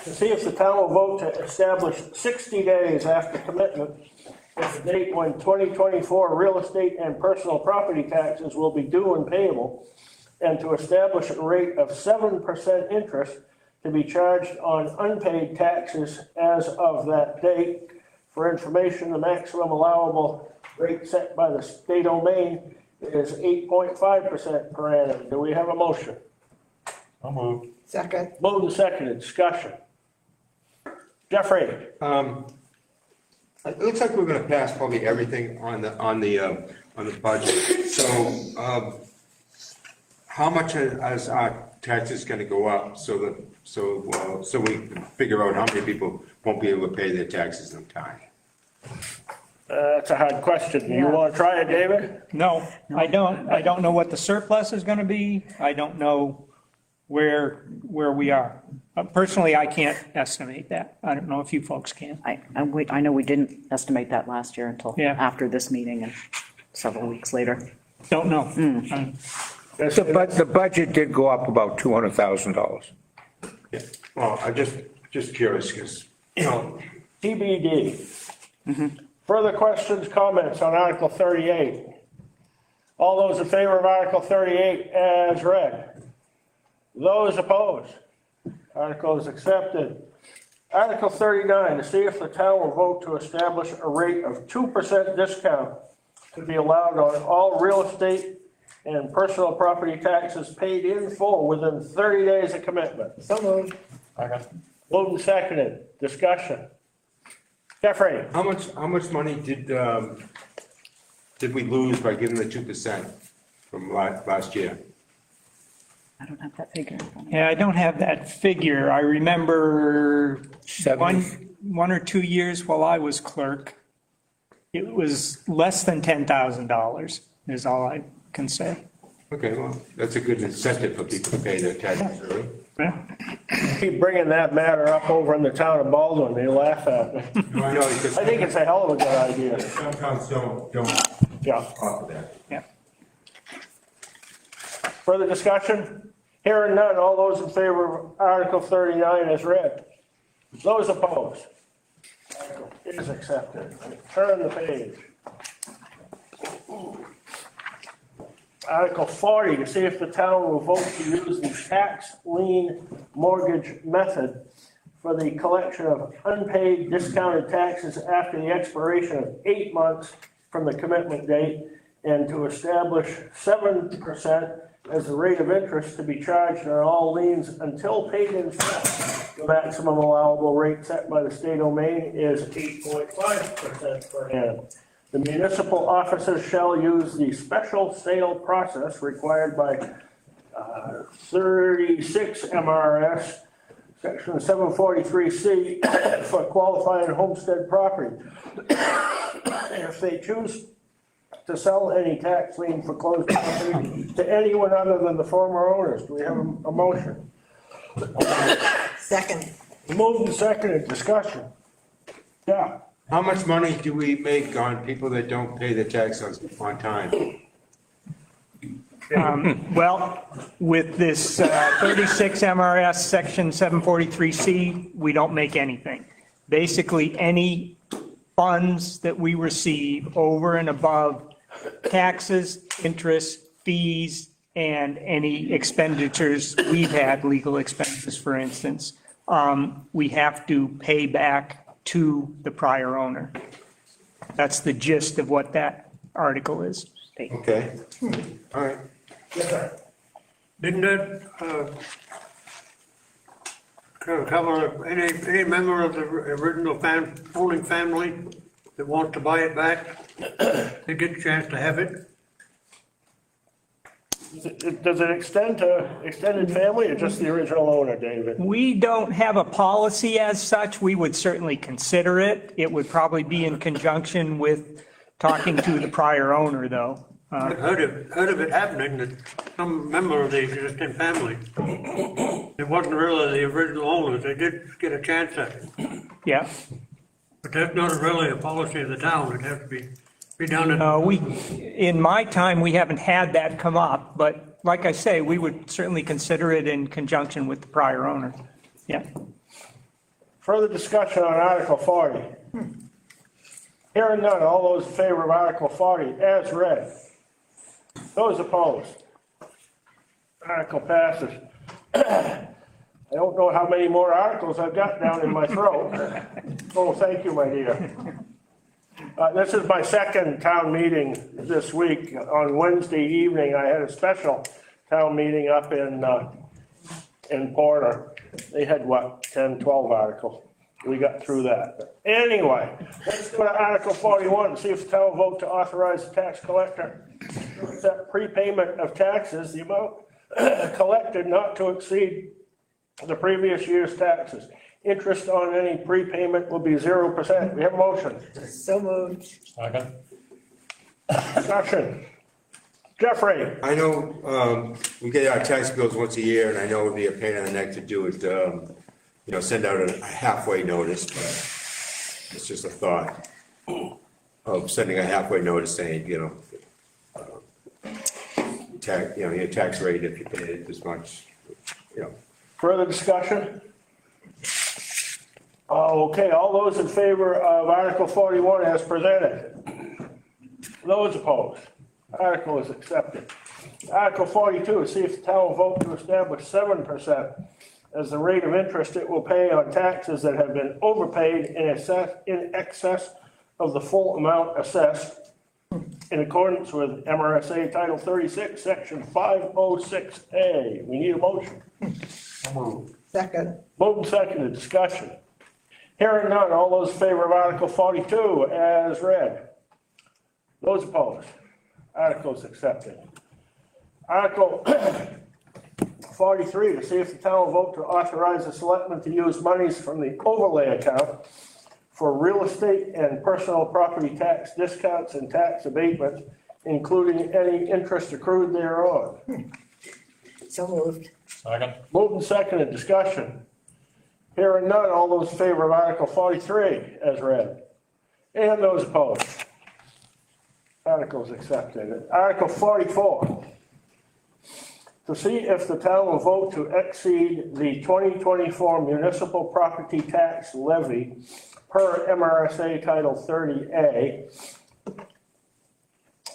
To see if the town will vote to establish 60 days after commitment as the date when 2024 real estate and personal property taxes will be due and payable, and to establish a rate of 7% interest to be charged on unpaid taxes as of that date. For information, the maximum allowable rate set by the state of Maine is 8.5% per annum. Do we have a motion?
So moved.
Second.
Moved and seconded, discussion. Jeffrey?
It looks like we're gonna pass probably everything on the budget. So, how much is our taxes gonna go up so we can figure out how many people won't be able to pay their taxes on time?
That's a hard question. You want to try it, David?
No, I don't. I don't know what the surplus is going to be. I don't know where we are. Personally, I can't estimate that. I don't know if you folks can.
I know we didn't estimate that last year until
Yeah.
after this meeting and several weeks later.
Don't know.
The budget did go up about $200,000.
Yeah. Well, I'm just curious, because,
TBD. Further questions, comments on Article 38? All those in favor of Article 38 as read? Those opposed? Article is accepted. Article 39, to see if the town will vote to establish a rate of 2% discount to be allowed on all real estate and personal property taxes paid in full within 30 days of commitment.
So moved.
Second.
Moved and seconded. Discussion. Jeffrey?
how much money did we lose by giving the 2% from last year?
I don't have that figure in front of me.
Yeah, I don't have that figure. I remember one or 2 years while I was clerk, it was less than $10,000 is all I can say.
Okay, well, that's a good incentive for people to pay their taxes early.
Keep bringing that matter up over in the town of Baldwin, they laugh at me.
No, I know, because
I think it's a hell of a good idea.
some towns don't
Yeah.
offer that.
Yeah.
Further discussion? Hearing none, all those in favor of Article 39 as read? Those opposed? Article is accepted. Turn the page. Article 40, to see if the town will vote to use the tax lien mortgage method for the collection of unpaid discounted taxes after the expiration of 8 months from the commitment date, and to establish 7% as the rate of interest to be charged on all liens until paid in full. The maximum allowable rate set by the state of Maine is 8.5% per annum. The municipal officers shall use the special sale process required by 36 MRS, Section 743C, for qualifying homestead property. If they choose to sell any tax lien foreclosed property to anyone other than the former owners, do we have a motion?
Second.
Moved and seconded, discussion. Yeah.
How much money do we make on people that don't pay the tax on time?
Well, with this 36 MRS Section 743C, we don't make anything. Basically, any funds that we receive over and above taxes, interest, fees, and any expenditures we've had, legal expenses, for instance, we have to pay back to the prior owner. That's the gist of what that article is.
Okay, all right.
Yes, sir.
Didn't that cover any member of the original owning family that wants to buy it back? They get a chance to have it?
Does it extend to extended family or just the original owner, David?
We don't have a policy as such. We would certainly consider it. It would probably be in conjunction with talking to the prior owner, though.
I've heard of it happening, that some member of the existing family, it wasn't really the original owners, they did get a chance at it.
Yeah.
But that's not really a policy of the town, it has to be done.
In my time, we haven't had that come up, but like I say, we would certainly consider it in conjunction with the prior owner. Yeah.
Further discussion on Article 40. Hearing none, all those in favor of Article 40 as read? Those opposed? Article passes. I don't know how many more articles I've got down in my throat. Oh, thank you, my dear. This is my second town meeting this week. On Wednesday evening, I had a special town meeting up in Porter. They had, 10, 12 articles. We got through that. Anyway, let's go to Article 41, see if the town will vote to authorize the tax collector to accept prepayment of taxes, the amount collected not to exceed the previous year's taxes. Interest on any prepayment will be 0%. We have a motion.
So moved.
Second.
Discussion. Jeffrey.
I know, we get our tax bills once a year, and I know it'd be a pain in the neck to do it, send out a halfway notice, but it's just a thought of sending a halfway notice saying, your tax rate if you paid it this much,
Further discussion? Okay, all those in favor of Article 41 as presented? Those opposed? Article is accepted. Article 42, see if the town will vote to establish 7% as the rate of interest it will pay on taxes that have been overpaid in excess of the full amount assessed in accordance with MRSA Title 36, Section 506A. We need a motion.
Second.
Moved and seconded, discussion. Hearing none, all those in favor of Article 42 as read? Those opposed? Article is accepted. Article 43, to see if the town will vote to authorize the selectmen to use monies from the overlay account for real estate and personal property tax discounts and tax abatements, including any interest accrued thereon.
So moved.
Second.
Moved and seconded, discussion. Hearing none, all those in favor of Article 43 as read? And those opposed? Article's accepted. Article 44. To see if the town will vote to exceed the 2024 municipal property tax levy per MRSA Title 30A.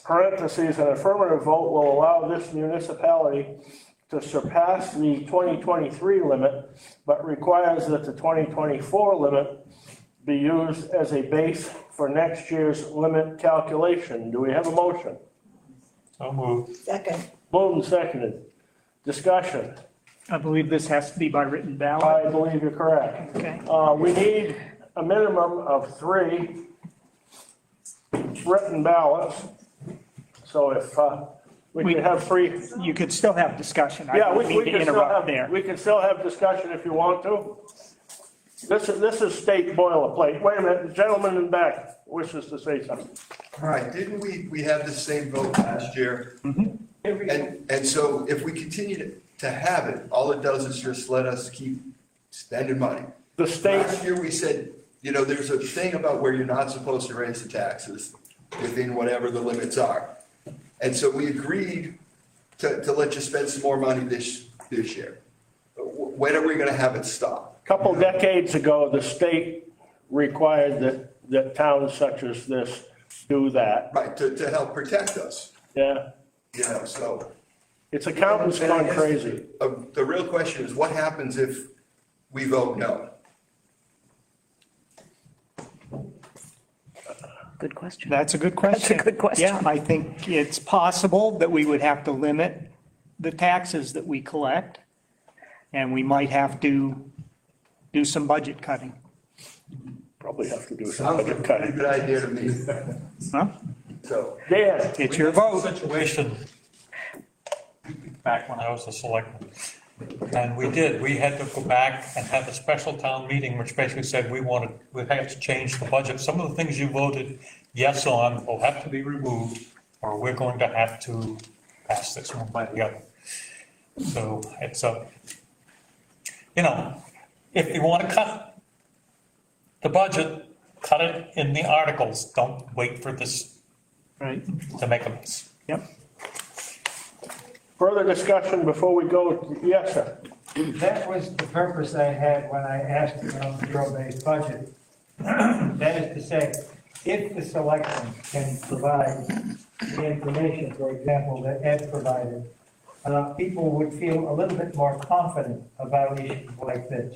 Parentheses, an affirmative vote will allow this municipality to surpass the 2023 limit, but requires that the 2024 limit be used as a base for next year's limit calculation. Do we have a motion?
So moved.
Second.
Moved and seconded. Discussion.
I believe this has to be by written ballot.
I believe you're correct.
Okay.
We need a minimum of 3 written ballots. So if we could have 3.
You could still have discussion. I
Yeah,
don't
we
mean to
can still
interrupt
have,
there.
we can still have discussion if you want to. This is state boilerplate. Wait a minute, the gentleman in the back wishes to say something.
All right, didn't we have the same vote last year? And so if we continue to have it, all it does is just let us keep spending money.
The state.
Last year, we said, you know, there's a thing about where you're not supposed to raise the taxes within whatever the limits are. And so we agreed to let you spend some more money this year. When are we gonna have it stop?
Couple decades ago, the state required that towns such as this do that.
Right, to help protect us,
Yeah,
you know, so.
it's accountants
And I
gone
guess
crazy.
The real question is, what happens if we vote no?
Good question.
That's a good question.
That's a good question.
Yeah, I think it's possible that we would have to limit the taxes that we collect, and we might have to do some budget cutting.
Probably have to do some
Sounds like
budget
a pretty
cutting.
good idea to me.
Huh?
So,
Dan,
It's your vote.
Situation back when I was a selectman. And we had to go back and have a special town meeting, which basically said we had to change the budget. Some of the things you voted yes on will have to be removed, or we're going to have to pass this one by the other. So it's if you want to cut the budget, cut it in the articles. Don't wait for this
Right.
to make a mess.
Yep.
further discussion before we go, yes, sir.
That was the purpose I had when I asked about the zero-based budget. That is to say, if the selectmen can provide the information, for example, that Ed provided, people would feel a little bit more confident about issues like this.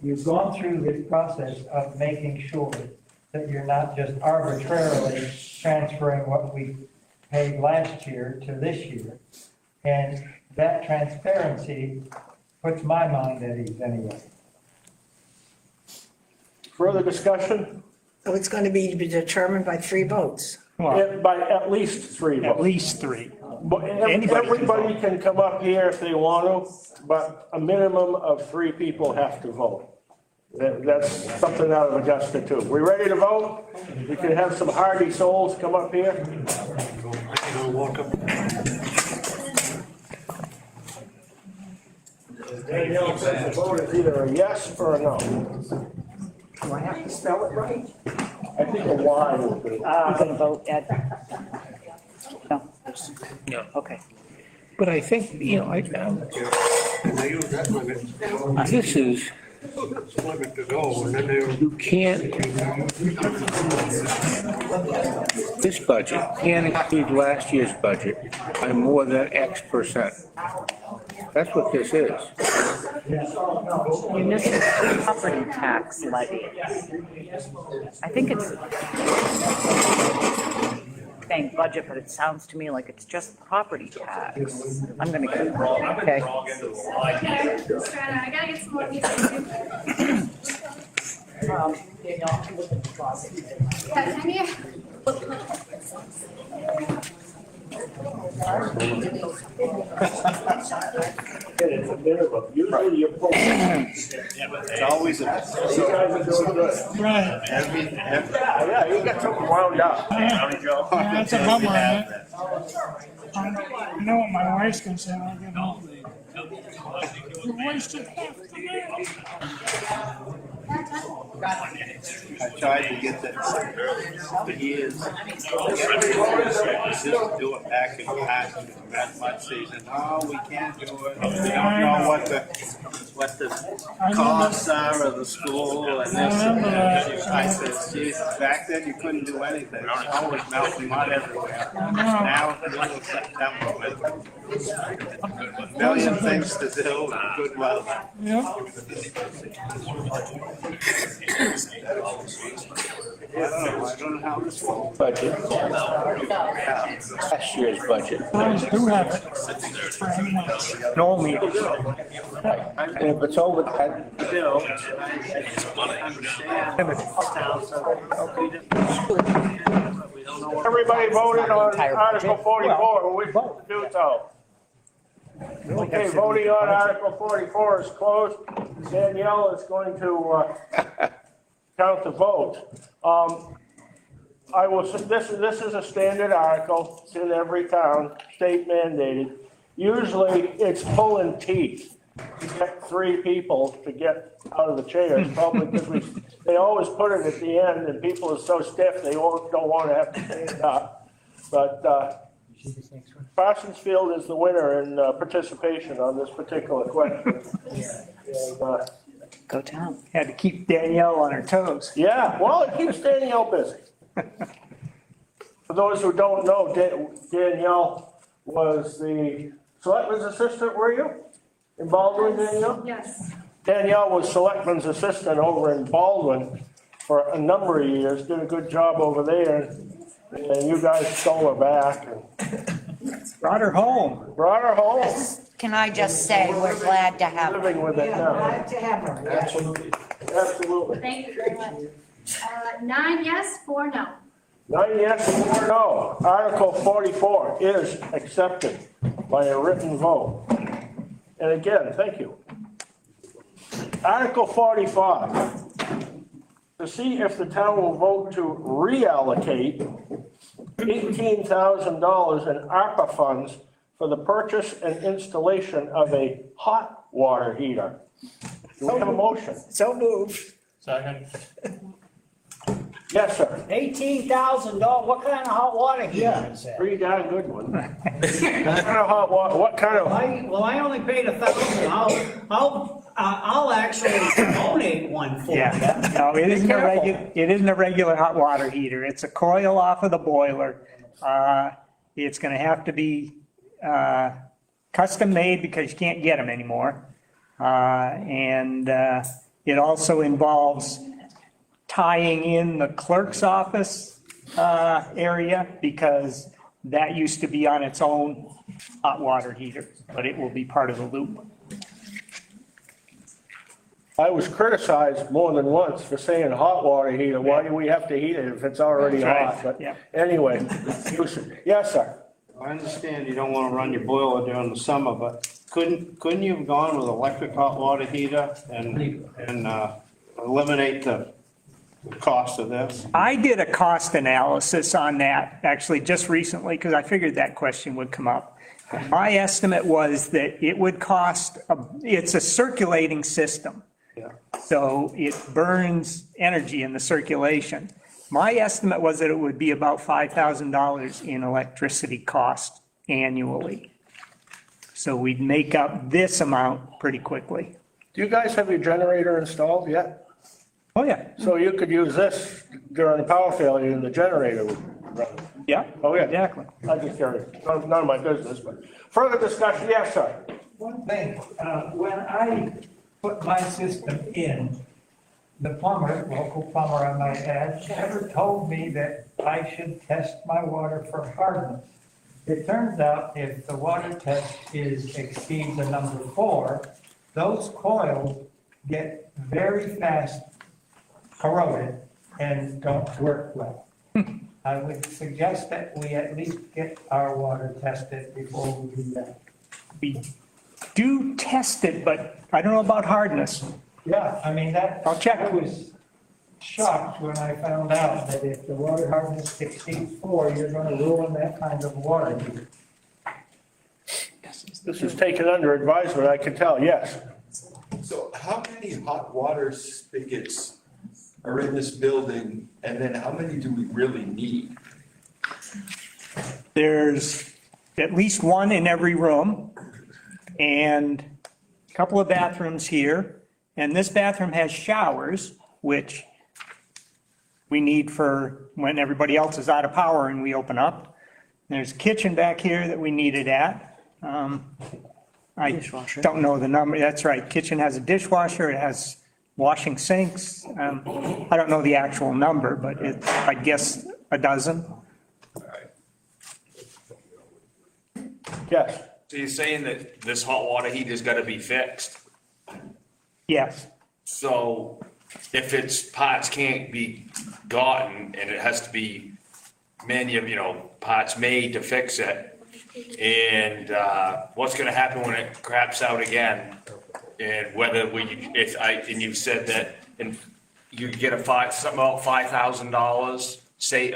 You've gone through this process of making sure that you're not just arbitrarily transferring what we paid last year to this year. And that transparency puts my mind at ease anyway.
Further discussion?
So it's going to be determined by 3 votes.
By at least 3 votes.
At least 3.
But
Anybody can
everybody can come up here if they want to, but a minimum of 3 people have to vote. That's something out of Augusta too. We ready to vote? We can have some hardy souls come up here. Danielle says the vote is either a yes or a no.
Do I have to spell it right?
I think a Y will be.
You gonna vote, Ed? No?
No.
Okay.
But I think,
They use that limit.
this is,
Limit to go, and then they.
you can't, this budget can't exceed last year's budget by more than X percent. That's what this is.
Municipal property tax levy. I think it's saying budget, but it sounds to me like it's just property tax. I'm gonna get it wrong, okay?
I gotta get some more pieces. Yeah, can you?
It's a minimum. Usually you pull.
It's always a.
You guys are doing good.
Right.
Yeah, you got something wound up.
Yeah, that's a bummer, isn't it? I know what my wife's gonna say when I get home. You wasted half the day.
I tried to get that for years. Just do it back in that mud season. No, we can't do it. We don't know what the costs are of the school and this and that. I said, geez, back then you couldn't do anything. Snow was melting mud everywhere. Now, middle of September with a million things to do and good weather. I don't know how this will.
Budget. Last year's budget.
Those do have it for anyone.
No meeting.
And if it's over that,
Bill,
Everybody voted on Article 44, we wish to do so. Okay, voting on Article 44 is closed. Danielle is going to count the vote. This is a standard article, it's in every town, state mandated. Usually it's pulling teeth to get 3 people to get out of the chairs, probably because they always put it at the end and people are so stiff they don't want to have to stand up. But Parsons Field is the winner in participation on this particular question. And,
Go town.
Had to keep Danielle on her toes.
yeah, well, it keeps Danielle busy. For those who don't know, Danielle was the selectman's assistant, were you? In Baldwin, Danielle?
Yes.
Danielle was selectman's assistant over in Baldwin for a number of years, did a good job over there. And you guys stole her back and
Brought her home.
brought her home.
Can I just say, we're glad to have her.
Living with it now.
Glad to have her.
Absolutely, absolutely.
Thank you very much. 9 yes, 4 no.
9 yes, 4 no. Article 44 is accepted by a written vote. And again, thank you. Article 45, to see if the town will vote to reallocate $18,000 in ARPA funds for the purchase and installation of a hot water heater. Do we have a motion?
So moved.
Second.
Yes, sir.
$18,000, what kind of hot water heater is that?
Pretty darn good one. What kind of hot water, what kind of?
I only paid $1,000. I'll actually donate one for you.
Yeah, no, it isn't a regular hot water heater. It's a coil off of the boiler. It's gonna have to be, custom made because you can't get them anymore. And it also involves tying in the clerk's office, area because that used to be on its own hot water heater, but it will be part of the loop.
I was criticized more than once for saying hot water heater. Why do we have to heat it if it's already
That's
hot?
right,
But
yeah.
anyway, yes, sir.
I understand you don't want to run your boiler during the summer, but couldn't you have gone with electric hot water heater and eliminate the cost of this?
I did a cost analysis on that, actually, just recently, because I figured that question would come up. My estimate was that it would cost, it's a circulating system.
Yeah.
So it burns energy in the circulation. My estimate was that it would be about $5,000 in electricity cost annually. So we'd make up this amount pretty quickly.
Do you guys have your generator installed yet?
Oh, yeah.
So you could use this during a power failure and the generator would run.
Yeah.
Oh, yeah.
Exactly.
I'm just curious. None of my business, but further discussion, yes, sir.
One thing, when I put my system in, the plumber, local plumber I might add, never told me that I should test my water for hardness. It turns out if the water test exceeds a number 4, those coils get very fast corroded and don't work well. I would suggest that we at least get our water tested before we do that.
We do test it, but I don't know about hardness.
Yeah, I mean,
I'll check.
I was shocked when I found out that if the water hardness exceeds 4, you're gonna ruin that kind of water heater.
This is taken under advisement, I can tell, yes.
So how many hot water spigots are in this building, and then how many do we really need?
There's at least one in every room and a couple of bathrooms here. And this bathroom has showers, which we need for when everybody else is out of power and we open up. There's a kitchen back here that we need it at. I don't know the number. That's right. Kitchen has a dishwasher. It has washing sinks. I don't know the actual number, but it's, I guess, a dozen. Yes.
So you're saying that this hot water heater's gotta be fixed?
Yes.
So if its parts can't be gotten and it has to be parts made to fix it, and what's gonna happen when it craps out again? And whether and you said that, and you get something about $5,000, say,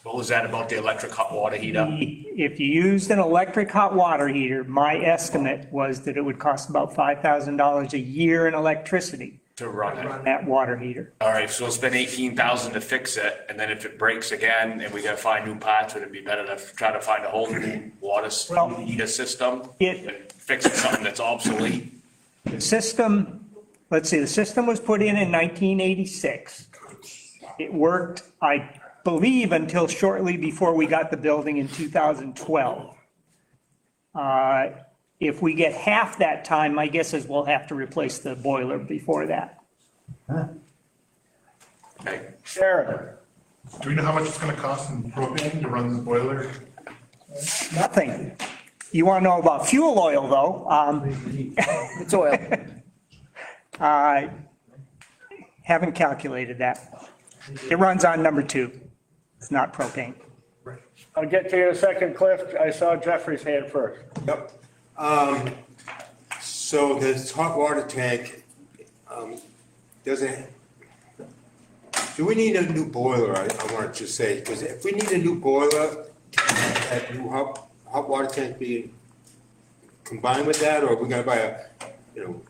what was that about the electric hot water heater?
If you used an electric hot water heater, my estimate was that it would cost about $5,000 a year in electricity
To run it.
that water heater.
All right, so spend $18,000 to fix it, and then if it breaks again and we gotta find new parts, would it be better to try to find a whole new water heater system? Than fixing something that's obsolete?
The system, let's see, the system was put in 1986. It worked, I believe, until shortly before we got the building in 2012. If we get half that time, my guess is we'll have to replace the boiler before that.
Okay.
Sharon?
Do we know how much it's gonna cost in propane to run the boiler?
Nothing. You want to know about fuel oil, though?
It's oil.
I haven't calculated that. It runs on number 2. It's not propane.
I'll get to you in a second, Cliff. I saw Jeffrey's hand first.
Yep. So this hot water tank, do we need a new boiler? I wanted to say, because if we need a new boiler, can that new hot water tank be combined with that, or are we gonna buy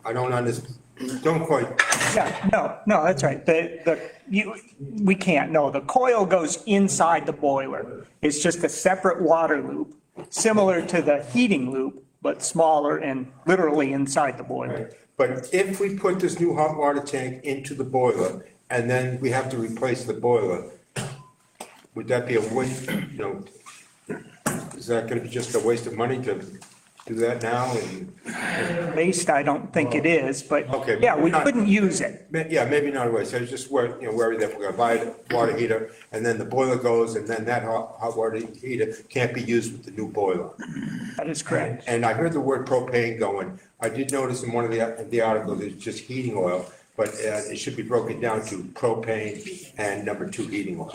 I don't understand, don't quite.
Yeah, no, that's right. We can't, no, the coil goes inside the boiler. It's just a separate water loop, similar to the heating loop, but smaller and literally inside the boiler.
But if we put this new hot water tank into the boiler, and then we have to replace the boiler, would that be a waste, is that gonna be just a waste of money to do that now? And
Waste, I don't think it is, but
Okay,
yeah, we
not-
couldn't use it.
Yeah, maybe not a waste, I was just worried that we're gonna buy a water heater, and then the boiler goes, and then that hot water heater can't be used with the new boiler.
That is correct.
And I heard the word propane going, I did notice in one of the articles, it's just heating oil, but it should be broken down to propane and number 2 heating oil.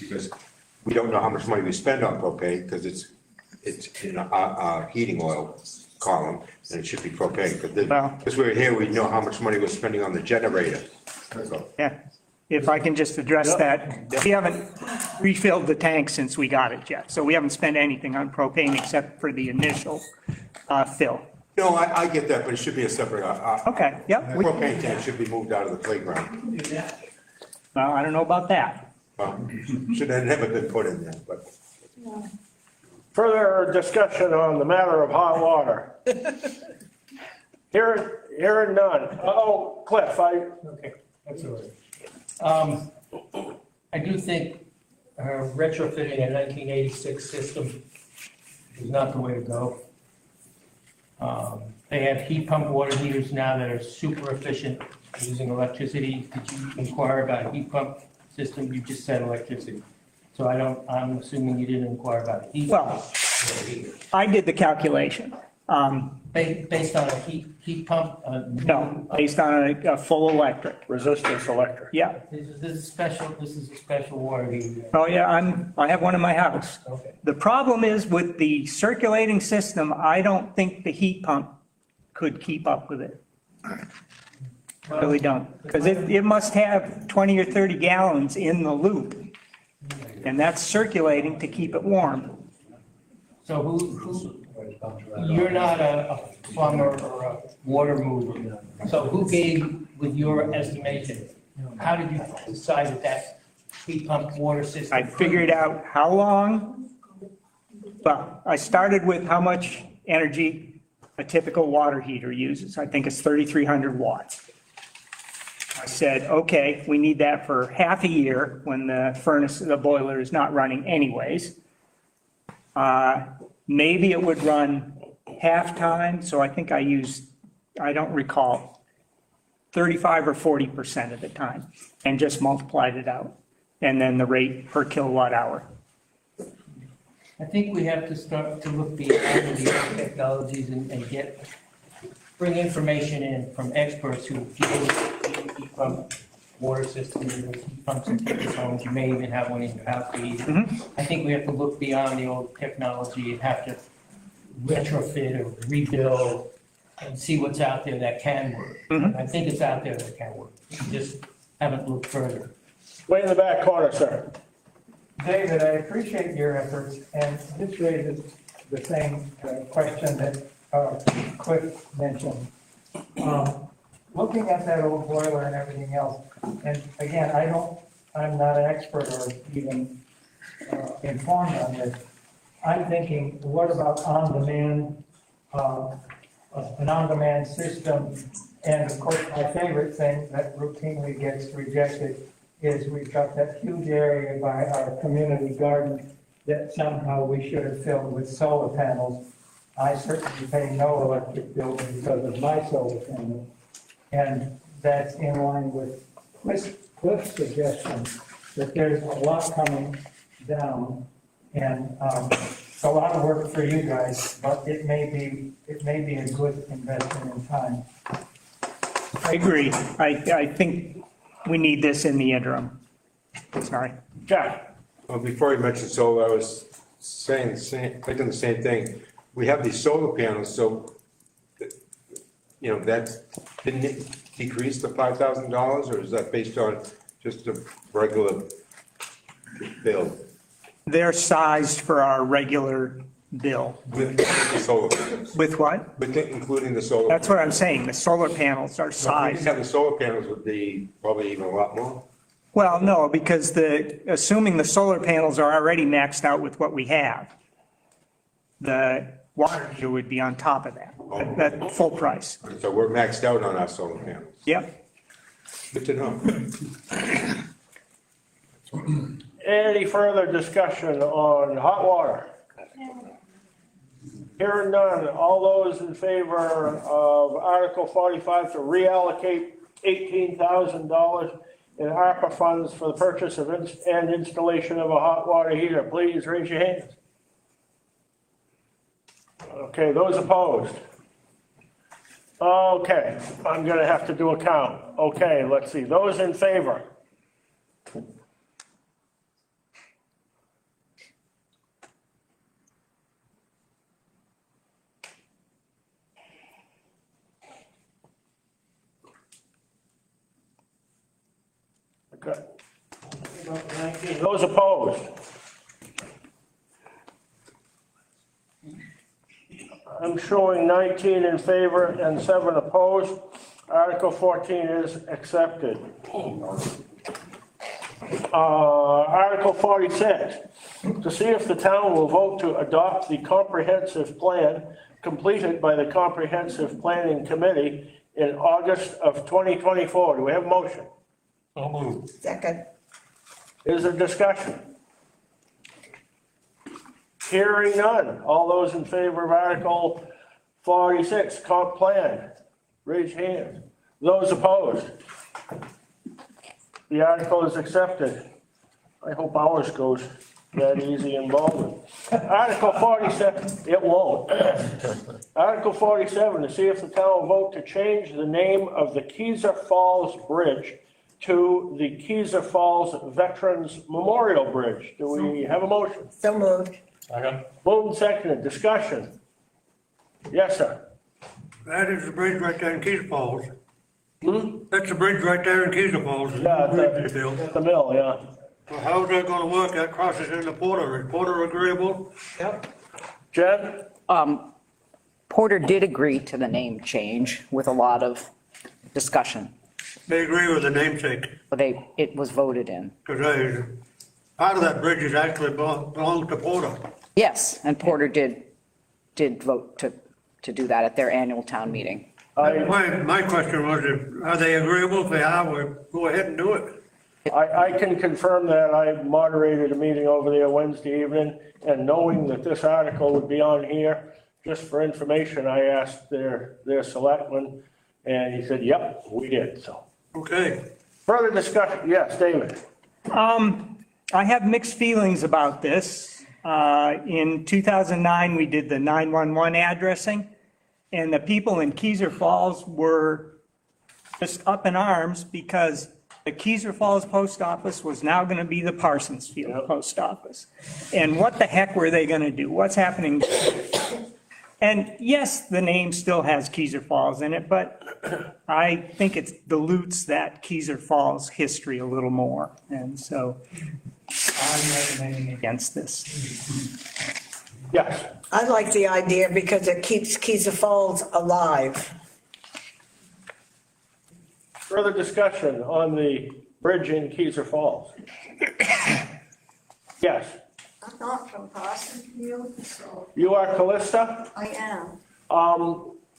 Because we don't know how much money we spend on propane, because it's in a heating oil column, and it should be propane, because we're here, we know how much money we're spending on the generator. So,
Yeah, if I can just address that, we haven't refilled the tank since we got it yet, so we haven't spent anything on propane except for the initial fill.
No, I get that, but it should be a separate.
Okay, yep.
Propane tank should be moved out of the playground.
Well, I don't know about that.
Well, should have never been put in there, but.
Further discussion on the matter of hot water? Hearing none. Oh, Cliff,
Okay, that's all right. I do think retrofitting a 1986 system is not the way to go. They have heat pump water heaters now that are super efficient using electricity. Did you inquire about a heat pump system? You just said electricity. So I'm assuming you didn't inquire about heat.
Well, I did the calculation.
Based on a heat pump?
No, based on a full electric.
Resistance electric.
Yeah.
This is a special water heater.
Oh, yeah, I have one in my house.
Okay.
The problem is with the circulating system, I don't think the heat pump could keep up with it. I really don't, because it must have 20 or 30 gallons in the loop. And that's circulating to keep it warm.
So you're not a plumber or a water mover. So who gave, with your estimation, how did you decide that heat pump water system?
I figured out how long, well, I started with how much energy a typical water heater uses. I think it's 3,300 watts. I said, okay, we need that for half a year when the boiler is not running anyways. Maybe it would run half-time, so I think I used, I don't recall, 35 or 40% of the time, and just multiplied it out. And then the rate per kilowatt hour.
I think we have to start to look beyond the other technologies and bring information in from experts who deal with heat pump water systems and heat pumps in people's homes. You may even have one in your house. I think we have to look beyond the old technology and have to retrofit or rebuild and see what's out there that can work. I think it's out there that can work. We just haven't looked further.
Way in the back corner, sir.
David, I appreciate your efforts, and this raises the same question that Cliff mentioned. Looking at that old boiler and everything else, and again, I'm not an expert or even informed on this. I'm thinking, what about on-demand, an on-demand system? And of course, my favorite thing that routinely gets rejected is we've got that huge area by our community garden that somehow we should have filled with solar panels. I certainly pay no electric bill because of my solar panels. And that's in line with Cliff's suggestion that there's a lot coming down. And it's a lot of work for you guys, but it may be a good investment in time.
I agree. I think we need this in the interim. Sorry.
Jack?
Well, before you mentioned solar, I was thinking the same thing. We have these solar panels, so, didn't it decrease to $5,000, or is that based on just a regular bill?
They're sized for our regular bill.
With the solar panels?
With what?
Including the solar?
That's what I'm saying. The solar panels are
If we
sized.
didn't have the solar panels, would be probably even a lot more.
Well, no, because assuming the solar panels are already maxed out with what we have, the water heater would be on top of that full price.
So we're maxed out on our solar panels.
Yep.
Good to know.
Any further discussion on hot water? Hearing none, all those in favor of Article 45 to reallocate $18,000 in ARPA funds for the purchase of and installation of a hot water heater, please raise your hands. Okay, those opposed? Okay, I'm gonna have to do a count. Okay, let's see, those in favor? Okay. Those opposed? I'm showing 19 in favor and 7 opposed. Article 14 is accepted. Article 46, to see if the town will vote to adopt the comprehensive plan completed by the Comprehensive Planning Committee in August of 2024. Do we have a motion?
So moved.
Second.
Is there discussion? Hearing none. All those in favor of Article 46, comp plan, raise your hand. Those opposed? The article is accepted. I hope ours goes that easy in Baldwin. Article 47, it won't. Article 47, to see if the town will vote to change the name of the Keezer Falls Bridge to the Keezer Falls Veterans Memorial Bridge. Do we have a motion?
So moved.
Moved and seconded, discussion. Yes, sir.
That is the bridge right there in Keezer Falls. That's the bridge right there in Keezer Falls.
Yeah,
Bridge they built.
the mill, yeah.
Well, how's that gonna work? That crosses into Porter. Is Porter agreeable?
Jen?
Porter did agree to the name change with a lot of discussion,
They agree with the namesake,
but it was voted in.
because part of that bridge is actually belongs to Porter.
Yes, and Porter did vote to do that at their annual town meeting.
My question was, are they agreeable? If they are, we'll go ahead and do it.
I can confirm that I moderated a meeting over there Wednesday evening, and knowing that this article would be on here, just for information, I asked their selectman, and he said, yep, we did, so.
Okay.
Further discussion, yes, David?
I have mixed feelings about this. In 2009, we did the 911 addressing, and the people in Keezer Falls were just up in arms because the Keezer Falls Post Office was now going to be the Parsonsfield Post Office. And what the heck were they going to do? What's happening? And yes, the name still has Keezer Falls in it, but I think it dilutes that Keezer Falls history a little more. And so I'm recommending against this.
Yes.
I like the idea because it keeps Keezer Falls alive.
Further discussion on the bridge in Keezer Falls? Yes.
I'm not from Parsonsfield, so
You are Callista?
I am.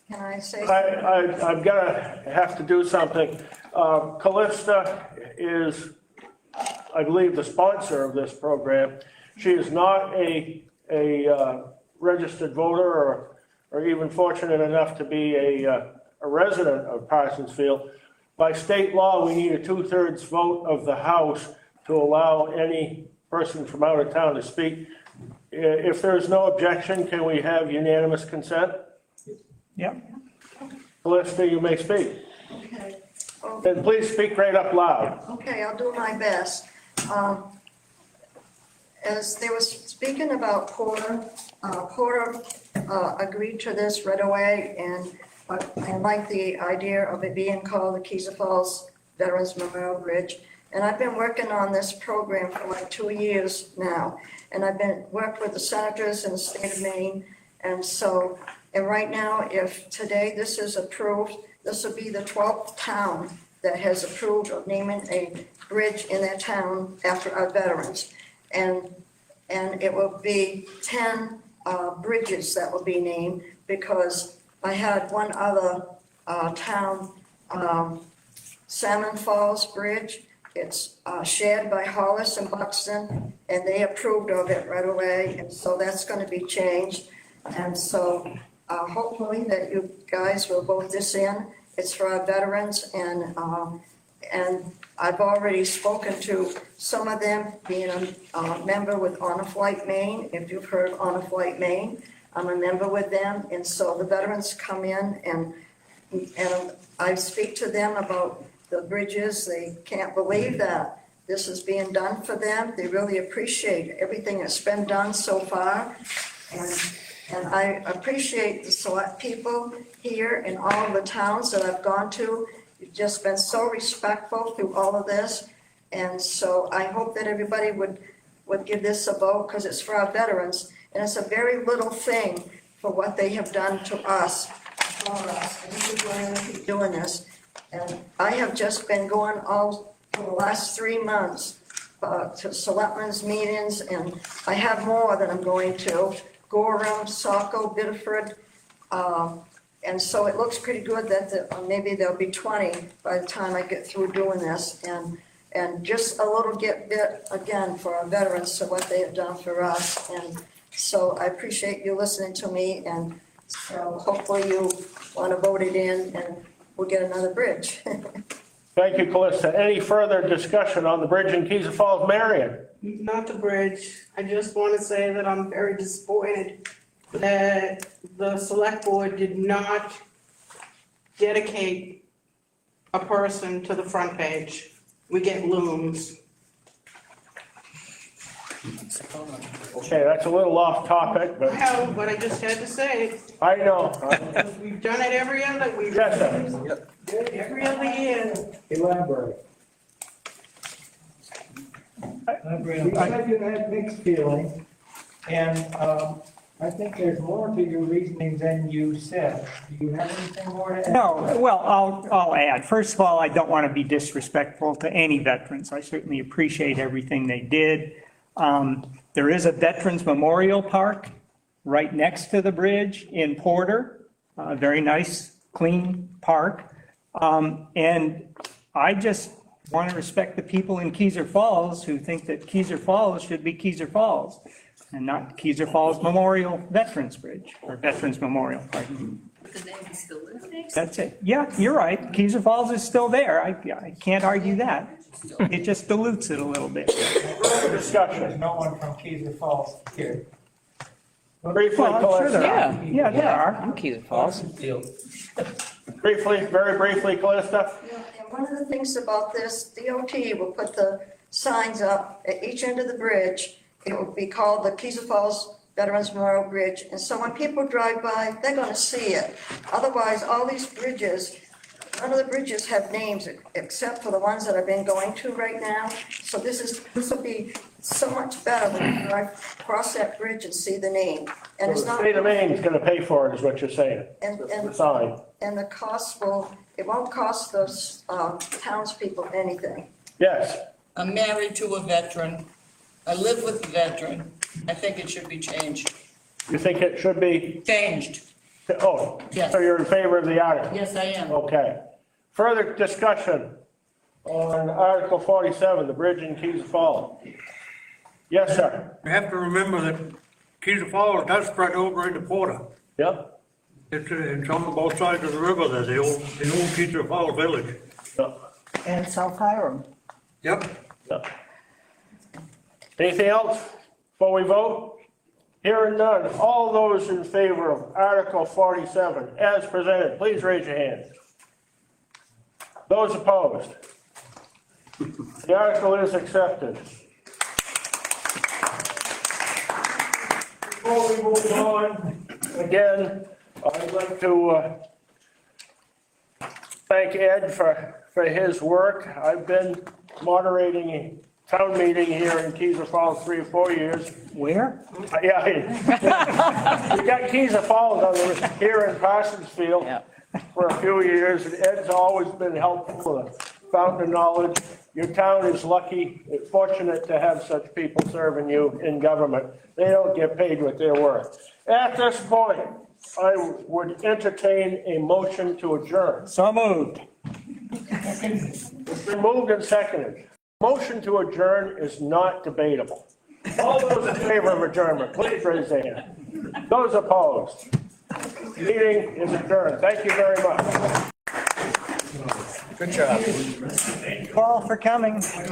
Can I say?
I'm gonna have to do something. Callista is, I believe, the sponsor of this program. She is not a registered voter or even fortunate enough to be a resident of Parsonsfield. By state law, we need a 2/3 vote of the House to allow any person from out of town to speak. If there's no objection, can we have unanimous consent?
Yep.
Callista, you may speak.
Okay.
And please speak right up loud.
Okay, I'll do my best. As they were speaking about Porter, Porter agreed to this right away, and I like the idea of it being called the Keezer Falls Veterans Memorial Bridge. And I've been working on this program for like 2 years now, and I've worked with the senators in the state of Maine. And right now, if today this is approved, this will be the 12th town that has approved of naming a bridge in their town after our veterans. And it will be 10 bridges that will be named, because I had one other town, Salmon Falls Bridge. It's shared by Hollis and Buxton, and they approved of it right away, and so that's going to be changed. And so hopefully that you guys will vote this in. It's for our veterans, and I've already spoken to some of them, being a member with Honor Flight Maine. If you've heard of Honor Flight Maine, I'm a member with them, and so the veterans come in and I speak to them about the bridges. They can't believe that this is being done for them. They really appreciate everything that's been done so far. And I appreciate the select people here in all of the towns that I've gone to. You've just been so respectful through all of this. And so I hope that everybody would give this a vote, because it's for our veterans. And it's a very little thing for what they have done to us, for us. And this is why I'm going to keep doing this. And I have just been going all for the last 3 months to selectmen's meetings, and I have more that I'm going to go around Saco, Biddeford. And so it looks pretty good that maybe there'll be 20 by the time I get through doing this. And just a little bit again for our veterans, so what they have done for us. And so I appreciate you listening to me, and so hopefully you want to vote it in and we'll get another bridge.
Thank you, Callista. Any further discussion on the bridge in Keys Falls, Marion?
Not the bridge. I just want to say that I'm very disappointed that the select board did not dedicate a person to the front page. We get looms.
Okay, that's a little off topic, but
Well, but I just had to say it.
I know.
We've done it every other,
Yes, sir.
every other year.
Elaborate. You said you had mixed feelings, and I think there's more to your reasoning than you said. Do you have anything more to add? No, well, I'll add. First of all, I don't want to be disrespectful to any veterans. I certainly appreciate everything they did. There is a Veterans Memorial Park right next to the bridge in Porter, a very nice, clean park. And I just want to respect the people in Keyser Falls who think that Keyser Falls should be Keyser Falls and not Keyser Falls Memorial Veterans Bridge, or Veterans Memorial, pardon.
The name is still living.
That's it. Yeah, you're right. Keyser Falls is still there. I can't argue that. It just dilutes it a little bit.
Further discussion.
There's no one from Keyser Falls here.
Briefly,
Well, I'm sure there
Callista.
are. Yeah, there are.
I'm Keyser Falls.
Briefly, very briefly, Callista.
And one of the things about this, DOT will put the signs up at each end of the bridge. It will be called the Keyser Falls Veterans Memorial Bridge. And so when people drive by, they're going to see it. Otherwise, all these bridges, none of the bridges have names except for the ones that I've been going to right now. So this will be so much better when you drive across that bridge and see the name. And
So
it's
the
not.
state of Maine's going to pay for it, is what you're saying. The sign.
And the cost it won't cost those townspeople anything.
Yes.
I'm married to a veteran. I live with the veteran. I think it should be changed.
You think it should be?
Changed.
Oh,
Yes.
so you're in favor of the article?
Yes, I am.
Okay. Further discussion on Article 47, the bridge in Keys Falls. Yes, sir.
You have to remember that Keyser Falls does spread over into Porter.
Yep.
It's on both sides of the river there, the old Keyser Falls village.
And South Hiram.
Yep.
Yep. Anything else before we vote? Hearing none. All those in favor of Article 47 as presented, please raise your hand. Those opposed? The article is accepted. Before we move on, again, I'd like to thank Ed for his work. I've been moderating a town meeting here in Keyser Falls 3 or 4 years.
Where?
Yeah. We got Keyser Falls here in Parsonsfield for a few years, and Ed's always been helpful, a fountain of knowledge. Your town is lucky, fortunate to have such people serving you in government. They don't get paid what they're worth. At this point, I would entertain a motion to adjourn.
So moved.
It's been moved and seconded. Motion to adjourn is not debatable. All those in favor of adjournment, please raise their hand. Those opposed? Meeting is adjourned. Thank you very much.
Good job.
Paul for coming. Plenty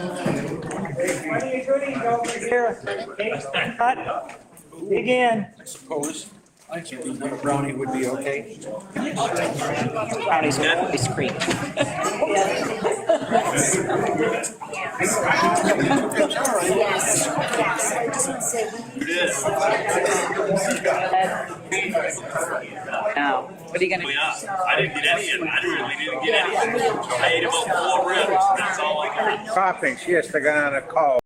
of goodies over here. Cut. Dig in.
I suppose a brownie would be okay.
Brownies are always great. Now, what are you gonna do?
I didn't get any of it. I really didn't get any of it. I ate about 4 ribs. That's all I got.
Toppings, yes, they're gonna call.